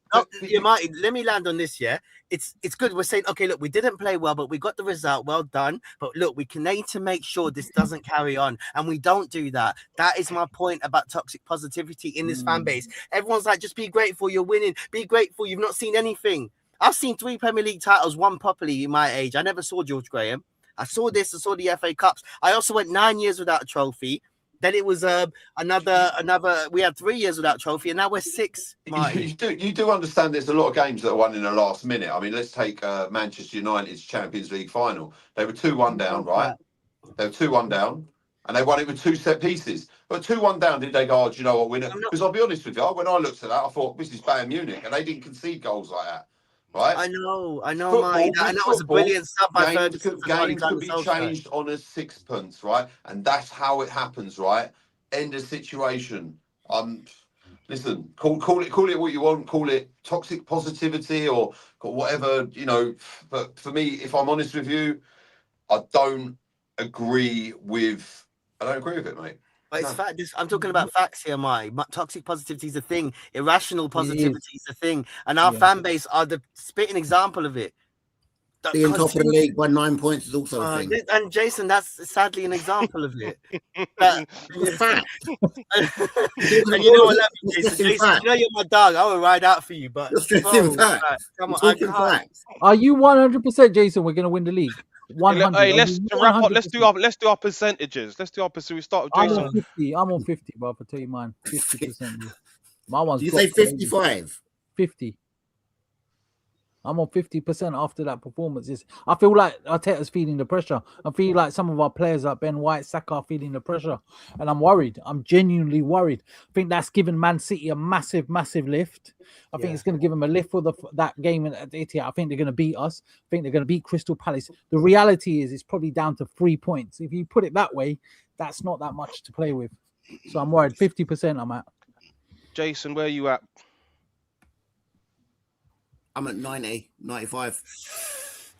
Marty, let me land on this. Yeah, it's good. We're saying, okay, look, we didn't play well, but we got the result. Well done. But look, we need to make sure this doesn't carry on, and we don't do that. That is my point about toxic positivity in this fan base. Everyone's like, just be grateful you're winning. Be grateful you've not seen anything. I've seen 3 Premier League titles won properly in my age. I never saw George Graham. I saw the FA Cups. I also went 9 years without a trophy. Then it was another. We had 3 years without a trophy, and now we're 6. You do understand there's a lot of games that are won in the last minute. I mean, let's take Manchester United's Champions League final. They were 2-1 down, right? They were 2-1 down, and they won it with 2 set pieces. But 2-1 down, did they go, "Oh, do you know what, winner"? Because I'll be honest with you, when I looked at that, I thought, this is Bayern Munich, and they didn't concede goals like that. Right? I know, Mike. And that was a brilliant stuff by Ferguson. Games could be changed on a sixpence, right? And that's how it happens, right? End of situation. Listen, call it what you want. Call it toxic positivity or whatever, But for me, if I'm honest with you, I don't agree with it, mate. But it's fact. I'm talking about facts here, Mike. Toxic positivity is a thing. Irrational positivity is a thing. And our fan base are the spitting example of it. Being top of the league by 9 points is also a thing. And Jason, that's sadly an example of it. Fact. And you know what, Jason, you know you're my dog. I will ride out for you. But come on, are you 100%, Jason? We're gonna win the league. 100. Hey, let's wrap up. Let's do our percentages. Let's do our percentage. We start with Jason. I'm on 50, but I'll tell you mine. 50%. My one's. Did you say 55? 50. I'm on 50% after that performance. I feel like Arteta's feeling the pressure. I feel like some of our players like Ben White, Saka are feeling the pressure. And I'm worried. I'm genuinely worried. I think that's given Man City a massive, massive lift. I think it's going to give them a lift for that game at the Etihad. I think they're going to beat us. I think they're going to beat Crystal Palace. The reality is it's probably down to 3 points. If you put it that way, that's not that much to play with. So I'm worried. 50% I'm at. Jason, where are you at? I'm at 90, 95.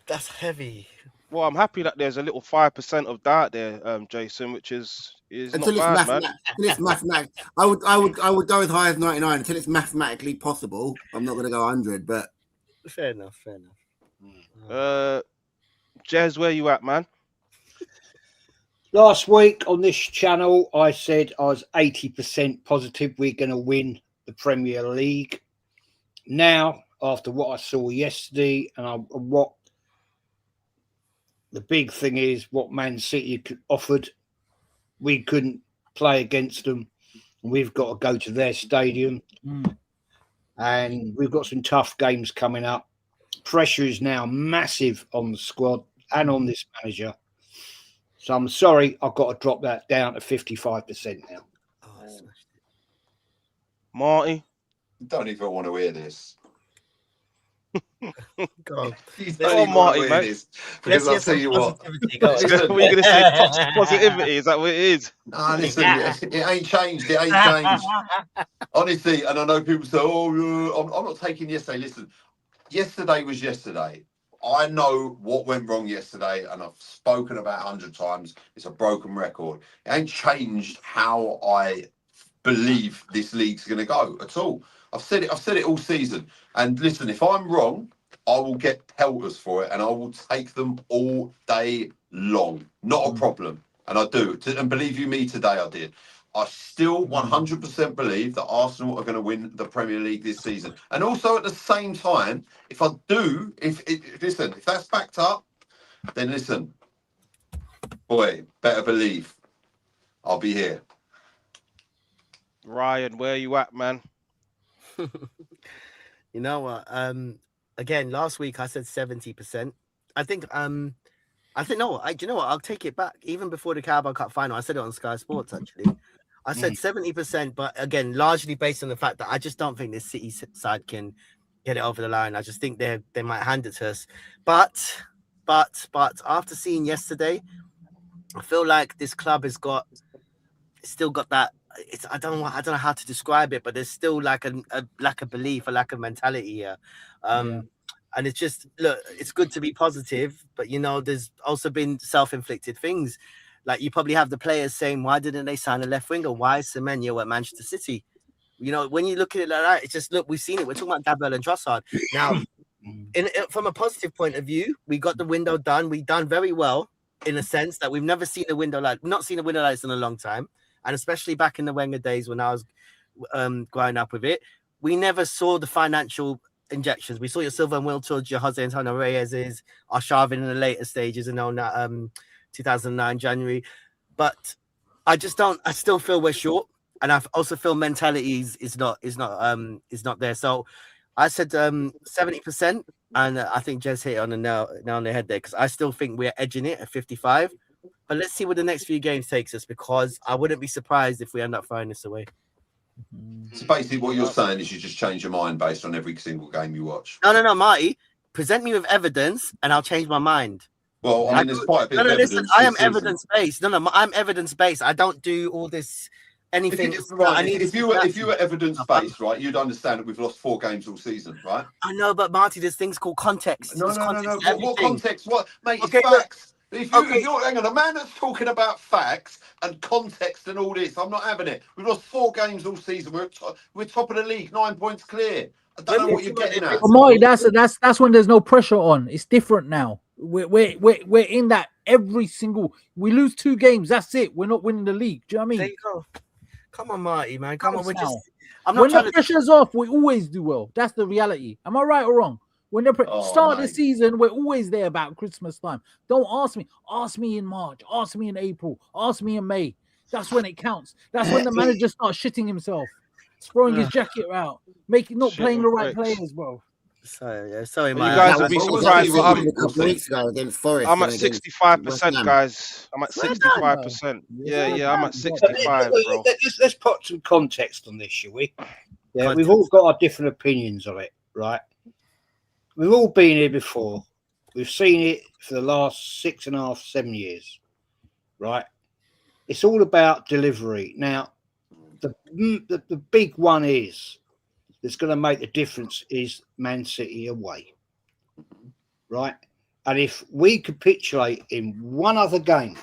That's heavy. Well, I'm happy that there's a little 5% of doubt there, Jason, which is Until not bad, man. Until it's mathematic. I would go as high as 99 until it's mathematically possible. I'm not going to go 100, but Fair enough. Jez, where you at, man? Last week on this channel, I said I was 80% positive we're going to win the Premier League. Now, after what I saw yesterday, what the big thing is, what Man City offered, we couldn't play against them. We've got to go to their stadium. And we've got some tough games coming up. Pressure is now massive on the squad and on this manager. So I'm sorry, I've got to drop that down to 55% now. Marty? Don't even want to hear this. Go You Go don't on, even Marty, want to hear mate. this. Because I'll tell you what. We're going to say toxic positivity. Is that what it is? No, listen, it ain't changed. It ain't changed. Honestly, and I know people say, oh, I'm not taking yesterday. Listen, yesterday was yesterday. I know what went wrong yesterday, and I've spoken about 100 times. It's a broken record. It ain't changed how I believe this league's going to go at all. I've said it all season. And listen, if I'm wrong, I will get pelters for it, and I will take them all day long. Not a problem. And I do. And believe you me, today I did. I still 100% believe that Arsenal are going to win the Premier League this season. And also at the same time, if that's backed up, then listen, boy, better believe I'll be here. Ryan, where you at, man? You know what? Again, last week I said 70%. I think no. Do you know what? I'll take it back. Even before the Carabao Cup final, I said it on Sky Sports actually. I said 70%, but again, largely based on the fact that I just don't think this City side can get it over the line. I just think they might hand it to us. But after seeing yesterday, I feel like this club still got that. I don't know how to describe it, but there's still like a lack of belief, a lack of mentality here. And it's just, look, it's good to be positive, but there's also been self-inflicted things. Like you probably have the players saying, why didn't they sign a left winger? Why is Semenyo at Manchester City? When you look at it like that, it's just, look, we've seen it. We're talking about Gabriel and Trossard. Now, from a positive point of view, we got the window done. We've done very well in a sense that we've not seen a window like this in a long time. And especially back in the Wenger days when I was growing up with it, we never saw the financial injections. We saw your Silva and Will Tudge, your Jose Antonio Reyes's, our Sharvin in the later stages and on that 2009 January. But I still feel we're short, and I also feel mentality is not there. So I said 70%, and I think Jez hit it on the nail on the head there, because I still think we're edging it at 55. But let's see what the next few games takes us, because I wouldn't be surprised if we end up throwing this away. So basically what you're saying is you just change your mind based on every single game you watch. No, Marty. Present me with evidence and I'll change my mind. Well, I mean, there's quite a bit of evidence. Listen, I am evidence-based. I'm evidence-based. I don't do all this anything. If you were evidence-based, right, you'd understand that we've lost 4 games all season, right? I know, but Marty, there's things called context. No. What context? What, mate? Okay, it's facts. If you're hang on, a man that's talking about facts and context and all this, I'm not having it. We've lost 4 games all season. We're top of the league, 9 points clear. I don't know what you're getting at. Marty, that's when there's no pressure on. It's different now. We're in that every single. We lose 2 games. That's it. We're not winning the league. Do you know what I mean? There you go. Come on, Marty, man. Come on. When the pressure's off, we always do well. That's the reality. Am I right or wrong? When the start of the season, we're always there about Christmas time. Don't ask me. Ask me in March. Ask me in April. Ask me in May. That's when it counts. That's when the manager starts shitting himself, throwing his jacket out, not playing the right players, bro. Sorry, You man. guys That would be was- surprised, but a couple of weeks ago against Forest. I'm and at against 65%, West Ham. guys. I'm at Well done. 65%. Yeah, I'm at 65, bro. Let's put some context on this, shall we? Yeah, Context. we've all got our different opinions on it, right? We've all been here before. We've seen it for the last 6.5, 7 years, right? It's all about delivery. Now, the big one that's going to make the difference is Man City away, right? And if we capitulate in one other game,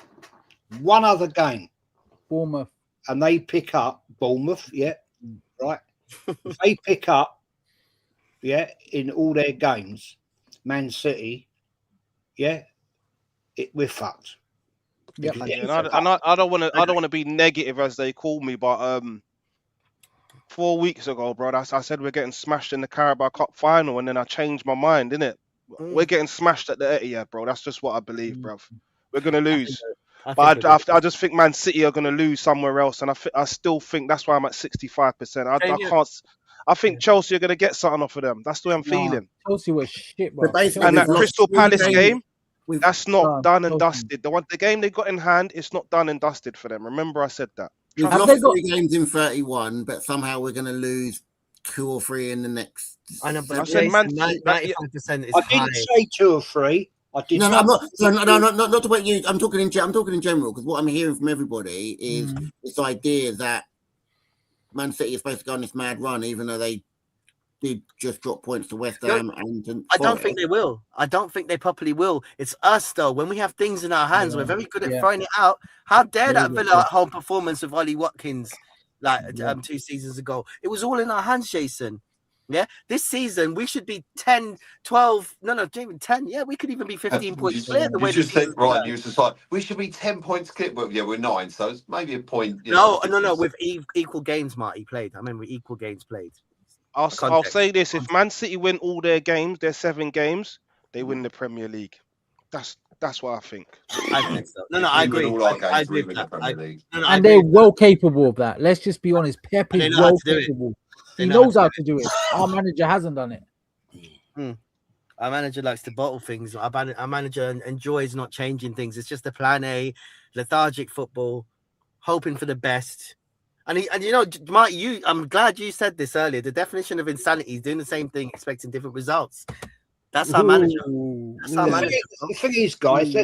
Bournemouth. and they pick up Bournemouth, yeah, right? If they pick up, yeah, in all their games, Man City, yeah, we're fucked. Yep. Yeah, and I don't want to be negative as they call me, but 4 weeks ago, bro, I said we're getting smashed in the Carabao Cup final, and then I changed my mind, innit? We're getting smashed at the Etihad, bro. That's just what I believe, bro. We're gonna lose, but I just think Man City are gonna lose somewhere else, and I still think that's why I'm at 65%. I think Chelsea are gonna get something off of them. That's the way I'm feeling. Chelsea was shit, bro. But basically, And that we've lost Crystal 3 Palace games. game, We've- that's not done and Chelsea. dusted. The game they got in hand, it's not done and dusted for them. Remember, I said that. We've Have lost they got- 3 games in 31, but somehow we're going to lose 2 or 3 in the next. I know, but I said Man- 95% is I high. didn't say 2 or 3. I did. No, I'm not. So, not to what you. I'm talking in general because what I'm hearing from everybody is this idea that Man City is supposed to go on this mad run, even though they did just drop points to West Ham and to I don't Forest. think they will. I don't think they properly will. It's us though. When we have things in our hands, we're very good at throwing it out. How dare that Villa at home performance of Ollie Watkins like 2 seasons ago? It was all in our hands, Jason. Yeah, this season we should be 10, 12, no, Jamie, 10. Yeah, we could even be 15 points clear. The way You just said, right, you was just like, we should be 10 points clear. Well, yeah, we're 9, so it's maybe a point. No, with equal games, Marty played. I remember equal games played. I'll say this: if Man City win all their games, their 7 games, they win the Premier League. That's what I think. I think so. No, I agree. All our I games, we agree win with the that. Premier League. And they're well capable of that. Let's just be honest. Pep And they is know how well to do it. capable. They He know knows how to do it. Our manager hasn't done it. Our manager likes to bottle things. Our manager enjoys not changing things. It's just a plan A, lethargic football, hoping for the best. And you know, Marty, I'm glad you said this earlier. The definition of insanity is doing the same thing, expecting different results. That's our manager. That's our manager. The thing is, guys,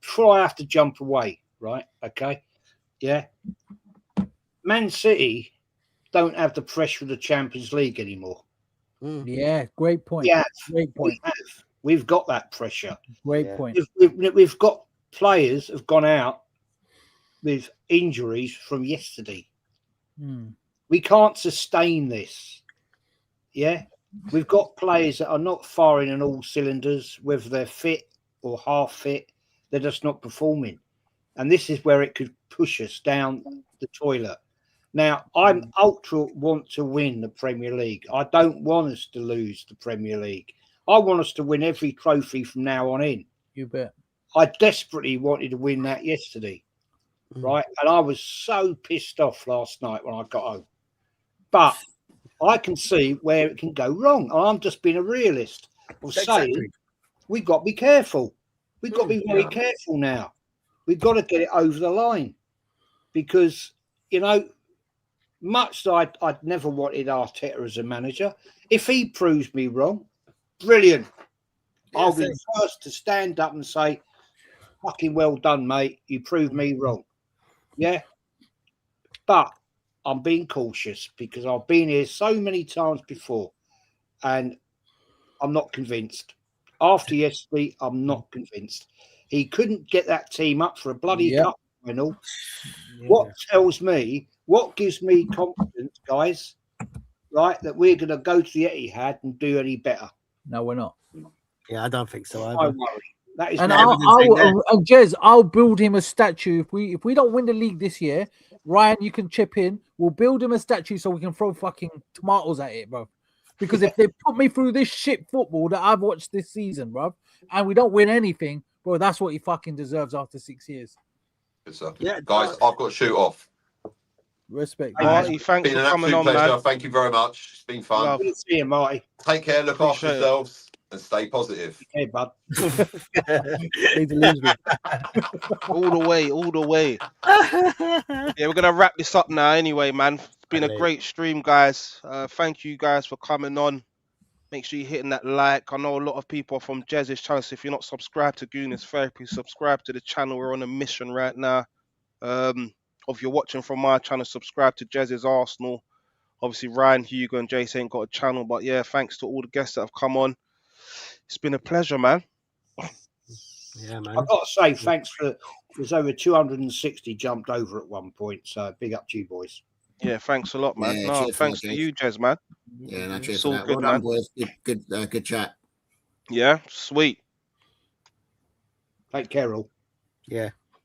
before I have to jump away, right? Okay, yeah. Man City don't have the pressure of the Champions League anymore. Yeah, great point. Yeah, great point. We've got that pressure. Great point. We've got players have gone out with injuries from yesterday. We can't sustain this. Yeah, we've got players that are not firing on all cylinders, whether they're fit or half fit. They're just not performing, and this is where it could push us down the toilet. Now, I'm ultra want to win the Premier League. I don't want us to lose the Premier League. I want us to win every trophy from now on in. You bet. I desperately wanted to win that yesterday, right? And I was so pissed off last night when I got home. But I can see where it can go wrong. I'm just being a realist of saying we've got to be careful. We've got to be very careful now. We've got to get it over the line because, you know, much as I'd never wanted Arteta as a manager. If he proves me wrong, brilliant. I'll be the first to stand up and say, fucking well done, mate. You proved me wrong. Yeah. But I'm being cautious because I've been here so many times before and I'm not convinced. After yesterday, I'm not convinced. He couldn't get that team up for a bloody cup final. What gives me confidence, guys, right, that we're going to go to the Etihad and do any better? No, we're not. Yeah, I don't think so either. I worry. That is And Jez, I'll build him a statue. If we don't win the league this year, Ryan, you can chip in. We'll build him a statue so we can throw fucking tomatoes at it, bro. Because if they put me through this shit football that I've watched this season, bro, and we don't win anything, bro, that's what he fucking deserves after 6 years. Good stuff. Yeah, guys, I've got to shoot off. Respect. Marty, thanks Been for an coming absolute on, pleasure. man. Thank you very much. It's been fun. Good to see you, Marty. Take care, look after Appreciate it. yourselves, and stay positive. Hey, bud. Stay delusional. All the way, all the way. Yeah, we're gonna wrap this up now. Anyway, man, it's been a great stream, guys. Thank you guys for coming on. Make sure you're hitting that like. I know a lot of people are from Jez's channel, so if you're not subscribed to Gooners Therapy, subscribe to the channel. We're on a mission right now. If you're watching from my channel, subscribe to Jez's Arsenal. Obviously, Ryan, Hugo, and Jace ain't got a channel, but yeah, thanks to all the guests that have come on. It's been a pleasure, man. Yeah, man. I've got to say, thanks for there's over 260 jumped over at one point, so big up to you boys. Yeah, thanks a lot, man. Yeah, No, cheers for thanks that, to Jez. you, Jez, man. Yeah, no, cheers It's for all that. good, Well done, man. boys. Good chat. Yeah, sweet. Take care, all. Yeah.